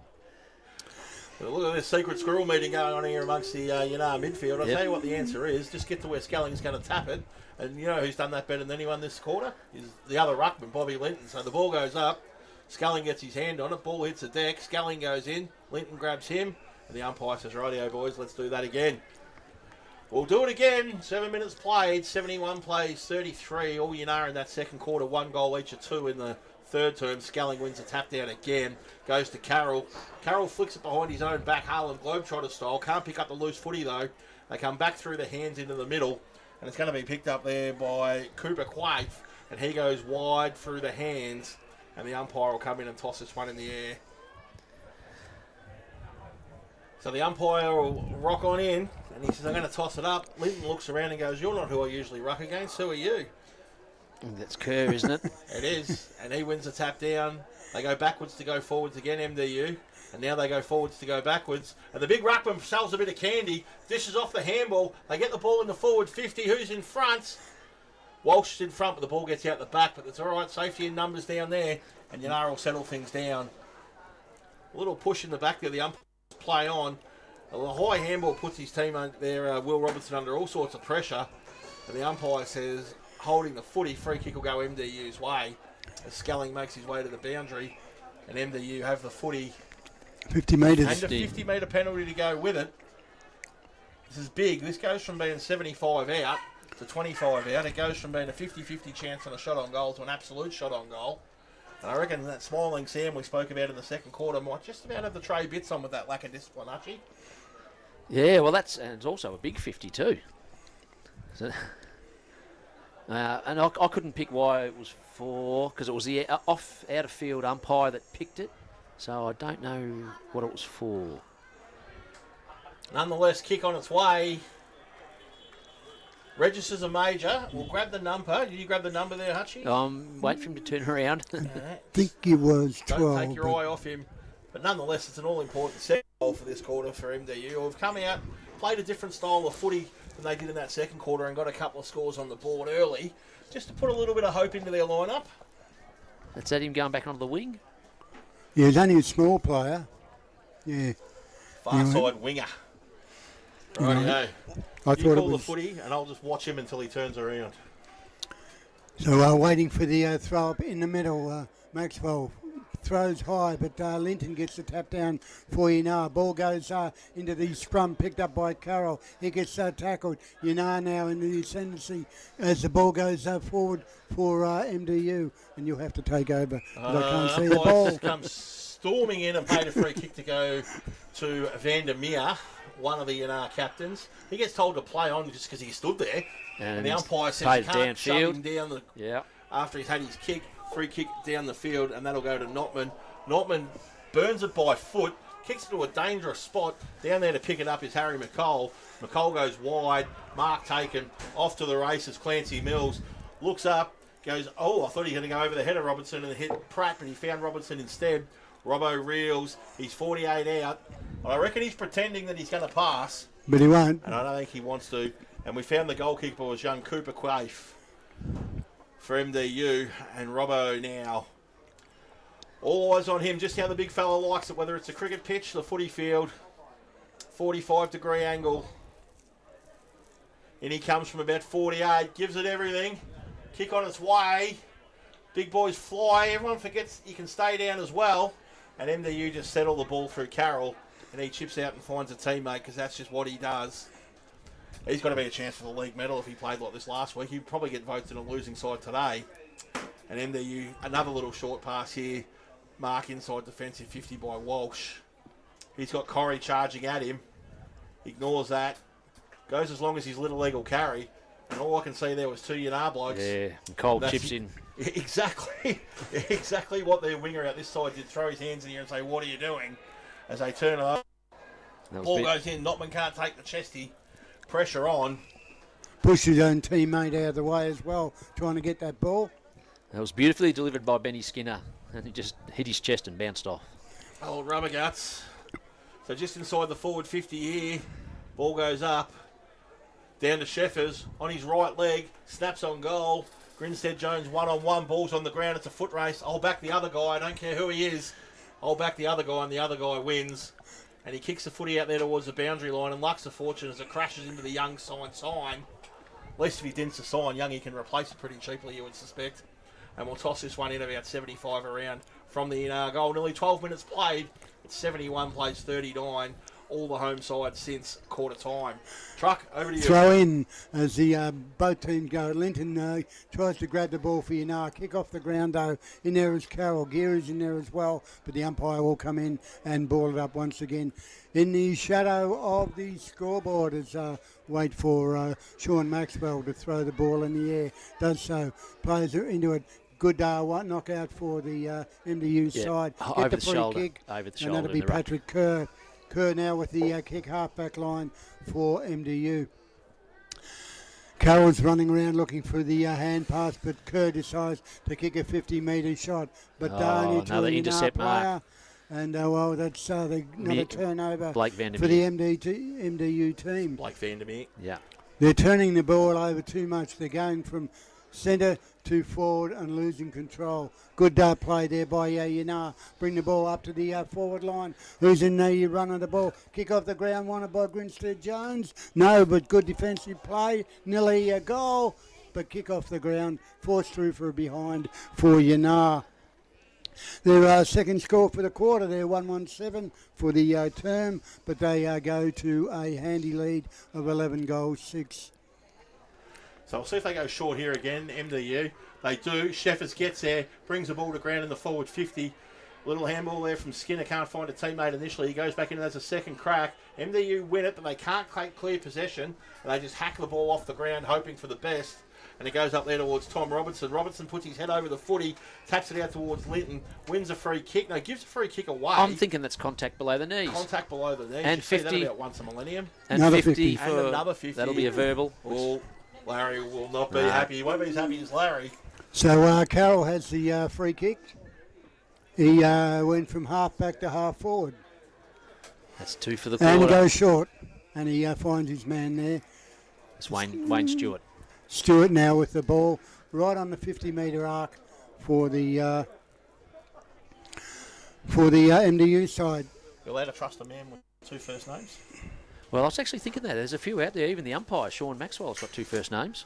Well, look at this secret squirrel meeting going on here amongst the Yinnar midfield. I'll tell you what the answer is. Just get to where Skelling's going to tap it. And you know who's done that better than anyone this quarter? Is the other ruckman, Bobby Linton. So the ball goes up. Sculling gets his hand on it. Ball hits the deck. Sculling goes in. Linton grabs him. And the umpire says, rightio, boys, let's do that again. We'll do it again. 7 minutes played. 71 plays, 33. All Yinnar in that second quarter. 1 goal each of 2 in the third term. Sculling wins the tap down again. Goes to Carroll. Carroll flicks it behind his own back, Harlem Globetrotter style. Can't pick up the loose footy, though. They come back through the hands into the middle. And it's going to be picked up there by Cooper Quaife. And he goes wide through the hands. And the umpire will come in and toss this one in the air. So the umpire will rock on in. And he says, I'm going to toss it up. Linton looks around and goes, you're not who I usually ruck against. Who are you? That's Kerr, isn't it? It is. And he wins the tap down. They go backwards to go forwards again, MDU. And now they go forwards to go backwards. And the big ruckman sells a bit of candy. Dishes off the handball. They get the ball in the forward 50. Who's in front? Walsh is in front, but the ball gets out the back. But it's all right. Safety in numbers down there. And Yinnar will settle things down. A little push in the back there. The umpires play on. A high handball puts his team there, Will Robertson, under all sorts of pressure. And the umpire says, holding the footy, free kick will go MDU's way. As Sculling makes his way to the boundary. And MDU have the footy. 50 metres. And a 50-metre penalty to go with it. This is big. This goes from being 75 out to 25 out. It goes from being a 50-50 chance on a shot on goal to an absolute shot on goal. And I reckon that smiling Sam we spoke about in the second quarter might just about have the tray bits on with that lack of discipline, Archie. Yeah, well, and it's also a big 50 too. So, and I couldn't pick why it was for, because it was the out of field umpire that picked it. So I don't know what it was for. Nonetheless, kick on its way. Registers a major. We'll grab the number. Did you grab the number there, Hutchie? Wait for him to turn around. I think it was 12. Don't take your eye off him. But nonetheless, it's an all-important second goal for this quarter for MDU. Who've come out, played a different style of footy than they did in that second quarter and got a couple of scores on the board early, just to put a little bit of hope into their lineup. That's that him going back onto the wing? Yeah, he's only a small player. Yeah. Far side winger. Rightio. I You thought call it the was. footy and I'll just watch him until he turns around. So waiting for the throw up in the middle. Maxwell throws high, but Linton gets the tap down for Yinnar. Ball goes into the scrum, picked up by Carroll. He gets tackled. Yinnar now in the ascendancy as the ball goes forward for MDU, and you'll have to take over. But I can't see the ball. Just comes storming in and paid a free kick to go to Vandermeer, one of the Yinnar captains. He gets told to play on just because he stood there. And the umpire says he can't shut him down after he's had his kick. Free kick down the field, and that'll go to Notman. Notman burns it by foot, kicks it to a dangerous spot. Down there to pick it up is Harry McCall. McCall goes wide, mark taken, off to the races. Clancy Mills looks up, goes, I thought he was going to go over the head of Robertson and hit Pratt, but he found Robertson instead. Robbo reels, he's 48 out. I reckon he's pretending that he's going to pass. But he won't. And I don't think he wants to. And we found the goalkeeper was young Cooper Quaife for MDU, and Robbo now. All eyes on him, just how the big fella likes it, whether it's a cricket pitch, the footy field, 45-degree angle. In he comes from about 48, gives it everything. Kick on its way. Big boys fly. Everyone forgets you can stay down as well. And MDU just settle the ball through Carroll. And he chips out and finds a teammate because that's just what he does. He's got to be a chance for the league medal if he played like this last week. He'd probably get voted in a losing side today. And MDU, another little short pass here. Mark inside defensive 50 by Walsh. He's got Corrie charging at him. Ignores that. Goes as long as his little legal carry. And all I can see there was 2 Yinnar blokes. Yeah, and Cole chips in. Exactly. Exactly what their winger out this side did. Throw his hands in the air and say, what are you doing? As they turn it up. Ball goes in. Notman can't take the chesty. Pressure on. Pushed his own teammate out of the way as well, trying to get that ball. That was beautifully delivered by Benny Skinner. And he just hit his chest and bounced off. Old rubber guts. So just inside the forward 50 here. Ball goes up. Down to Sheffers. On his right leg. Snaps on goal. Grinstead Jones one-on-one. Ball's on the ground. It's a foot race. I'll back the other guy. I don't care who he is. I'll back the other guy and the other guy wins. And he kicks the footy out there towards the boundary line. And luck's a fortune as it crashes into the Young sign. At least if he didn't sign, Young, he can replace it pretty cheaply, you would suspect. And we'll toss this one in about 75 around from the Yinnar goal. Nearly 12 minutes played. It's 71 plays 39. All the home side since quarter time. Truck, over to you. Throw in as the both teams go. Linton tries to grab the ball for Yinnar. Kick off the ground though. In there is Carroll. Geary's in there as well. But the umpire will come in and ball it up once again. In the shadow of the scoreboard as wait for Sean Maxwell to throw the ball in the air. Does so. Plays into it. Good knockout for the MDU side. Get Over the the free shoulder. kick. Over the And shoulder. that'll be in the ruck. Patrick Kerr. Kerr now with the kick half-back line for MDU. Carroll's running around looking for the hand pass, but Kerr decides to kick a 50-metre shot. But only to another the intercept player. mark. And, well, that's another turnover Blake Vandermeer. for the MDU team. Blake Vandermeer. Yeah. They're turning the ball over too much. They're going from centre to forward and losing control. Good play there by Yinnar. Bring the ball up to the forward line. Who's in there? You run on the ball. Kick off the ground, wanted by Grinstead Jones. No, but good defensive play. Nearly a goal, but kick off the ground. Forced through for a behind for Yinnar. Their second score for the quarter, they're 117 for the term, but they go to a handy lead of 11 goals, 6. So we'll see if they go short here again, MDU. They do. Sheffers gets there, brings the ball to ground in the forward 50. Little handball there from Skinner, can't find a teammate initially. He goes back in and has a second crack. MDU win it, but they can't take clear possession. And they just hack the ball off the ground, hoping for the best. And it goes up there towards Tom Robertson. Robertson puts his head over the footy, taps it out towards Linton, wins a free kick. No, gives a free kick away. I'm thinking that's contact below the knees. Contact below the knee. And You see 50. that about once a millennium. And Another 50 50. for... And another 50. That'll be a verbal. Well, Larry will not be No. happy. He won't be as happy as Larry. So Carroll has the free kick. He went from half back to half forward. That's 2 for the And quarter. goes short. And he finds his man there. It's Wayne Stewart. Stewart now with the ball right on the 50-metre arc for the MDU side. You're allowed to trust a man with 2 first names? Well, I was actually thinking that. There's a few out there. Even the umpire, Sean Maxwell's got 2 first names.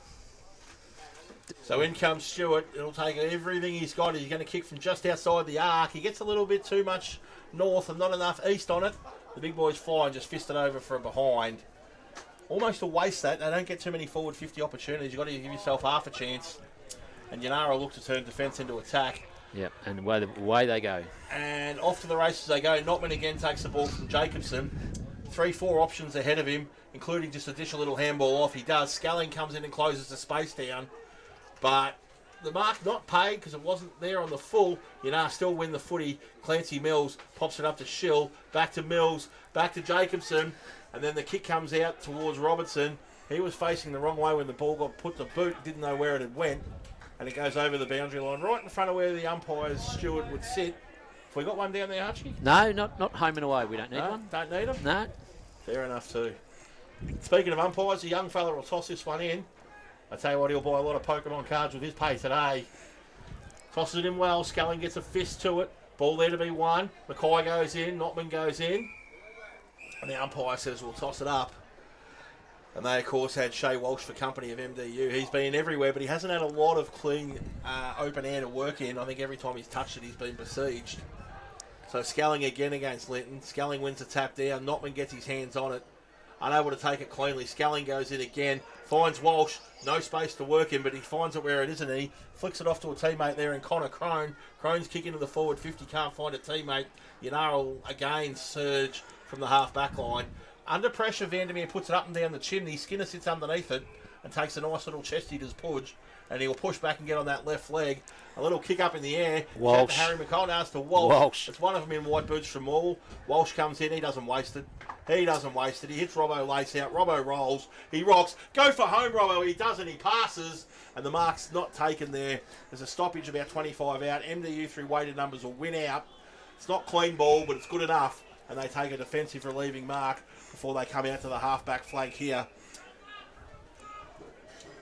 So in comes Stewart. It'll take everything he's got. He's going to kick from just outside the arc. He gets a little bit too much north and not enough east on it. The big boys fly and just fist it over for a behind. Almost to waste that. They don't get too many forward 50 opportunities. You've got to give yourself half a chance. And Yinnar will look to turn defence into attack. Yep, and away they go. And off to the races they go. Notman again takes the ball from Jacobson. 3-4 options ahead of him, including just a additional little handball off. He does. Sculling comes in and closes the space down. But the mark not paid because it wasn't there on the full. Yinnar still win the footy. Clancy Mills pops it up to Schill. Back to Mills. Back to Jacobson. And then the kick comes out towards Robertson. He was facing the wrong way when the ball got put to boot. Didn't know where it had went. And it goes over the boundary line right in front of where the umpire's steward would sit. Have we got one down there, Archie? No, not home and away. We don't need No, one. don't need them? No. Fair enough too. Speaking of umpires, a young fella will toss this one in. I tell you what, he'll buy a lot of Pokemon cards with his pay today. Tosses it in well. Sculling gets a fist to it. Ball there to be won. Mackay goes in. Notman goes in. And the umpire says we'll toss it up. And they, of course, had Shea Walsh for company of MDU. He's been everywhere, but he hasn't had a lot of clean open air to work in. I think every time he's touched it, he's been besieged. So Skelling again against Linton. Skelling wins the tap down. Notman gets his hands on it. Unable to take it cleanly. Skelling goes in again. Finds Walsh. No space to work in, but he finds it where it is, and he flicks it off to a teammate there in Connor Crone. Crone's kick into the forward 50. Can't find a teammate. Yinnar will again surge from the half-back line. Under pressure, Vandermeer puts it up and down the chimney. Skinner sits underneath it and takes a nice little chest eater's pudge. And he'll push back and get on that left leg. A little kick up in the air. Walsh. Harry McCall now to Walsh. It's one of them in white boots from Maul. Walsh comes in. He doesn't waste it. He hits Robbo lace out. Robbo rolls. He rocks. Go for home, Robbo. He doesn't. He passes. And the mark's not taken there. There's a stoppage about 25 out. MDU through weighted numbers will win out. It's not clean ball, but it's good enough. And they take a defensive relieving mark before they come out to the half-back flank here.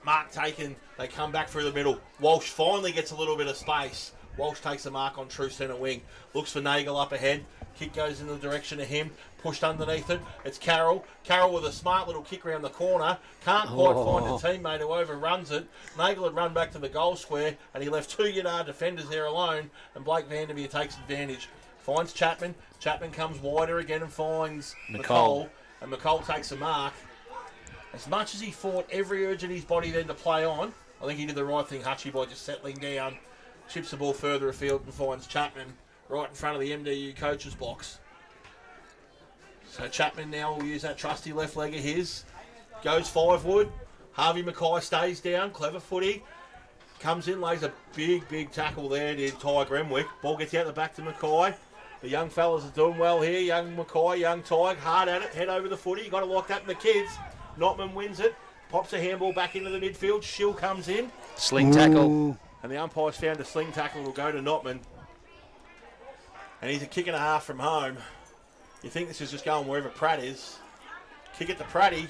Mark taken. They come back through the middle. Walsh finally gets a little bit of space. Walsh takes a mark on true centre wing. Looks for Nagel up ahead. Kick goes in the direction of him. Pushed underneath it. It's Carroll. Carroll with a smart little kick around the corner. Can't quite find a teammate who overruns it. Nagel had run back to the goal square, and he left 2 Yinnar defenders there alone, and Blake Vandermeer takes advantage. Finds Chapman. Chapman comes wider again and finds McCall. And McCall takes a mark. As much as he fought every urge in his body then to play on, I think he did the right thing, Hutchie, by just settling down. Chips the ball further afield and finds Chapman right in front of the MDU coach's box. So Chapman now will use that trusty left leg of his. Goes 5-wood. Harvey Mackay stays down. Clever footy. Comes in, lays a big tackle there to Ty Grenwick. Ball gets out the back to Mackay. The young fellas are doing well here. Young Mackay, young Ty, hard at it. Head over the footy. You got to like that in the kids. Notman wins it. Pops a handball back into the midfield. Shill comes in. Sling tackle. And the umpire's found a sling tackle will go to Notman. And he's a kick and a half from home. You think this is just going wherever Pratt is. Kick it to Pratty.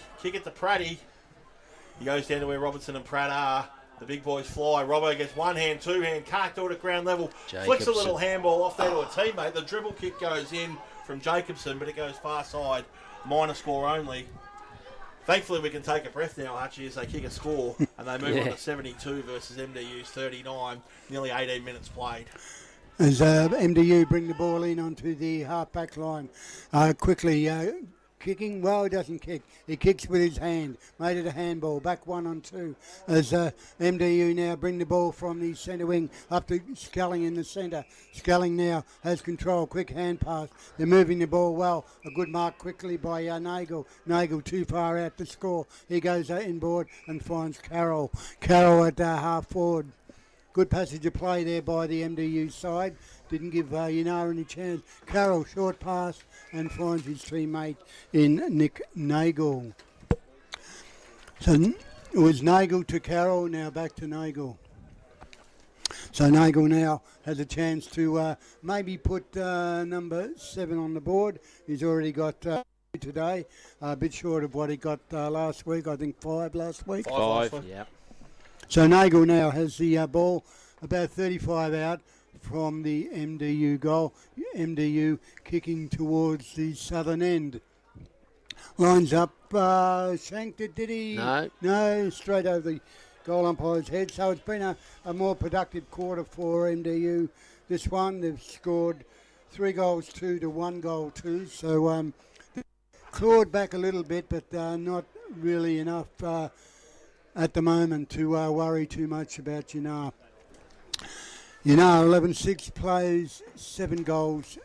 He goes down to where Robertson and Pratt are. The big boys fly. Robbo gets one hand, two hand. Can't do it at ground level. Jacobson. Flicks a little handball off there to a teammate. The dribble kick goes in from Jacobson, but it goes far side. Minor score only. Thankfully, we can take a breath now, Archie, as they kick a score, and they move on to 72 versus MDU's 39. Nearly 18 minutes played. As MDU bring the ball in onto the half-back line, quickly kicking. Well, he doesn't kick. He kicks with his hand. Made it a handball. Back 1-on-2. As MDU now bring the ball from the centre wing up to Skelling in the centre. Skelling now has control. Quick hand pass. They're moving the ball well. A good mark quickly by Nagel. Nagel too far out to score. He goes inboard and finds Carroll. Carroll at half forward. Good passage of play there by the MDU side. Didn't give Yinnar any chance. Carroll, short pass, and finds his teammate in Nick Nagel. So it was Nagel to Carroll, now back to Nagel. So Nagel now has a chance to maybe put number 7 on the board. He's already got today, a bit short of what he got last week. I think 5 last week. 5, yeah. So Nagel now has the ball about 35 out from the MDU goal. MDU kicking towards the southern end. Lines up, shanked it, did he? No, straight over the goal umpire's head. So it's been a more productive quarter for MDU. This one, they've scored 3 goals 2 to 1 goal 2. So clawed back a little bit, but not really enough at the moment to worry too much about Yinnar. Yinnar 11-6 plays 7 goals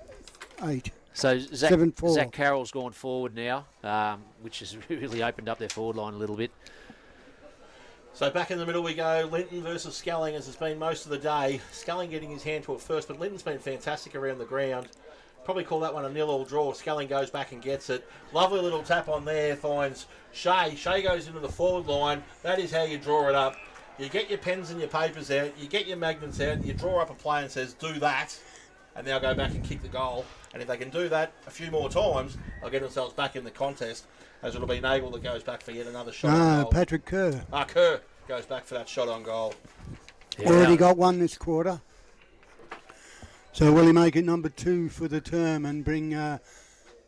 8. So Zach 7-4. Zach Carroll's gone forward now, which has really opened up their forward line a little bit. So back in the middle we go. Linton versus Skelling, as it's been most of the day. Skelling getting his hand to it first, but Linton's been fantastic around the ground. Probably call that one a 0-0 draw. Skelling goes back and gets it. Lovely little tap on there. Finds Shea. Shea goes into the forward line. That is how you draw it up. You get your pens and your papers out. You get your magnets out. You draw up a play and says, do that. And they'll go back and kick the goal. And if they can do that a few more times, they'll get themselves back in the contest. As it'll be Nagel that goes back for yet another shot on goal. Patrick Kerr. Kerr goes back for that shot on goal. Yeah. Already got 1 this quarter. So will he make it number 2 for the term and bring the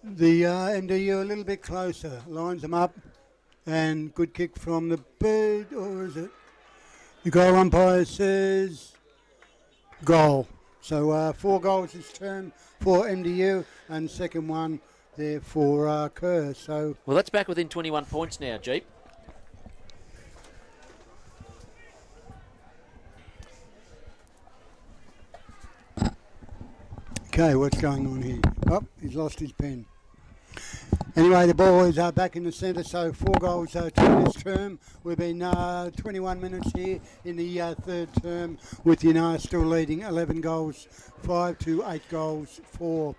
MDU a little bit closer? Lines them up. And good kick from the bird, or is it? The goal umpire says goal. So 4 goals this term for MDU, and second one there for Kerr. So Well, that's back within 21 points now, Jeep. okay, what's going on here? Oh, he's lost his pen. Anyway, the boys are back in the centre, so 4 goals to this term. We've been 21 minutes here in the third term, with Yinnar still leading 11 goals, 5 to 8 goals for.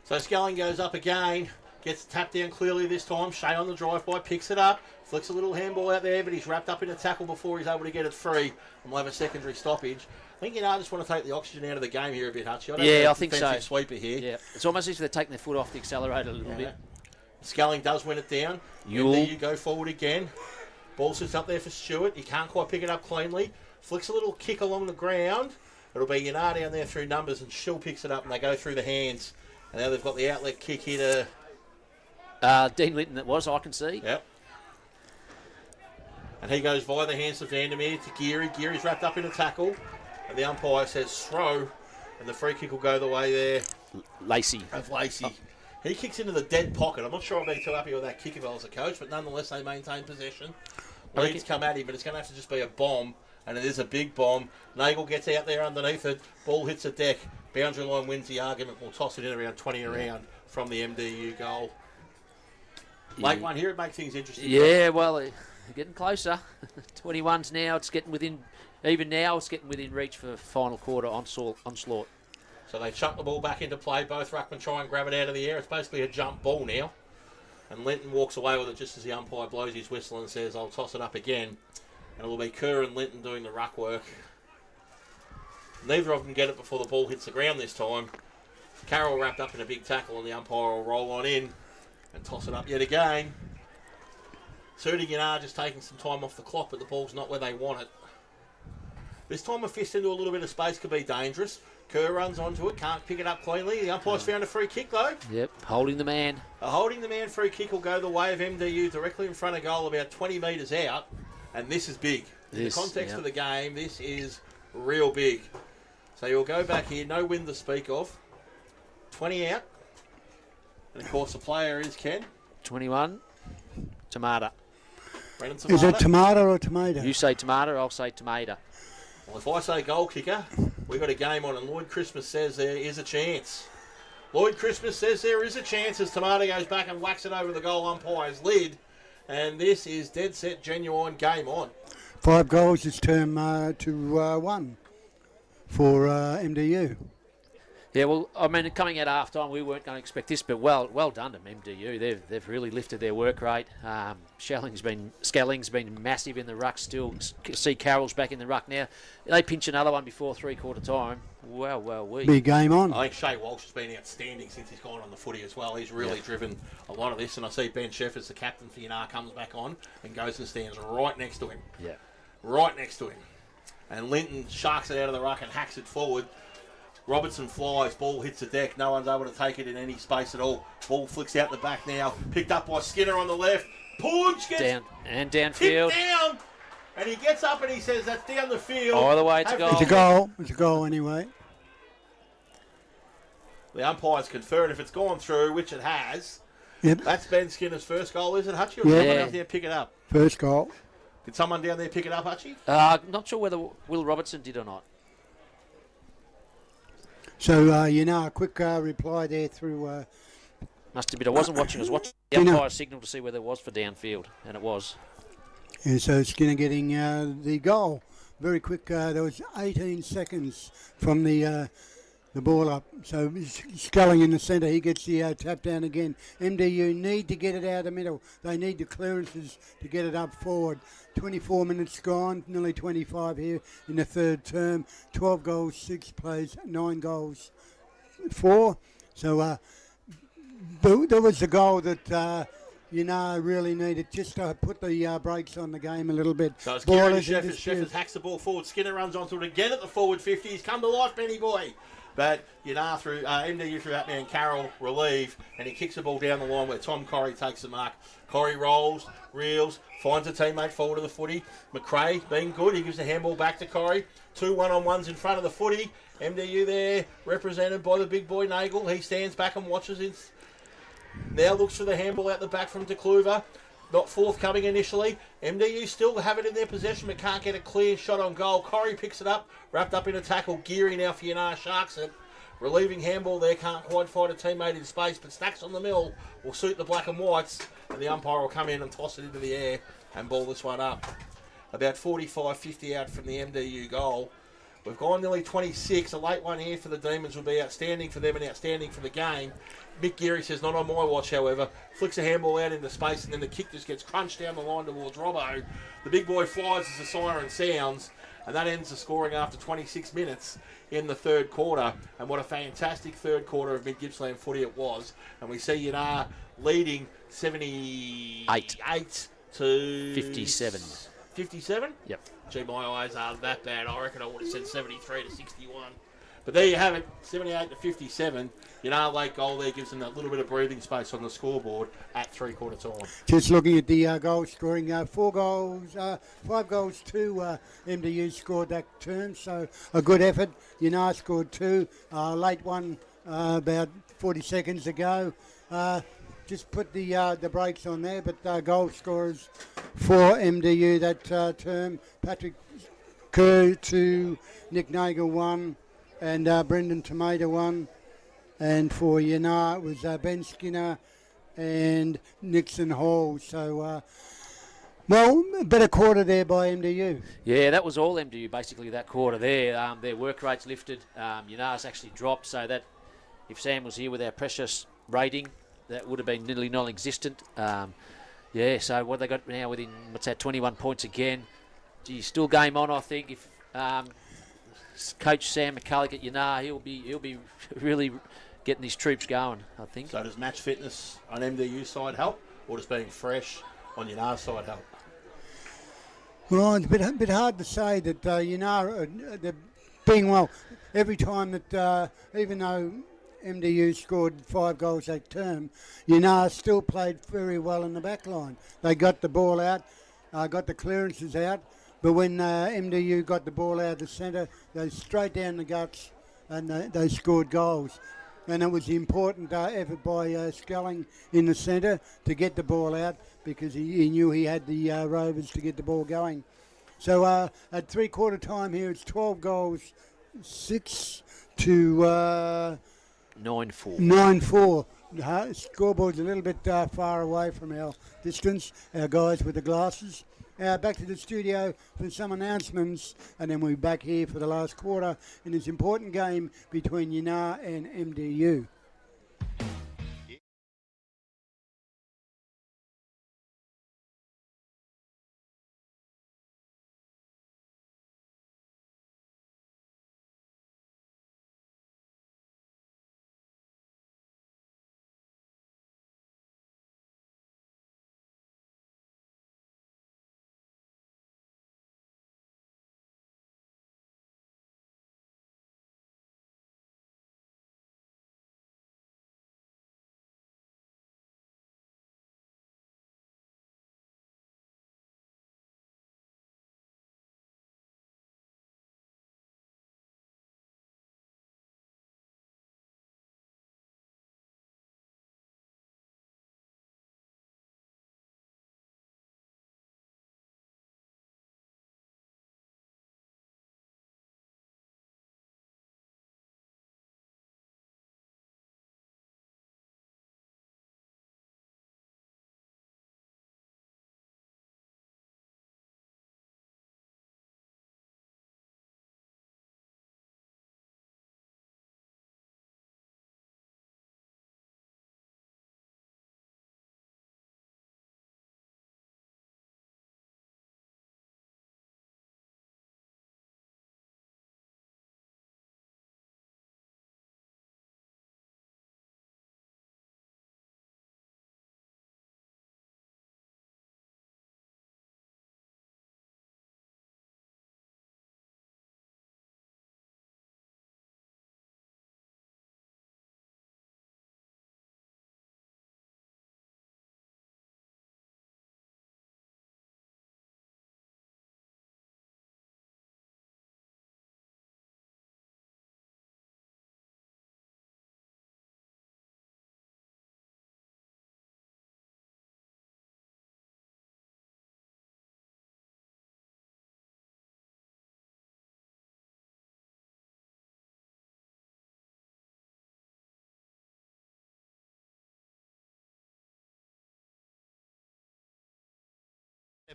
So Skelling goes up again, gets tapped down clearly this time. Shea on the drive-by, picks it up, flicks a little handball out there, but he's wrapped up in a tackle before he's able to get it free, and we'll have a secondary stoppage. I think just want to take the oxygen out of the game here a bit, Hutchie. I think so. Defensive sweeper here. Yeah, it's almost as if they're taking their foot off the accelerator a little bit. Skelling does win it down. Yule. And there you go forward again. Ball sits up there for Stewart. He can't quite pick it up cleanly. Flicks a little kick along the ground. It'll be Yinnar down there through numbers, and Shill picks it up, and they go through the hands. And now they've got the outlet kick here to... Dean Linton that was, I can see. Yep. And he goes via the hands of Vandermeer to Geary. Geary's wrapped up in a tackle. And the umpire says throw. And the free kick will go the way there Lacey. of Lacey. He kicks into the dead pocket. I'm not sure I'd be too happy with that kick if I was a coach, but nonetheless they maintain possession. Leeds come at him, but it's going to have to just be a bomb, and it is a big bomb. Nagel gets out there underneath it. Ball hits the deck. Boundary line wins the argument. We'll toss it in around 20 around from the MDU goal. Late one here, it makes things interesting. Yeah, well, they're getting closer. 21's now. It's getting within, even now, it's getting within reach for final quarter onslaught. So they chuck the ball back into play. Both ruckmen try and grab it out of the air. It's basically a jump ball now. And Linton walks away with it just as the umpire blows his whistle and says, I'll toss it up again. And it'll be Kerr and Linton doing the ruck work. Neither of them get it before the ball hits the ground this time. Carroll wrapped up in a big tackle, and the umpire will roll on in and toss it up yet again. Suiting Yinnar just taking some time off the clock, but the ball's not where they want it. This time a fist into a little bit of space could be dangerous. Kerr runs onto it, can't pick it up cleanly. The umpire's found a free kick though. Yep, holding the man. A holding the man free kick will go the way of MDU directly in front of goal, about 20 metres out. And this is big. In the context of the game, this is real big. So you'll go back here, no wind to speak of. 20 out. And of course the player is Ken. 21, Tomato. Brendan Tomato. is it tomato or tomato? You say tomato, I'll say tomato. Well, if I say goal kicker, we've got a game on, and Lloyd Christmas says there is a chance. Lloyd Christmas says there is a chance as Tomato goes back and whacks it over the goal umpire's lid. And this is dead set, genuine game on. 5 goals this term to 1 for MDU. Yeah, well, I mean, coming out half time, we weren't going to expect this, but well done to MDU. They've really lifted their work rate. Skelling's been massive in the ruck still. See Carroll's back in the ruck now. They pinch another one before three-quarter time. Well. Big game on. I think Shea Walsh has been outstanding since he's gone on the footy as well. He's really driven a lot of this, and I see Ben Sheffers, the captain for Yinnar, comes back on and goes and stands right next to him. Yeah. Right next to him. And Linton sharks it out of the ruck and hacks it forward. Robertson flies, ball hits the deck, no one's able to take it in any space at all. Ball flicks out the back now, picked up by Skinner on the left. Punch gets Down and downfield. tipped down, and he gets up and he says that's down the field. Either way, it's a goal. It's a goal. It's a goal anyway. The umpire's confirmed if it's gone through, which it has. Yep. That's Ben Skinner's first goal, is it, Hutchie? Or Yeah. did someone out there pick it up? First goal. Did someone down there pick it up, Hutchie? Not sure whether Will Robertson did or not. So, quick reply there through... Must have been. I wasn't watching. I was watching the umpire signal to see whether it was for downfield, and it was. Yeah, so Skinner getting the goal. Very quick. There was 18 seconds from the ball up. So Sculling in the centre. He gets the tap down again. MDU need to get it out of the middle. They need the clearances to get it up forward. 24 minutes gone. Nearly 25 here in the third term. 12 goals, 6 plays, 9 goals, 4. So there was the goal that... really needed just to put the brakes on the game a little bit. So it's Kieran Sheffers. Sheffers hacks the ball forward. Skinner runs onto it again at the forward 50. He's come to life, Benny boy. But Yinnar through MDU through that man Carroll relieve, and he kicks the ball down the line where Tom Corrie takes the mark. Corrie rolls, reels, finds a teammate forward of the footy. McRae being good, he gives the handball back to Corrie. 2 1-on-1s in front of the footy. MDU there represented by the big boy Nagel. He stands back and watches it. Now looks for the handball out the back from DeCluver. Not forthcoming initially. MDU still have it in their possession but can't get a clear shot on goal. Corrie picks it up, wrapped up in a tackle. Geary now for Yinnar Sharks it. Relieving handball there, can't quite find a teammate in space, but Stacks on the mill will suit the black and whites, and the umpire will come in and toss it into the air and ball this one up. About 45-50 out from the MDU goal. We've gone nearly 26. A late one here for the Demons would be outstanding for them and outstanding for the game. Mick Geary says, not on my watch, however. Flicks a handball out into space, and then the kick just gets crunched down the line towards Robbo. The big boy flies as the siren sounds, and that ends the scoring after 26 minutes in the third quarter. And what a fantastic third quarter of Mid-Gippsland footy it was. And we see Yinnar leading 78 to 57. 57? Yep. Gee, my eyes aren't that bad. I reckon I would have said 73 to 61. But there you have it, 78 to 57. Yinnar late goal there gives them that little bit of breathing space on the scoreboard at three-quarter time. Just looking at the goal scoring, 5 goals to MDU scored that term, so a good effort. Yinnar scored 2, late one about 40 seconds ago. Just put the brakes on there, but goal scorers for MDU that term, Patrick Kerr 2, Nick Nagel 1, and Brendan Tomato 1. And for Yinnar, it was Ben Skinner and Nixon Hall. So, a better quarter there by MDU. Yeah, that was all MDU basically that quarter there. Their work rates lifted. Yinar's actually dropped, so that if Sam was here with our precious rating, that would have been nearly non-existent. So what they got now within, 21 points again. Gee, still game on, I think. If Coach Sam McCulloch at Yinnar, he'll be really getting his troops going, I think. So does match fitness on MDU side help, or does being fresh on Yinnar side help? Well, it's a bit hard to say that Yinnar, they're being well. Every time that, even though MDU scored 5 goals that term, Yinnar still played very well in the back line. They got the ball out, got the clearances out, but when MDU got the ball out of the centre, they straight down the guts and they scored goals. And it was the important effort by Sculling in the centre to get the ball out because he knew he had the Rovers to get the ball going. So at three-quarter time here, it's 12 goals, 6 to 9-4. 9-4. The scoreboard's a little bit far away from our distance, our guys with the glasses. Back to the studio for some announcements, and then we'll be back here for the last quarter in this important game between Yinnar and MDU.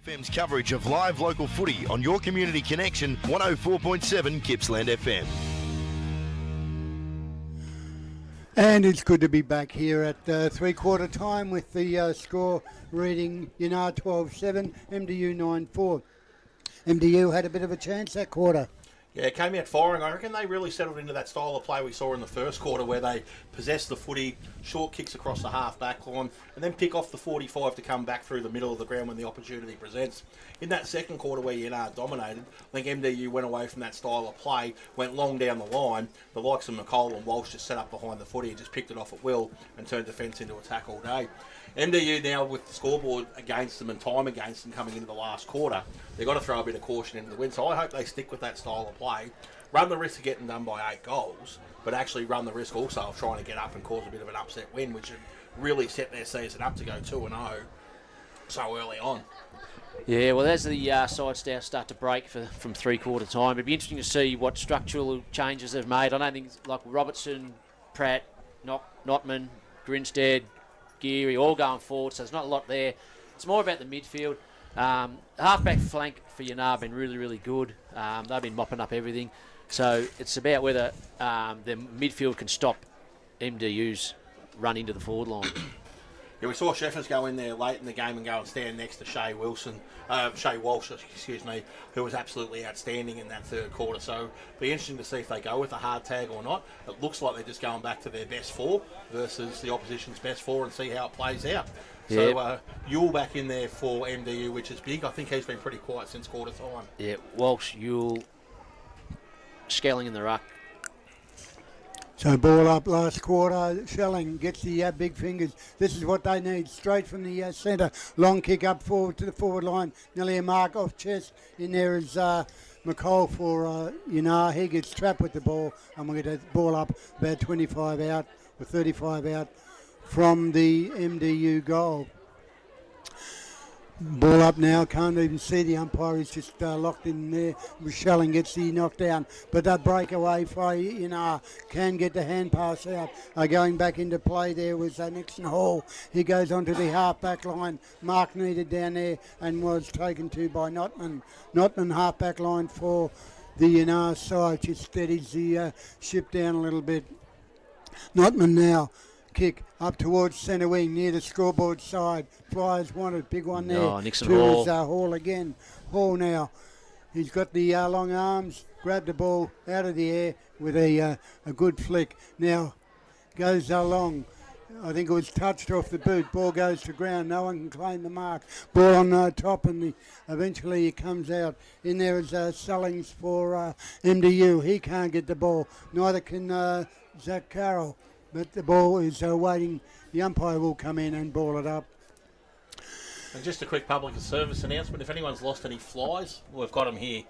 FM's coverage of live local footy on your community connection, 104.7 Gippsland FM. And it's good to be back here at three-quarter time with the score reading Yinnar 12-7, MDU 9-4. MDU had a bit of a chance that quarter. Yeah, it came out firing. I reckon they really settled into that style of play we saw in the first quarter where they possessed the footy, short kicks across the half-back line, and then pick off the 45 to come back through the middle of the ground when the opportunity presents. In that second quarter where Yinnar dominated, I think MDU went away from that style of play, went long down the line. The likes of McCall and Walsh just set up behind the footy and just picked it off at will and turned defence into attack all day. MDU now with the scoreboard against them and time against them coming into the last quarter, they've got to throw a bit of caution into the wind. So I hope they stick with that style of play, run the risk of getting done by 8 goals, but actually run the risk also of trying to get up and cause a bit of an upset win, which would really set their season up to go 2-0 so early on. Yeah, well, as the sides now start to break from three-quarter time, it'd be interesting to see what structural changes they've made. I don't think like Robertson, Pratt, Notman, Grinstead, Geary, all going forward, so there's not a lot there. It's more about the midfield. Halfback flank for Yinnar have been really, really good. They've been mopping up everything. So it's about whether the midfield can stop MDU's run into the forward line. Yeah, we saw Sheffers go in there late in the game and go and stand next to Shea Walsh, who was absolutely outstanding in that third quarter. So it'll be interesting to see if they go with a hard tag or not. It looks like they're just going back to their best 4 versus the opposition's best 4 and see how it plays out. Yep. So Yule back in there for MDU, which is big. I think he's been pretty quiet since quarter time. Yeah, Walsh, Yule, Skelling in the ruck. So ball up last quarter. Schelling gets the big fingers. This is what they need. Straight from the centre. Long kick up forward to the forward line. Nearly a mark off chest. In there is McCall for Yinnar. He gets trapped with the ball. And we'll get the ball up about 25 out or 35 out from the MDU goal. Ball up now, can't even see the umpire, he's just locked in there. Schelling gets the knockdown, but that breakaway for Yinnar can get the hand pass out. Going back into play there was Nixon Hall. He goes onto the half-back line. Mark needed down there and was taken to by Notman. Notman half-back line for the Yinnar side, just steadies the ship down a little bit. Notman now. Kick up towards centre wing near the scoreboard side. Flyers wanted, big one there. Oh, Nixon Hall. Hall again. Hall now. He's got the long arms, grabbed the ball out of the air with a good flick. Now goes along. I think it was touched off the boot. Ball goes to ground. No one can claim the mark. Ball on top and eventually it comes out. In there is Sellings for MDU. He can't get the ball. Neither can Zach Carroll. But the ball is waiting. The umpire will come in and ball it up. And just a quick public service announcement. If anyone's lost any flies, we've got them here.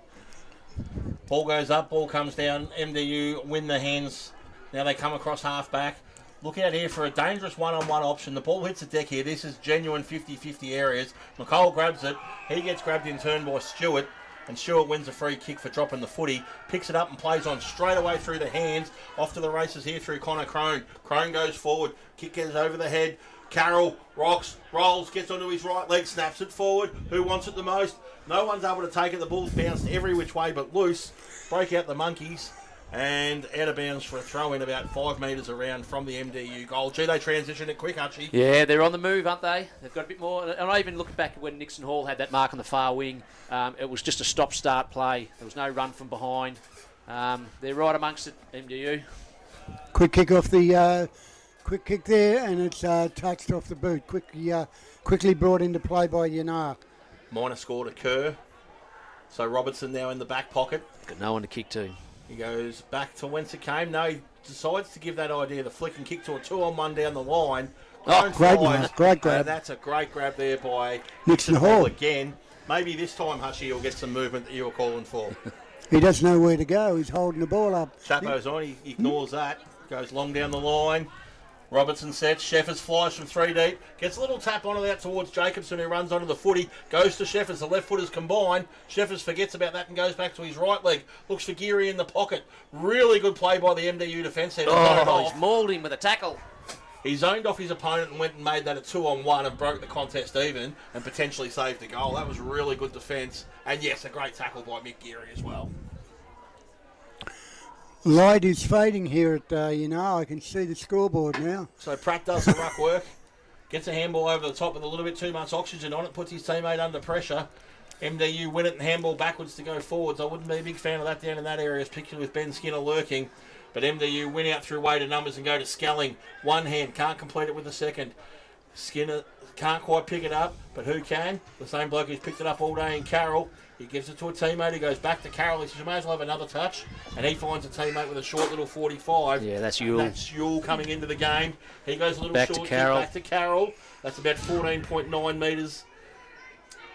Ball goes up, ball comes down. MDU win the hands. Now they come across half-back. Look out here for a dangerous one-on-one option. The ball hits the deck here. This is genuine 50-50 areas. McCall grabs it. He gets grabbed in turn by Stewart. And Stewart wins a free kick for dropping the footy. Picks it up and plays on straight away through the hands. Off to the races here through Connor Crone. Crone goes forward. Kick goes over the head. Carroll rocks, rolls, gets onto his right leg, snaps it forward. Who wants it the most? No one's able to take it. The ball's bounced every which way but loose. Break out the monkeys. And out of bounds for a throw-in about 5 metres around from the MDU goal. Gee, they transition it quick, Archie. Yeah, they're on the move, aren't they? They've got a bit more. And I even looked back when Nixon Hall had that mark on the far wing. It was just a stop-start play. There was no run from behind. They're right amongst it, MDU. Quick kick off the... quick kick there, and it's touched off the boot. Quickly brought into play by Yinnar. Minor score to Kerr. So Robertson now in the back pocket. Got no one to kick to. He goes back to whence it came. No, he decides to give that idea the flick and kick to a 2-on-1 down the line. Oh, great grab. And that's a great grab there by Nixon Hall again. Maybe this time, Hushy, will get some movement that you were calling for. He doesn't know where to go. He's holding the ball up. Chapo's on. He ignores that. Goes long down the line. Robertson sets. Sheffers flies from 3 deep. Gets a little tap onto that towards Jacobson, who runs onto the footy. Goes to Sheffers. The left footers combine. Sheffers forgets about that and goes back to his right leg. Looks for Geary in the pocket. Really good play by the MDU defence there. Oh, he's mauled him with a tackle. He zoned off his opponent and went and made that a 2-on-1 and broke the contest even and potentially saved the goal. That was really good defence. And yes, a great tackle by Mick Geary as well. Light is fading here at Yinnar. I can see the scoreboard now. So Pratt does the ruck work. Gets a handball over the top with a little bit too much oxygen on it. Puts his teammate under pressure. MDU win it and handball backwards to go forwards. I wouldn't be a big fan of that down in that area, particularly with Ben Skinner lurking. But MDU win out through weight of numbers and go to Skelling. One hand, can't complete it with the second. Skinner can't quite pick it up, but who can? The same bloke who's picked it up all day in Carroll. He gives it to a teammate. He goes back to Carroll. He says, you may as well have another touch. And he finds a teammate with a short little 45. Yeah, that's Yule. That's Yule coming into the game. He goes a little Back short to Carroll. back to Carroll. That's about 14.9 metres.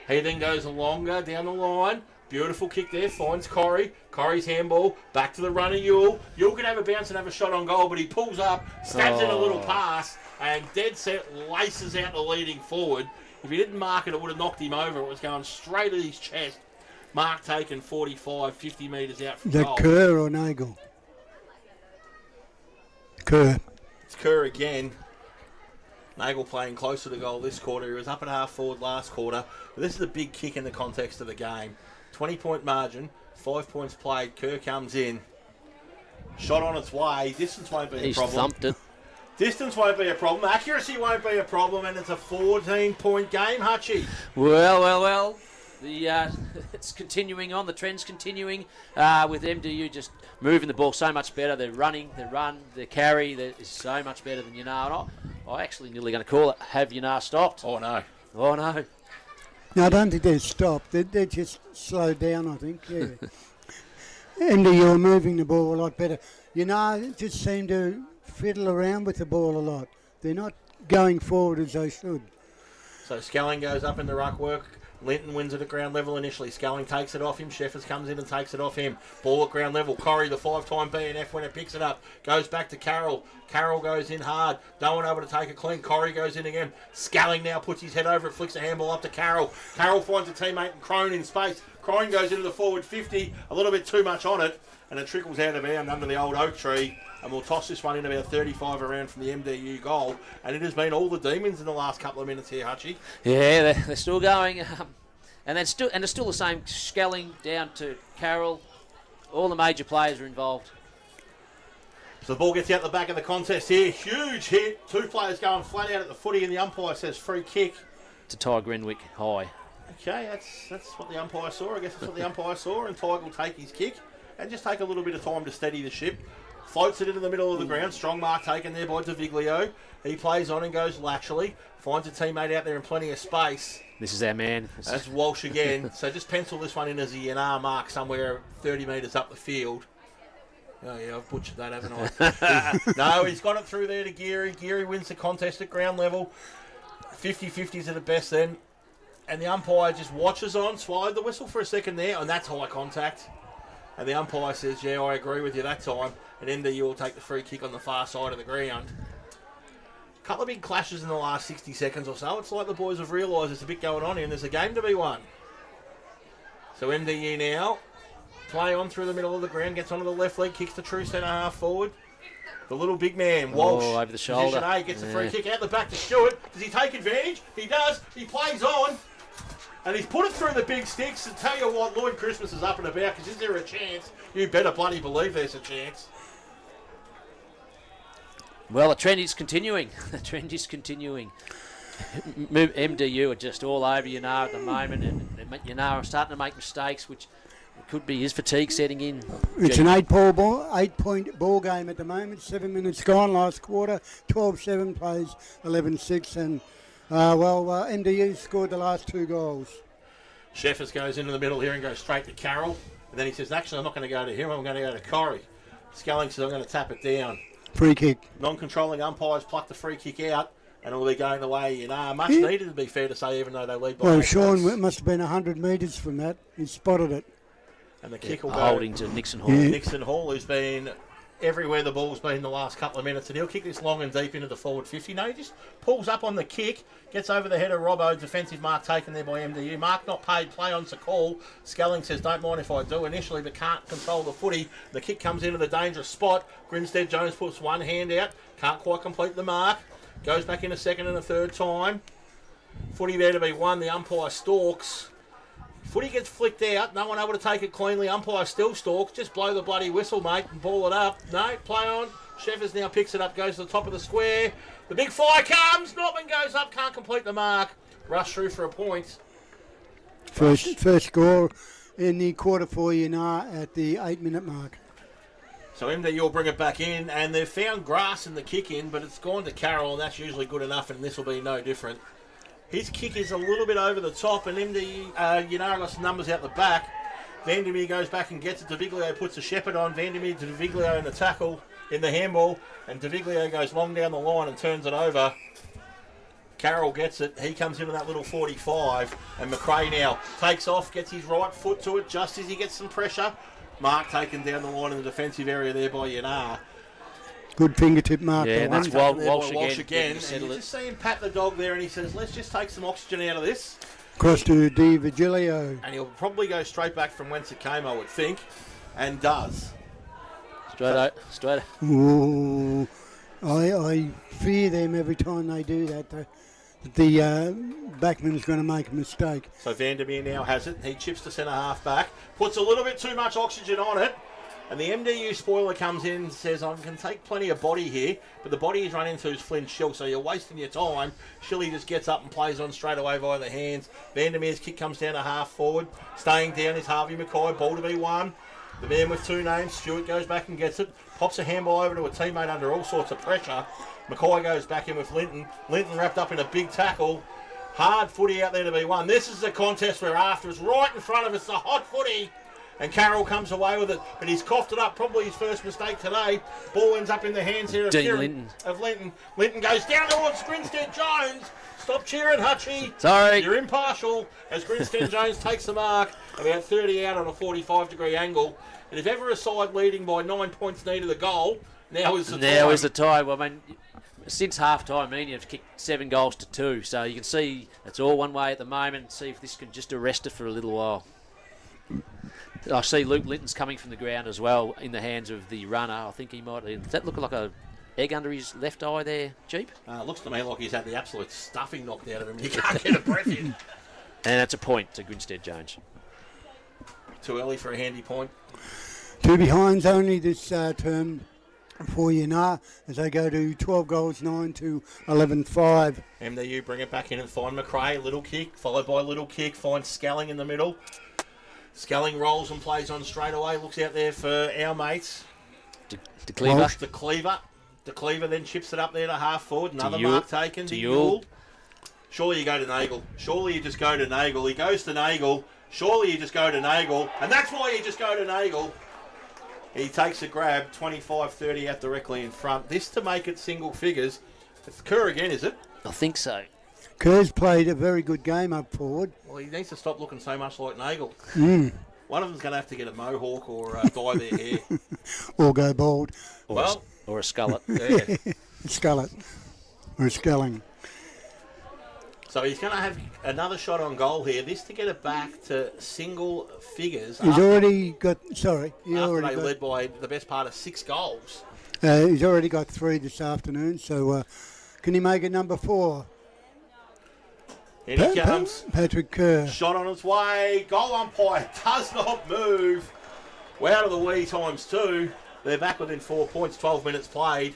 He then goes longer down the line. Beautiful kick there. Finds Corrie. Corrie's handball. Back to the runner, Yule. Yule can have a bounce and have a shot on goal, but he pulls up, stabs in a little pass, and dead set laces out the leading forward. If he didn't mark it, it would have knocked him over. It was going straight at his chest. Mark taken 45, 50 metres out from Is that goal. Kerr or Nagel? Kerr. It's Kerr again. Nagel playing close to the goal this quarter. He was up at half forward last quarter. But this is a big kick in the context of the game. 20-point margin, 5 points played. Kerr comes in. Shot on its way. Distance won't be a He's problem. thumped it. Distance won't be a problem. Accuracy won't be a problem. And it's a 14-point game, Hutchie. Well. It's continuing on. The trend's continuing with MDU just moving the ball so much better. They're running, they run, they carry. Is so much better than Yinnar. And I actually nearly going to call it, have Yinnar stopped? Oh, no. Oh, no. No, I don't think they're stopped. They're just slowed down, I think. Yeah. MDU are moving the ball a lot better. Yinnar just seem to fiddle around with the ball a lot. They're not going forward as they should. So Skelling goes up in the ruck work. Linton wins it at ground level initially. Skelling takes it off him. Sheffers comes in and takes it off him. Ball at ground level. Corrie, the 5-time BNF winner, picks it up. Goes back to Carroll. Carroll goes in hard. No one able to take it clean. Corrie goes in again. Skelling now puts his head over it. Flicks a handball up to Carroll. Carroll finds a teammate and Crone in space. Crone goes into the forward 50. A little bit too much on it. And it trickles out of bounds under the old oak tree. And we'll toss this one in about 35 around from the MDU goal. And it has been all the demons in the last couple of minutes here, Hutchie. Yeah, they're still going. And it's still the same. Skelling down to Carroll. All the major players are involved. So the ball gets out the back of the contest here. Huge hit. Two players going flat out at the footy, and the umpire says free kick. To Ty Grenwick high. Okay, that's what the umpire saw. I guess that's what the umpire saw. And Ty will take his kick and just take a little bit of time to steady the ship. Floats it into the middle of the ground. Strong mark taken there by DeViglio. He plays on and goes laterally. Finds a teammate out there in plenty of space. This is our man. That's Walsh again. So just pencil this one in as a Yinnar mark somewhere 30 metres up the field. Oh, yeah, I've butchered that, haven't I? No, he's got it through there to Geary. Geary wins the contest at ground level. 50-50s at the best then. And the umpire just watches on, swallowed the whistle for a second there, and that's high contact. And the umpire says, yeah, I agree with you that time. And MDU will take the free kick on the far side of the ground. A couple of big clashes in the last 60 seconds or so. It's like the boys have realised there's a bit going on here and there's a game to be won. So MDU now play on through the middle of the ground, gets onto the left leg, kicks the true centre half forward. The little big man, Walsh, over the shoulder. position A, gets the free kick out the back to Stewart. Does he take advantage? He does. He plays on. And he's put it through the big sticks. And tell you what, Lloyd Christmas is up and about, because is there a chance? You better bloody believe there's a chance. Well, the trend is continuing. The trend is continuing. MDU are just all over Yinnar at the moment, and Yinnar are starting to make mistakes, which could be his fatigue setting in. It's an 8-point ball game at the moment. 7 minutes gone last quarter. 12-7 plays 11-6, and MDU scored the last 2 goals. Sheffers goes into the middle here and goes straight to Carroll. And then he says, actually, I'm not going to go to him. I'm going to go to Corrie. Skelling says, I'm going to tap it down. Free kick. Non-controlling umpires pluck the free kick out, and it'll be going the way Yinnar. Much needed, to be fair to say, even though they lead by Well, 8 Sean points. must have been 100 metres from that. He spotted it. And the kick will go Holding to Nixon Hall. Yeah. Nixon Hall, who's been everywhere the ball's been the last couple of minutes, and he'll kick this long and deep into the forward 50. No, he just pulls up on the kick, gets over the head of Robbo. Defensive mark taken there by MDU. Mark not paid, play on to call. Skelling says, don't mind if I do initially, but can't control the footy. The kick comes into the dangerous spot. Grinstead Jones puts one hand out, can't quite complete the mark. Goes back in a second and a third time. Footy there to be won. The umpire stalks. Footy gets flicked out. No one able to take it cleanly. Umpire still stalks. Just blow the bloody whistle, mate, and ball it up. No, play on. Sheffers now picks it up, goes to the top of the square. The big fly comes. Nortman goes up, can't complete the mark. Rush through for a point. First score in the quarter for Yinnar at the 8-minute mark. So MDU will bring it back in, and they've found grass in the kick in, but it's gone to Carroll, and that's usually good enough, and this will be no different. His kick is a little bit over the top, and Yinnar got some numbers out the back. Vandermeer goes back and gets it. DeViglio puts a shepherd on. Vandermeer to DeViglio in the tackle in the handball, and DeViglio goes long down the line and turns it over. Carroll gets it. He comes into that little 45, and McRae now takes off, gets his right foot to it just as he gets some pressure. Mark taken down the line in the defensive area there by Yinnar. Good fingertip mark. Yeah, that that's one. Walsh And again. you just see him pat the dog there, and he says, let's just take some oxygen out of this. Across to Di Virgilio. And he'll probably go straight back from whence it came, I would think, and does. Straight. Ooh, I fear them every time they do that. The backman's going to make a mistake. So Vandermeer now has it. He chips to centre half back, puts a little bit too much oxygen on it, and the MDU spoiler comes in and says, I can take plenty of body here, but the body he's running through is Flynn Schill, so you're wasting your time. Shilly just gets up and plays on straight away via the hands. Vandermeer's kick comes down to half forward. Staying down is Harvey McCoy, ball to be won. The man with two names, Stewart, goes back and gets it. Pops a handball over to a teammate under all sorts of pressure. McCoy goes back in with Linton. Linton wrapped up in a big tackle. Hard footy out there to be won. This is the contest we're after. It's right in front of us, the hot footy. And Carroll comes away with it, but he's coughed it up. Probably his first mistake today. Ball ends up in the hands here of Linton. Linton goes down towards Grinstead Jones. Stop cheering, Hutchie. Sorry. You're impartial as Grinstead Jones takes the mark. About 30 out on a 45-degree angle. And if ever a side leading by 9 points needed a goal, now is the time. Now is the time. Well, I mean, since half-time, Meany have kicked 7 goals to 2. So you can see it's all one way at the moment. See if this can just arrest it for a little while. I see Luke Linton's coming from the ground as well in the hands of the runner. I think he might. Does that look like a egg under his left eye there, Jeep? Looks to me like he's had the absolute stuffing knocked out of him. He can't get a breath in. And that's a point to Grinstead Jones. Too early for a handy point. 2 behinds only this term for Yinnar as they go to 12 goals, 9 to 11-5. MDU bring it back in and find McRae. Little kick, followed by little kick. Finds Skelling in the middle. Skelling rolls and plays on straight away. Looks out there for our mates. De Cleaver. De Cleaver then chips it up there to half forward. Another Yule. mark taken to Yule. Surely you go to Nagel. Surely you just go to Nagel. He goes to Nagel. Surely you just go to Nagel. And that's why you just go to Nagel. He takes a grab, 25-30 out directly in front. This to make it single figures. It's Kerr again, is it? I think so. Kerr's played a very good game up forward. Well, he needs to stop looking so much like Nagel. Mm. One of them's going to have to get a mohawk or dye their hair. Or go bald. Or a skullet. Yeah. Skullet. Or a sculling. So he's going to have another shot on goal here. This to get it back to single figures. He's already got... Sorry. After they led by the best part of 6 goals. He's already got 3 this afternoon. So can he make it number 4? In he comes. Patrick Kerr. Shot on its way. Goal umpire does not move. We're out of the wee times too. They're back within 4 points, 12 minutes played.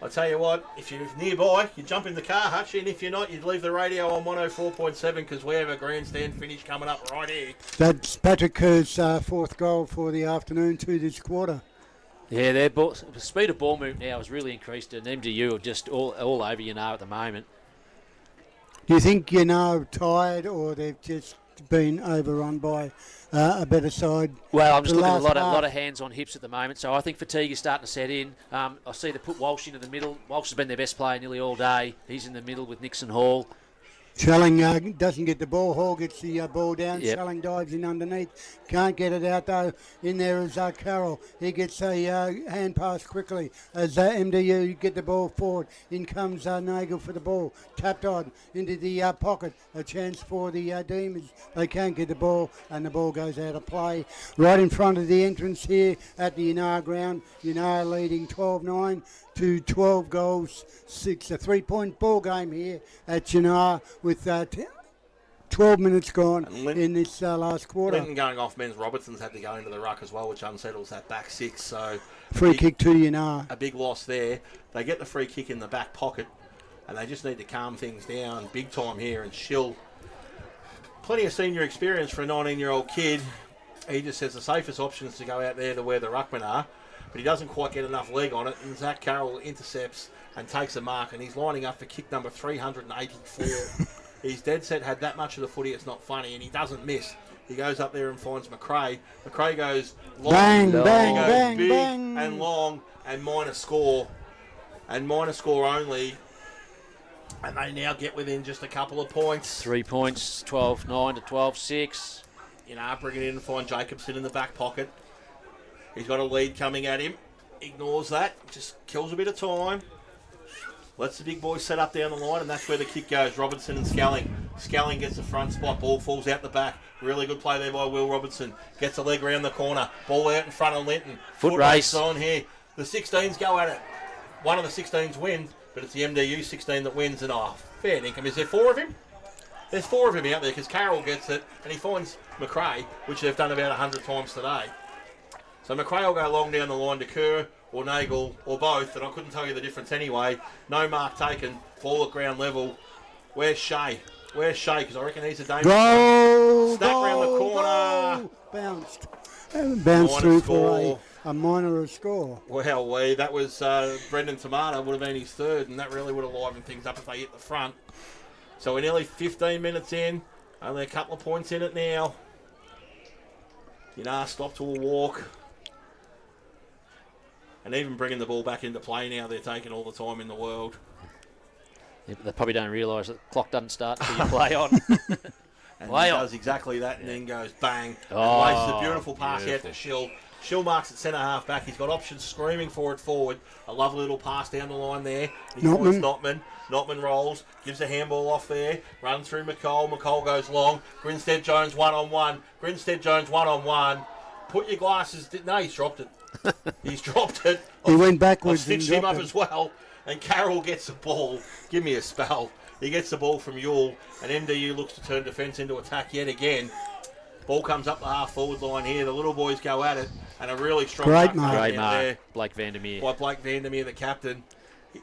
I tell you what, if you're nearby, you jump in the car, Hutch, and if you're not, you'd leave the radio on 104.7 because we have a grandstand finish coming up right here. That's Patrick Kerr's 4th goal for the afternoon to this quarter. Yeah, the speed of ball movement now has really increased, and MDU are just all over Yinnar at the moment. Do you think Yinnar are tired, or they've just been overrun by a better side? Well, I'm just looking at a lot of hands on hips at the moment, so I think fatigue is starting to set in. I see they put Walsh into the middle. Walsh has been their best player nearly all day. He's in the middle with Nixon Hall. Schelling doesn't get the ball. Hall gets the ball down. Yep. Schelling dives in underneath. Can't get it out, though. In there is Carroll. He gets a hand pass quickly as MDU get the ball forward. In comes Nagel for the ball. Tapped on into the pocket. A chance for the Demons. They can't get the ball, and the ball goes out of play. Right in front of the entrance here at the Yinnar ground. Yinnar leading 12-9 to 12 goals, 6. A 3-point ball game here at Yinnar with 12 minutes gone in this last quarter. Linton going off men's. Robertson's had to go into the ruck as well, which unsettles that back 6. So free kick to Yinnar. A big loss there. They get the free kick in the back pocket, and they just need to calm things down big time here. And Schill, plenty of senior experience for a 19-year-old kid. He just says the safest option is to go out there to where the ruckmen are, but he doesn't quite get enough leg on it. And Zach Carroll intercepts and takes a mark, and he's lining up for kick number 384. He's dead set, had that much of the footy, it's not funny, and he doesn't miss. He goes up there and finds McRae. McRae goes long, bang, he bang, goes bang, big bang. and long, and minor score. And minor score only. And they now get within just a couple of points. 3 points, 12-9 to 12-6. Bring it in and find Jacobson in the back pocket. He's got a lead coming at him. Ignores that, just kills a bit of time. Lets the big boys set up down the line, and that's where the kick goes. Robinson and Skelling. Skelling gets the front spot. Ball falls out the back. Really good play there by Will Robinson. Gets a leg around the corner. Ball out in front of Linton. Foot race on here. The 16s go at it. One of the 16s wins, but it's the MDU 16 that wins. And fair dinkum. Is there 4 of him? There's 4 of him out there because Carroll gets it, and he finds McRae, which they've done about 100 times today. So McRae will go long down the line to Kerr or Nagel or both, and I couldn't tell you the difference anyway. No mark taken. Ball at ground level. Where's Shea? Where's Shea? Because I reckon he's a dangerous Goal! Snap round the corner. Goal. Bounced through score. for a minor score. Well, that was Brendan Tomato, would have been his 3rd, and that really would have livened things up if they hit the front. So we're nearly 15 minutes in. Only a couple of points in it now. Stop to a walk. And even bringing the ball back into play now, they're taking all the time in the world. Yeah, but they probably don't realise that the clock doesn't start until you play on. And he does exactly that, and then goes bang. And laces a beautiful pass out to Schill. Schill marks at centre half back. He's got options screaming for it forward. A lovely little pass down the line there. He finds Notman. Notman rolls, gives a handball off there, runs through McCall. McCall goes long. Grinstead Jones 1-on-1. Grinstead Jones 1-on-1. Put your glasses. No, he's dropped it. He's dropped it. He went backwards. I've stitched him up as well. And Carroll gets the ball. Give me a spell. He gets the ball from Yule, and MDU looks to turn defence into attack yet again. Ball comes up the half-forward line here. The little boys go at it, and a really strong Great mark there Blake Vandermeer. by Blake Vandermeer, the captain.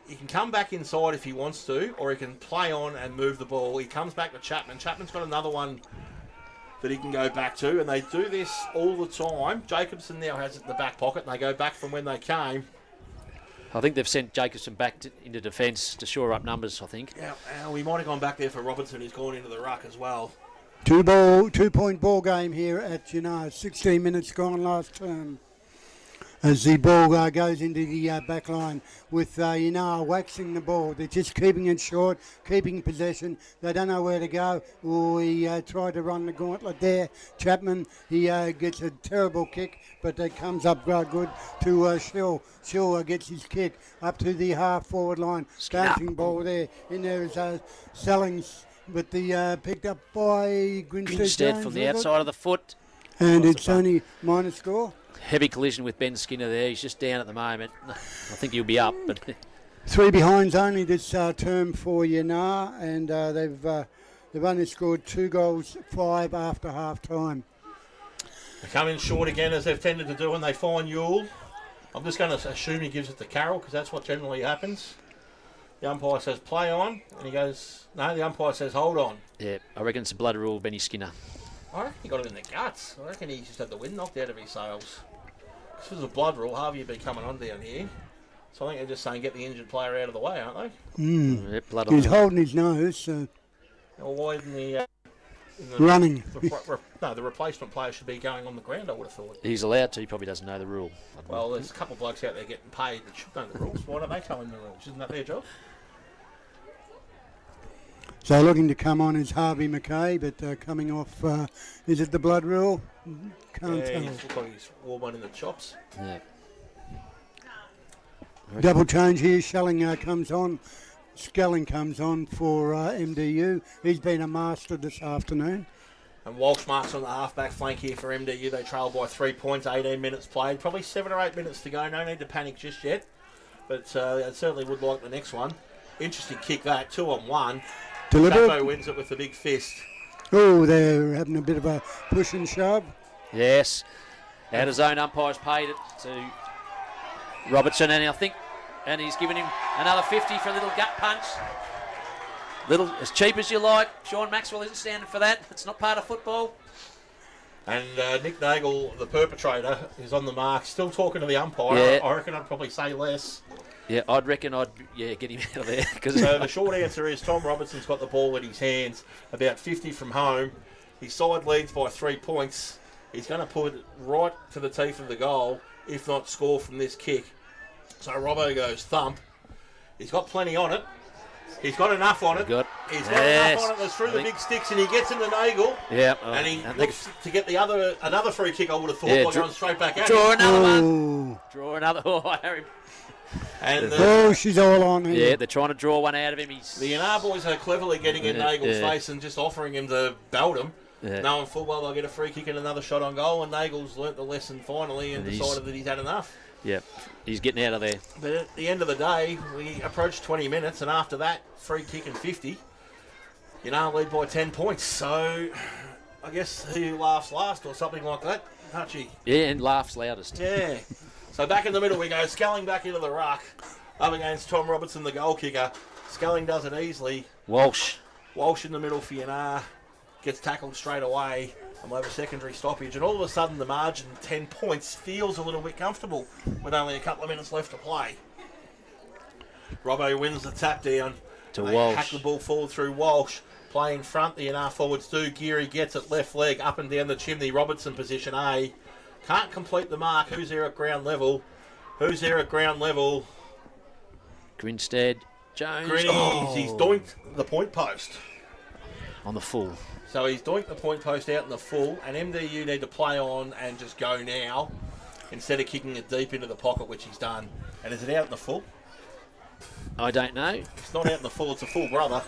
He can come back inside if he wants to, or he can play on and move the ball. He comes back to Chapman. Chapman's got another one that he can go back to, and they do this all the time. Jacobson now has it in the back pocket, and they go back from when they came. I think they've sent Jacobson back into defence to shore up numbers, I think. Yeah, we might have gone back there for Robinson, who's gone into the ruck as well. 2-point ball game here at Yinnar. 16 minutes gone last term. As the ball goes into the back line with Yinnar waxing the ball. They're just keeping it short, keeping possession. They don't know where to go. We tried to run the gauntlet there. Chapman, he gets a terrible kick, but it comes up good to Schill. Schill gets his kick up to the half-forward line. Bouncing ball there. In there is Sellings, but the picked up by Grinstead from the outside of the foot. And it's only minor score. Heavy collision with Ben Skinner there. He's just down at the moment. I think he'll be up. But 3 behinds only this term for Yinnar, and they've only scored 2 goals, 5 after half time. They come in short again, as they've tended to do, and they find Yule. I'm just going to assume he gives it to Carroll, because that's what generally happens. The umpire says play on, and he goes, no, the umpire says hold on. yeah, I reckon it's a blood rule, Benny Skinner. I reckon he got it in the guts. I reckon he just had the wind knocked out of his sails. This was a blood rule. Harvey would be coming on down here. So I think they're just saying get the injured player out of the way, aren't they? Yep, blood on. He's holding his nose, so Or why in the running. the replacement player should be going on the ground, I would have thought. He's allowed to. He probably doesn't know the rule. Well, there's a couple of blokes out there getting paid that should know the rules. Why don't they tell him the rules? Isn't that their job? So looking to come on is Harvey McKay, but coming off, is it the blood rule? Can't Yeah, tell. he looks like he's warm one in the chops. Yeah. Double change here. Shelling comes on. Skelling comes on for MDU. He's been a master this afternoon. And Walsh marks on the half-back flank here for MDU. They trail by 3 points, 18 minutes played. Probably 7 or 8 minutes to go. No need to panic just yet. but I certainly would like the next one. Interesting kick that, 2-on-1. Deliberate. Chapo wins it with the big fist. Oh, they're having a bit of a push and shove. Yes. Out of zone umpires paid it to Robertson, and he's given him another 50 for a little gut punch. Little as cheap as you like. Sean Maxwell isn't standing for that. It's not part of football. And Nick Nagel, the perpetrator, is on the mark, still talking to the umpire. Yeah. I reckon I'd probably say less. Yeah, I'd reckon get him out of there. So the short answer is Tom Robertson's got the ball in his hands, about 50 from home. His side leads by 3 points. He's going to put it right to the teeth of the goal, if not score from this kick. So Robbo goes thump. He's got plenty on it. He's got enough on it. He's got enough on it. That's through the big sticks, and he gets into Nagel. Yeah. And he looks to get another free kick, I would have thought, by going straight back at Draw him. another one. Draw another. Oh, Harry. And she's all on here. Yeah, they're trying to draw one out of him. The Yinnar boys are cleverly getting in Nagel's face and just offering him to belt him. Yeah. Knowing full well they'll get a free kick and another shot on goal, and Nagel's learnt the lesson finally and decided that he's had enough. Yep, he's getting out of there. But at the end of the day, we approached 20 minutes, and after that, free kick and 50, lead by 10 points. So I guess who laughs last or something like that, Hutchie? Yeah, and laughs loudest. Yeah. So back in the middle we go, Sculling back into the ruck, up against Tom Robertson, the goal kicker. Sculling does it easily. Walsh in the middle for Yinnar, gets tackled straight away, and we'll have a secondary stoppage. And all of a sudden, the margin, 10 points, feels a little bit comfortable with only a couple of minutes left to play. Robbo wins the tap down. To They Walsh. hack the ball forward through Walsh. Play in front, the Yinnar forwards do. Geary gets it left leg, up and down the chimney. Robertson position A. Can't complete the mark. Who's there at ground level? Grinstead. Jones. He's doinked the point post. On the full. So he's doinked the point post out in the full, and MDU need to play on and just go now instead of kicking it deep into the pocket, which he's done. And is it out in the full? I don't know. It's not out in the full, it's a full brother.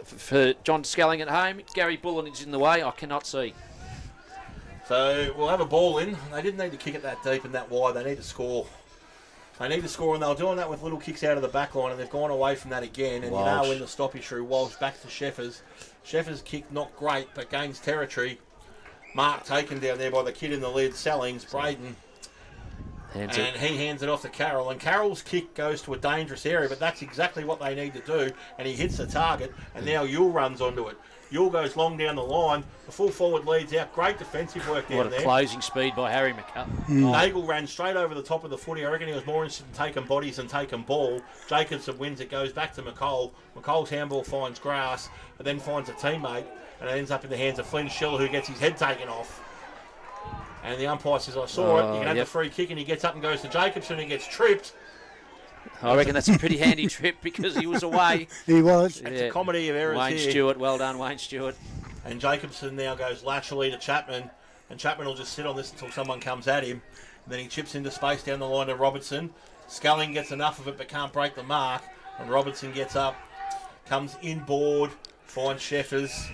For John Sculling at home, Gary Bullen is in the way. I cannot see. So we'll have a ball in. They didn't need to kick it that deep and that wide. They need to score. And they were doing that with little kicks out of the back line, and they've gone away from that again. And Walsh. win the stoppage through Walsh back to Sheffers. Sheffers' kick not great, but gains territory. Mark taken down there by the kid in the lead, Sellings, Braden. And he hands it off to Carroll. And Carroll's kick goes to a dangerous area, but that's exactly what they need to do. And he hits the target, and now Yule runs onto it. Yule goes long down the line. The full forward leads out. Great defensive work down there. What a closing speed by Harry McCull. Nagel ran straight over the top of the footy. I reckon he was more interested in taking bodies than taking ball. Jacobson wins it, goes back to McColl. McColl's handball finds grass, and then finds a teammate, and it ends up in the hands of Flynn Schiller, who gets his head taken off. And the umpire says, I saw it. You can have the free kick, and he gets up and goes to Jacobson, and gets tripped. I reckon that's a pretty handy trip because he was away. He was. It's a comedy of errors Wayne here. Stewart, well done, Wayne Stewart. And Jacobson now goes laterally to Chapman, and Chapman will just sit on this until someone comes at him. And then he chips into space down the line to Robertson. Sculling gets enough of it but can't break the mark. And Robertson gets up, comes inboard, finds Sheffers.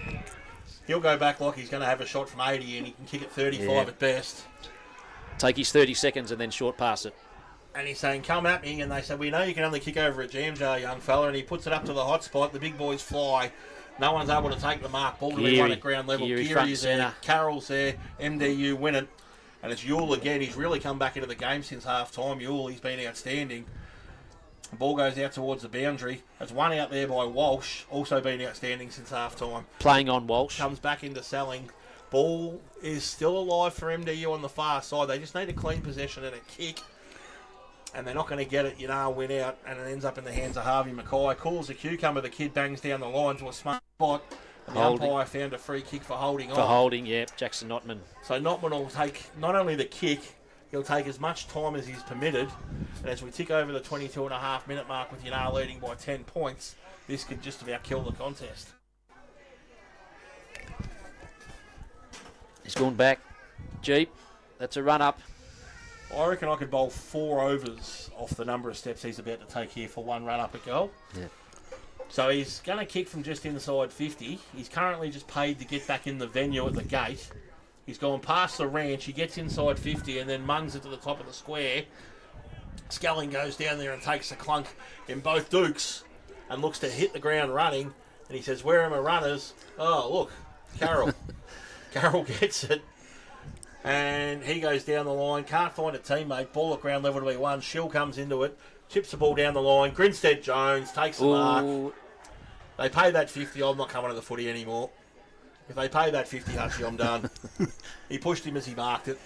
He'll go back like he's going to have a shot from 80, and he can kick it 35 at best. Take his 30 seconds and then short pass it. And he's saying, come at me. And they say, we know you can only kick over a jam jar, young fella. And he puts it up to the hot spot. The big boys fly. No one's able to take the mark. Ball to be won at ground level. Geary's there. Carroll's there. MDU win it. And it's Yule again. He's really come back into the game since half-time. Yule, he's been outstanding. The ball goes out towards the boundary. There's one out there by Walsh. Also been outstanding since half-time. Playing on Walsh. Comes back into Selling. Ball is still alive for MDU on the far side. They just need a clean possession and a kick. And they're not going to get it. Win out, and it ends up in the hands of Harvey Mackay. Calls a cucumber. The kid bangs down the line to a smart spot. And the umpire found a free kick for holding on. For holding, yeah, Jackson Notman. So Notman will take not only the kick, he'll take as much time as he's permitted. And as we tick over the 22.5 minute mark with Yinnar leading by 10 points, this could just about kill the contest. He's gone back. Jeep, that's a run up. I reckon I could bowl 4 overs off the number of steps he's about to take here for one run up at goal. Yeah. So he's going to kick from just inside 50. He's currently just paid to get back in the venue at the gate. He's gone past the ranch. He gets inside 50 and then mungs it to the top of the square. Skelling goes down there and takes a clunk in both Dukes and looks to hit the ground running. And he says, where are my runners? Oh, look, Carroll. Carroll gets it. And he goes down the line, can't find a teammate. Ball at ground level to be one. Shill comes into it, chips the ball down the line. Grinstead Jones takes the mark. They pay that 50. I'm not coming to the footy anymore. If they pay that 50, Hutchie, I'm done. He pushed him as he marked it.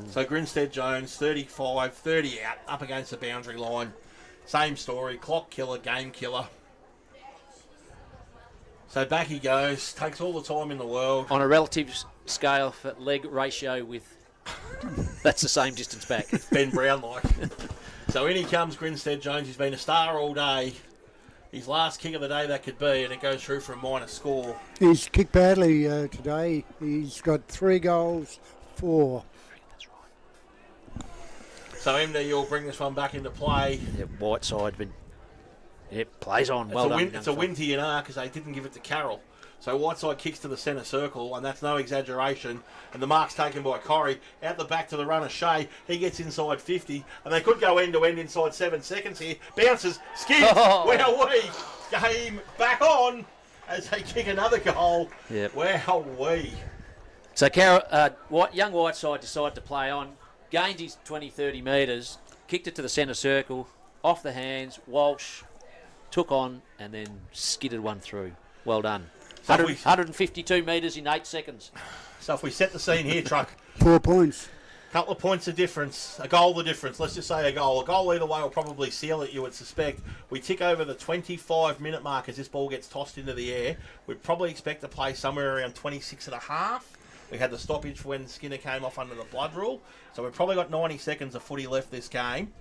So Grinstead Jones, 35, 30 out, up against the boundary line. Same story, clock killer, game killer. So back he goes, takes all the time in the world. On a relative scale for leg ratio with... That's the same distance back. Ben Brown-like. So in he comes, Grinstead Jones. He's been a star all day. His last kick of the day that could be, and it goes through for a minor score. He's kicked badly today. He's got 3 goals, 4. So MD will bring this one back into play. Yeah, Whiteside, but it plays on. Well done. It's a win to Yinnar because they didn't give it to Carroll. So Whiteside kicks to the centre circle, and that's no exaggeration. And the mark's taken by Corrie. Out the back to the runner, Shea. He gets inside 50, and they could go end-to-end inside 7 seconds here. Bounces, skids. Wowee. Game back on as they kick another goal. Yep. Wowee. So young Whiteside decided to play on. Gained his 20-30 metres, kicked it to the centre circle, off the hands, Walsh took on and then skidded one through. Well done. 152 metres in 8 seconds. So if we set the scene here, Truck. 4 points. Couple of points of difference. A goal the difference. Let's just say a goal. A goal either way will probably seal it, you would suspect. We tick over the 25-minute mark as this ball gets tossed into the air. We'd probably expect to play somewhere around 26 and a half. We had the stoppage for when Skinner came off under the blood rule. So we've probably got 90 seconds of footy left this game.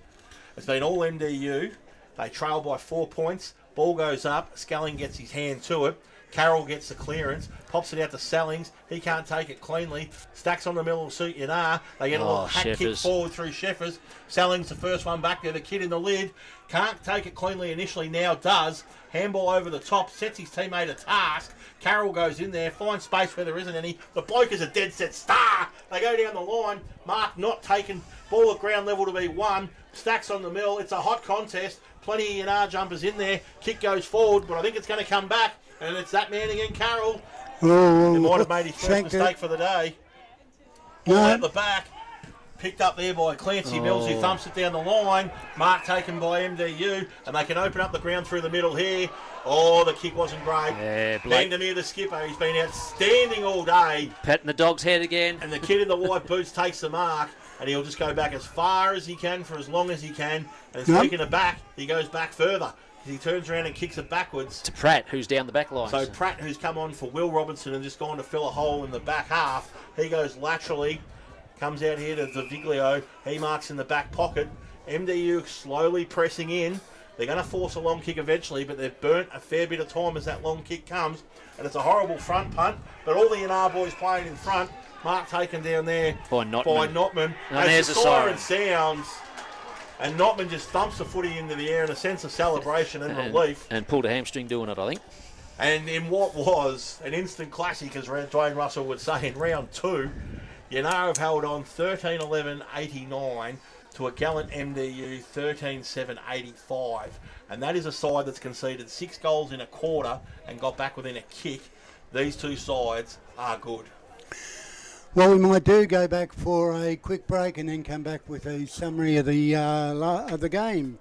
It's been all MDU. They trail by 4 points. Ball goes up. Skelling gets his hand to it. Carroll gets the clearance. Pops it out to Sellings. He can't take it cleanly. Stacks on the middle of suit Yinnar. They get a little hack kick forward through Sheffers. Sellings the first one back there. The kid in the lid. Can't take it cleanly initially. Now does. Handball over the top. Sets his teammate a task. Carroll goes in there, finds space where there isn't any. The bloke is a dead set star. They go down the line. Mark not taken. Ball at ground level to be 1. Stacks on the mill. It's a hot contest. Plenty of Yinnar jumpers in there. Kick goes forward, but I think it's going to come back. And it's that man again, Carroll. He might have made his first mistake for the day. Ball at the back. Picked up there by Clancy Mills, who thumps it down the line. Mark taken by MDU, and they can open up the ground through the middle here. Oh, the kick wasn't great. Yeah, Vandermeer, the skipper, he's been outstanding all day. Patting the dog's head again. And the kid in the white boots takes the mark, and he'll just go back as far as he can for as long as he can. And speaking of back, he goes back further. He turns around and kicks it backwards. To Pratt, who's down the back line. So Pratt, who's come on for Will Robinson and just gone to fill a hole in the back half, he goes laterally. Comes out here to Zaviglio. He marks in the back pocket. MDU slowly pressing in. They're going to force a long kick eventually, but they've burnt a fair bit of time as that long kick comes. And it's a horrible front punt. But all the Yinnar boys playing in front. Mark taken down there by Notman. And there's the siren sounds. And Notman just thumps the footy into the air in a sense of celebration and relief. And pulled a hamstring doing it, I think. And in what was an instant classic, as Dwayne Russell would say, in round 2, Yinnar have held on 13-11-89 to a gallant MDU 13-7-85. And that is a side that's conceded 6 goals in a quarter and got back within a kick. These two sides are good. Well, we might go back for a quick break and then come back with a summary of the game.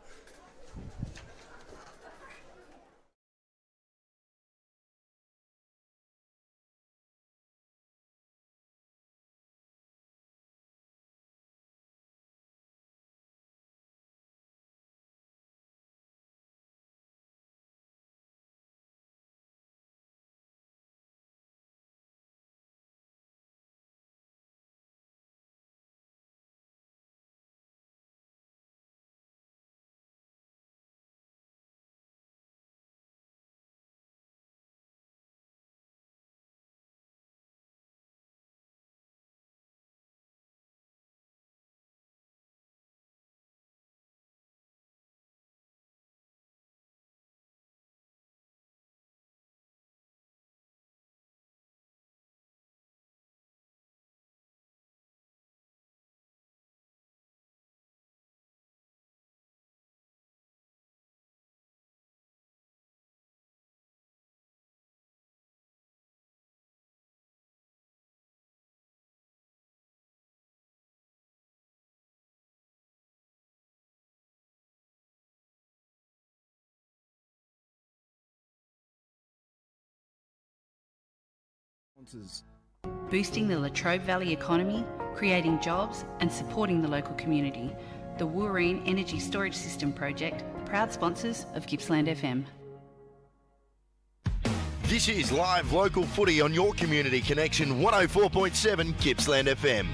Boosting the Latrobe Valley economy, creating jobs and supporting the local community. The Wooreen Energy Storage System Project, proud sponsors of Gippsland FM. This is live local footy on your Community Connection 104.7 Gippsland FM.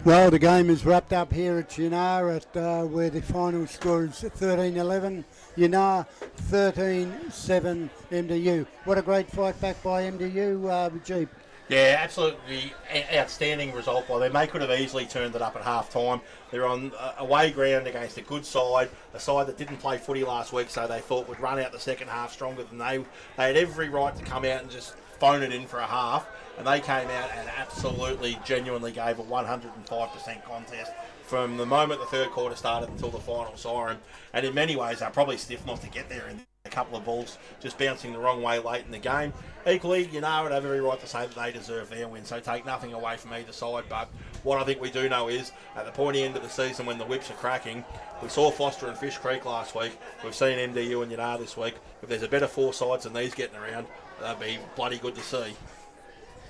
Well, the game is wrapped up here at Yinnar at where the final score is 13-11. Yinnar 13-7 MDU. What a great fight back by MDU, Jeep. Yeah, absolutely outstanding result by them. They could have easily turned it up at half time. They're on away ground against a good side, a side that didn't play footy last week, so they thought would run out the second half stronger than they had every right to come out and just phone it in for a half, and they came out and absolutely, genuinely gave a 105% contest from the moment the third quarter started until the final siren. And in many ways, they're probably stiff not to get there in a couple of balls just bouncing the wrong way late in the game. Equally, would have every right to say that they deserve their win, so take nothing away from either side. But what I think we do know is, at the pointy end of the season when the whips are cracking, we saw Foster and Fish Creek last week, we've seen MDU and Yinnar this week. If there's a better four sides than these getting around, that'd be bloody good to see.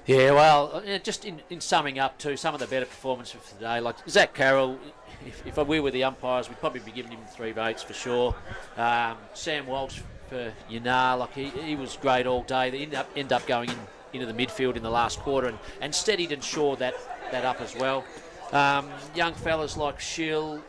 Yeah, well, just in summing up too, some of the better performances for today, like Zach Carroll, if we were the umpires, we'd probably be giving him 3 votes for sure. Sam Walsh for Yinnar, like he was great all day. They end up going into the midfield in the last quarter and steadied and shored that up as well. Young fellas like Schill,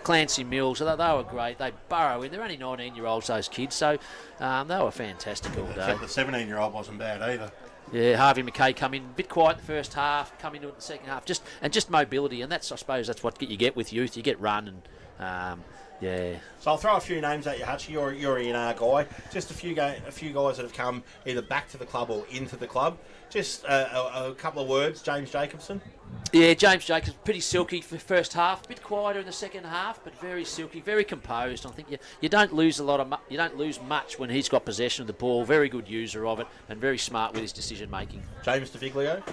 Clancy Mills, they were great. They burrow in. They're only 19-year-olds, those kids, so they were fantastic all day. The 17-year-old wasn't bad either. Yeah, Harvey McKay come in a bit quiet in the first half, come into it in the second half, just mobility, and I suppose that's what you get with youth. You get run and yeah. So I'll throw a few names at you, Hutchie. You're a Yinnar guy. Just a few guys that have come either back to the club or into the club. Just a couple of words. James Jacobson. Yeah, James Jacobs, pretty silky for the first half, a bit quieter in the second half, but very silky, very composed. I think you don't lose you don't lose much when he's got possession of the ball. Very good user of it and very smart with his decision making. James DeViglio.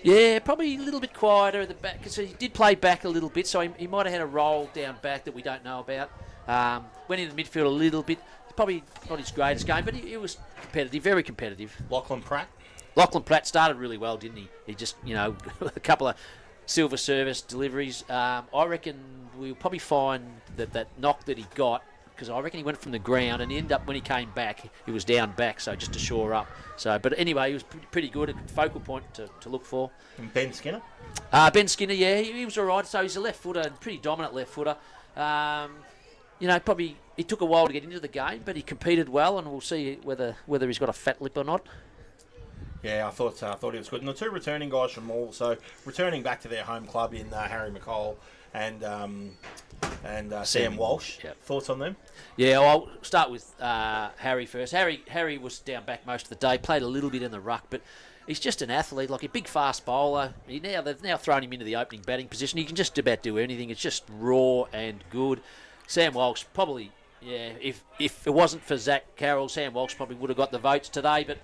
Yeah, probably a little bit quieter at the back because he did play back a little bit, so he might have had a roll down back that we don't know about. Went into the midfield a little bit. Probably not his greatest game, but he was competitive, very competitive. Lachlan Pratt. Lachlan Pratt started really well, didn't he? He just, a couple of silver service deliveries. I reckon we'll probably find that knock that he got, because I reckon he went from the ground and he ended up, when he came back, he was down back, so just to shore up. So, but anyway, he was pretty good, a focal point to look for. And Ben Skinner? Ben Skinner, yeah, he was all right. So he's a left footer, pretty dominant left footer. Probably it took a while to get into the game, but he competed well, and we'll see whether he's got a fat lip or not. Yeah, I thought he was good. And the two returning guys from Maul, so returning back to their home club in Harry McCall and Sam Walsh. Yep. Thoughts on them? Yeah, well, I'll start with Harry first. Harry was down back most of the day, played a little bit in the ruck, but he's just an athlete, like a big fast bowler. They've now thrown him into the opening batting position. He can just about do anything. It's just raw and good. Sam Walsh probably, if it wasn't for Zach Carroll, Sam Walsh probably would have got the votes today, but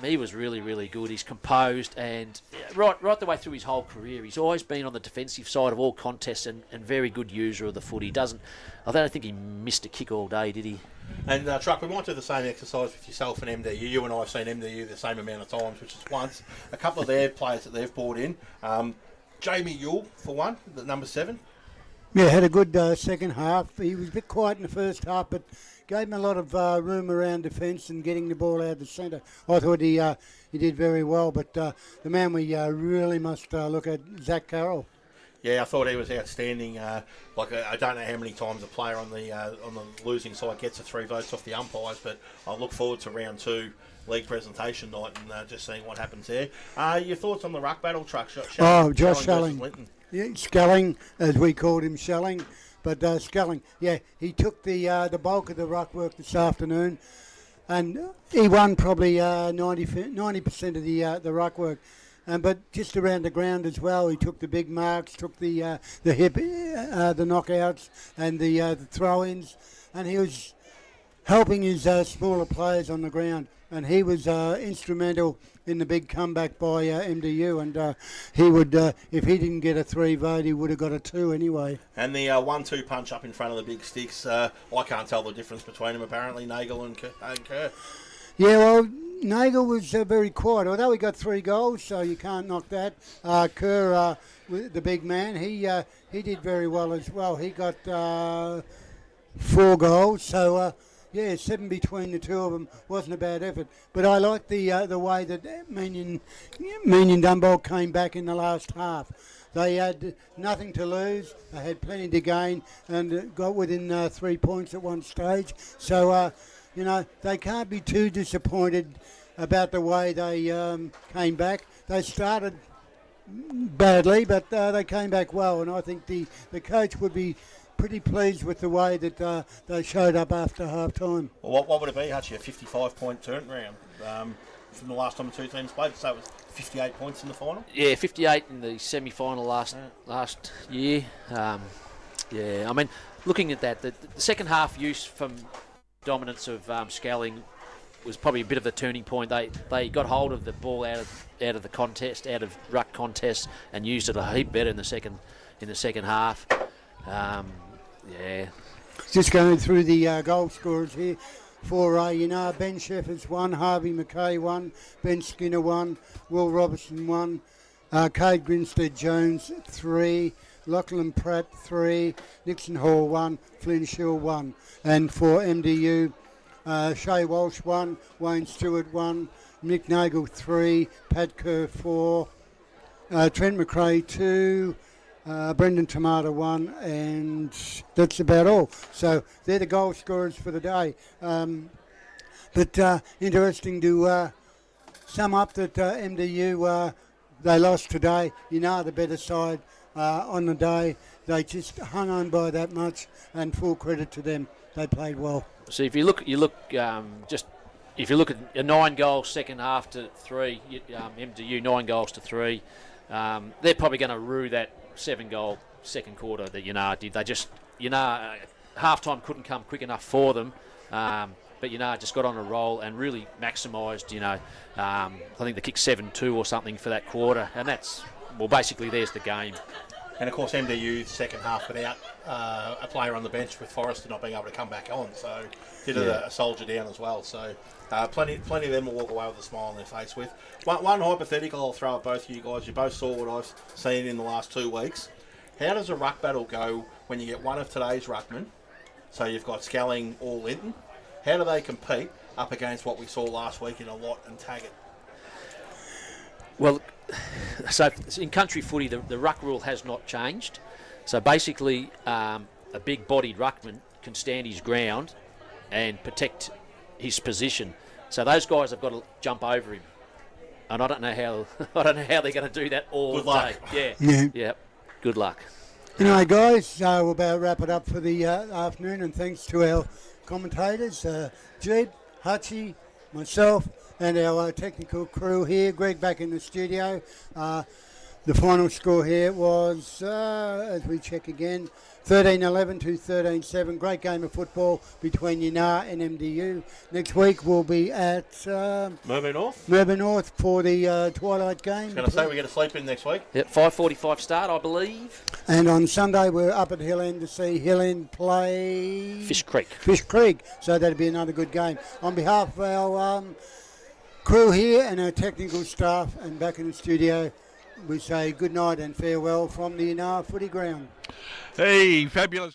he was really, really good. He's composed, and right the way through his whole career, he's always been on the defensive side of all contests and very good user of the footy. I don't think he missed a kick all day, did he? And Truck, we might do the same exercise with yourself and MDU. You and I have seen MDU the same amount of times, which is once. A couple of their players that they've brought in. Jamie Yule, for one, the number 7. Yeah, had a good second half. He was a bit quiet in the first half, but gave him a lot of room around defence and getting the ball out of the centre. I thought he did very well, but the man we really must look at, Zach Carroll. Yeah, I thought he was outstanding. I don't know how many times a player on the losing side gets the 3 votes off the umpires, but I look forward to round 2 league presentation night and just seeing what happens there. Your thoughts on the ruck battle, Truck? Josh Schelling. Yeah, Skelling, as we called him, Shelling. But Skelling, he took the bulk of the ruck work this afternoon, and he won probably 90% of the ruck work. But just around the ground as well, he took the big marks, took the hip, the knockouts, and the throw-ins, and he was helping his smaller players on the ground. And he was instrumental in the big comeback by MDU. And he would, if he didn't get a 3 vote, he would have got a 2 anyway. And the 1-2 punch up in front of the big sticks, I can't tell the difference between them, apparently, Nagel and Kerr. Yeah, well, Nagel was very quiet, although he got 3 goals, so you can't knock that. Kerr, the big man, he did very well as well. He got 4 goals, so... 7 between the two of them wasn't a bad effort. But I like the way that Meanion Dumbold came back in the last half. They had nothing to lose, they had plenty to gain, and got within 3 points at one stage. So, they can't be too disappointed about the way they came back. They started badly, but they came back well, and I think the coach would be pretty pleased with the way that they showed up after half time. Well, what would it be, Hutchie? A 55-point turnaround from the last time the two teams played? So it was 58 points in the final? Yeah, 58 in the semi-final last year. I mean, looking at that, the second half use from dominance of Schelling was probably a bit of a turning point. They got hold of the ball out of the contest, out of ruck contests, and used it a heap better in the second half. Just going through the goal scorers here for Yinnar. Ben Sheffers 1, Harvey McKay 1, Ben Skinner 1, Will Robertson 1, Cade Grinstead Jones 3, Lachlan Pratt 3, Nixon Hall 1, Flynn Shill 1. And for MDU, Shay Walsh 1, Wayne Stewart 1, Nick Nagel 3, Pat Kerr 4, Trent McRae 2, Brendan Tomato 1, and that's about all. So they're the goal scorers for the day. But interesting to sum up that MDU, they lost today. The better side on the day. They just hung on by that much, and full credit to them. They played well. So if you look if you look at a 9-goal second half to 3, MDU 9 goals to 3, they're probably going to rue that 7-goal second quarter that Yinnar did. They just, half-time couldn't come quick enough for them, but Yinnar just got on a roll and really maximised, I think they kicked 7-2 or something for that quarter, and basically there's the game. And of course MDU second half without a player on the bench, with Forrester not being able to come back on, so did a soldier down as well. So plenty of them will walk away with a smile on their face with. One hypothetical I'll throw at both of you guys. You both saw what I've seen in the last 2 weeks. How does a ruck battle go when you get one of today's ruckmen? So you've got Schelling or Linton. How do they compete up against what we saw last week in a Lott and Taggart? Well, so in country footy, the ruck rule has not changed. So basically, a big-bodied ruckman can stand his ground and protect his position. So those guys have got to jump over him, and I don't know how they're going to do that all Good luck. day. Yeah. Good luck. Anyway, guys, we'll about wrap it up for the afternoon, and thanks to our commentators, Jeep, Hutchie, myself, and our technical crew here. Greg back in the studio. The final score here was, as we check again, 13-11 to 13-7. Great game of football between Yinnar and MDU. Next week we'll be at Melbourne North for the Twilight game. I was going to say we get a sleep in next week. Yep, 5:45 start, I believe. And on Sunday we're up at Hill End to see Hill End play Fish Creek. So that'll be another good game. On behalf of our crew here and our technical staff and back in the studio, we say good night and farewell from the Yinnar footy ground. Hey, fabulous.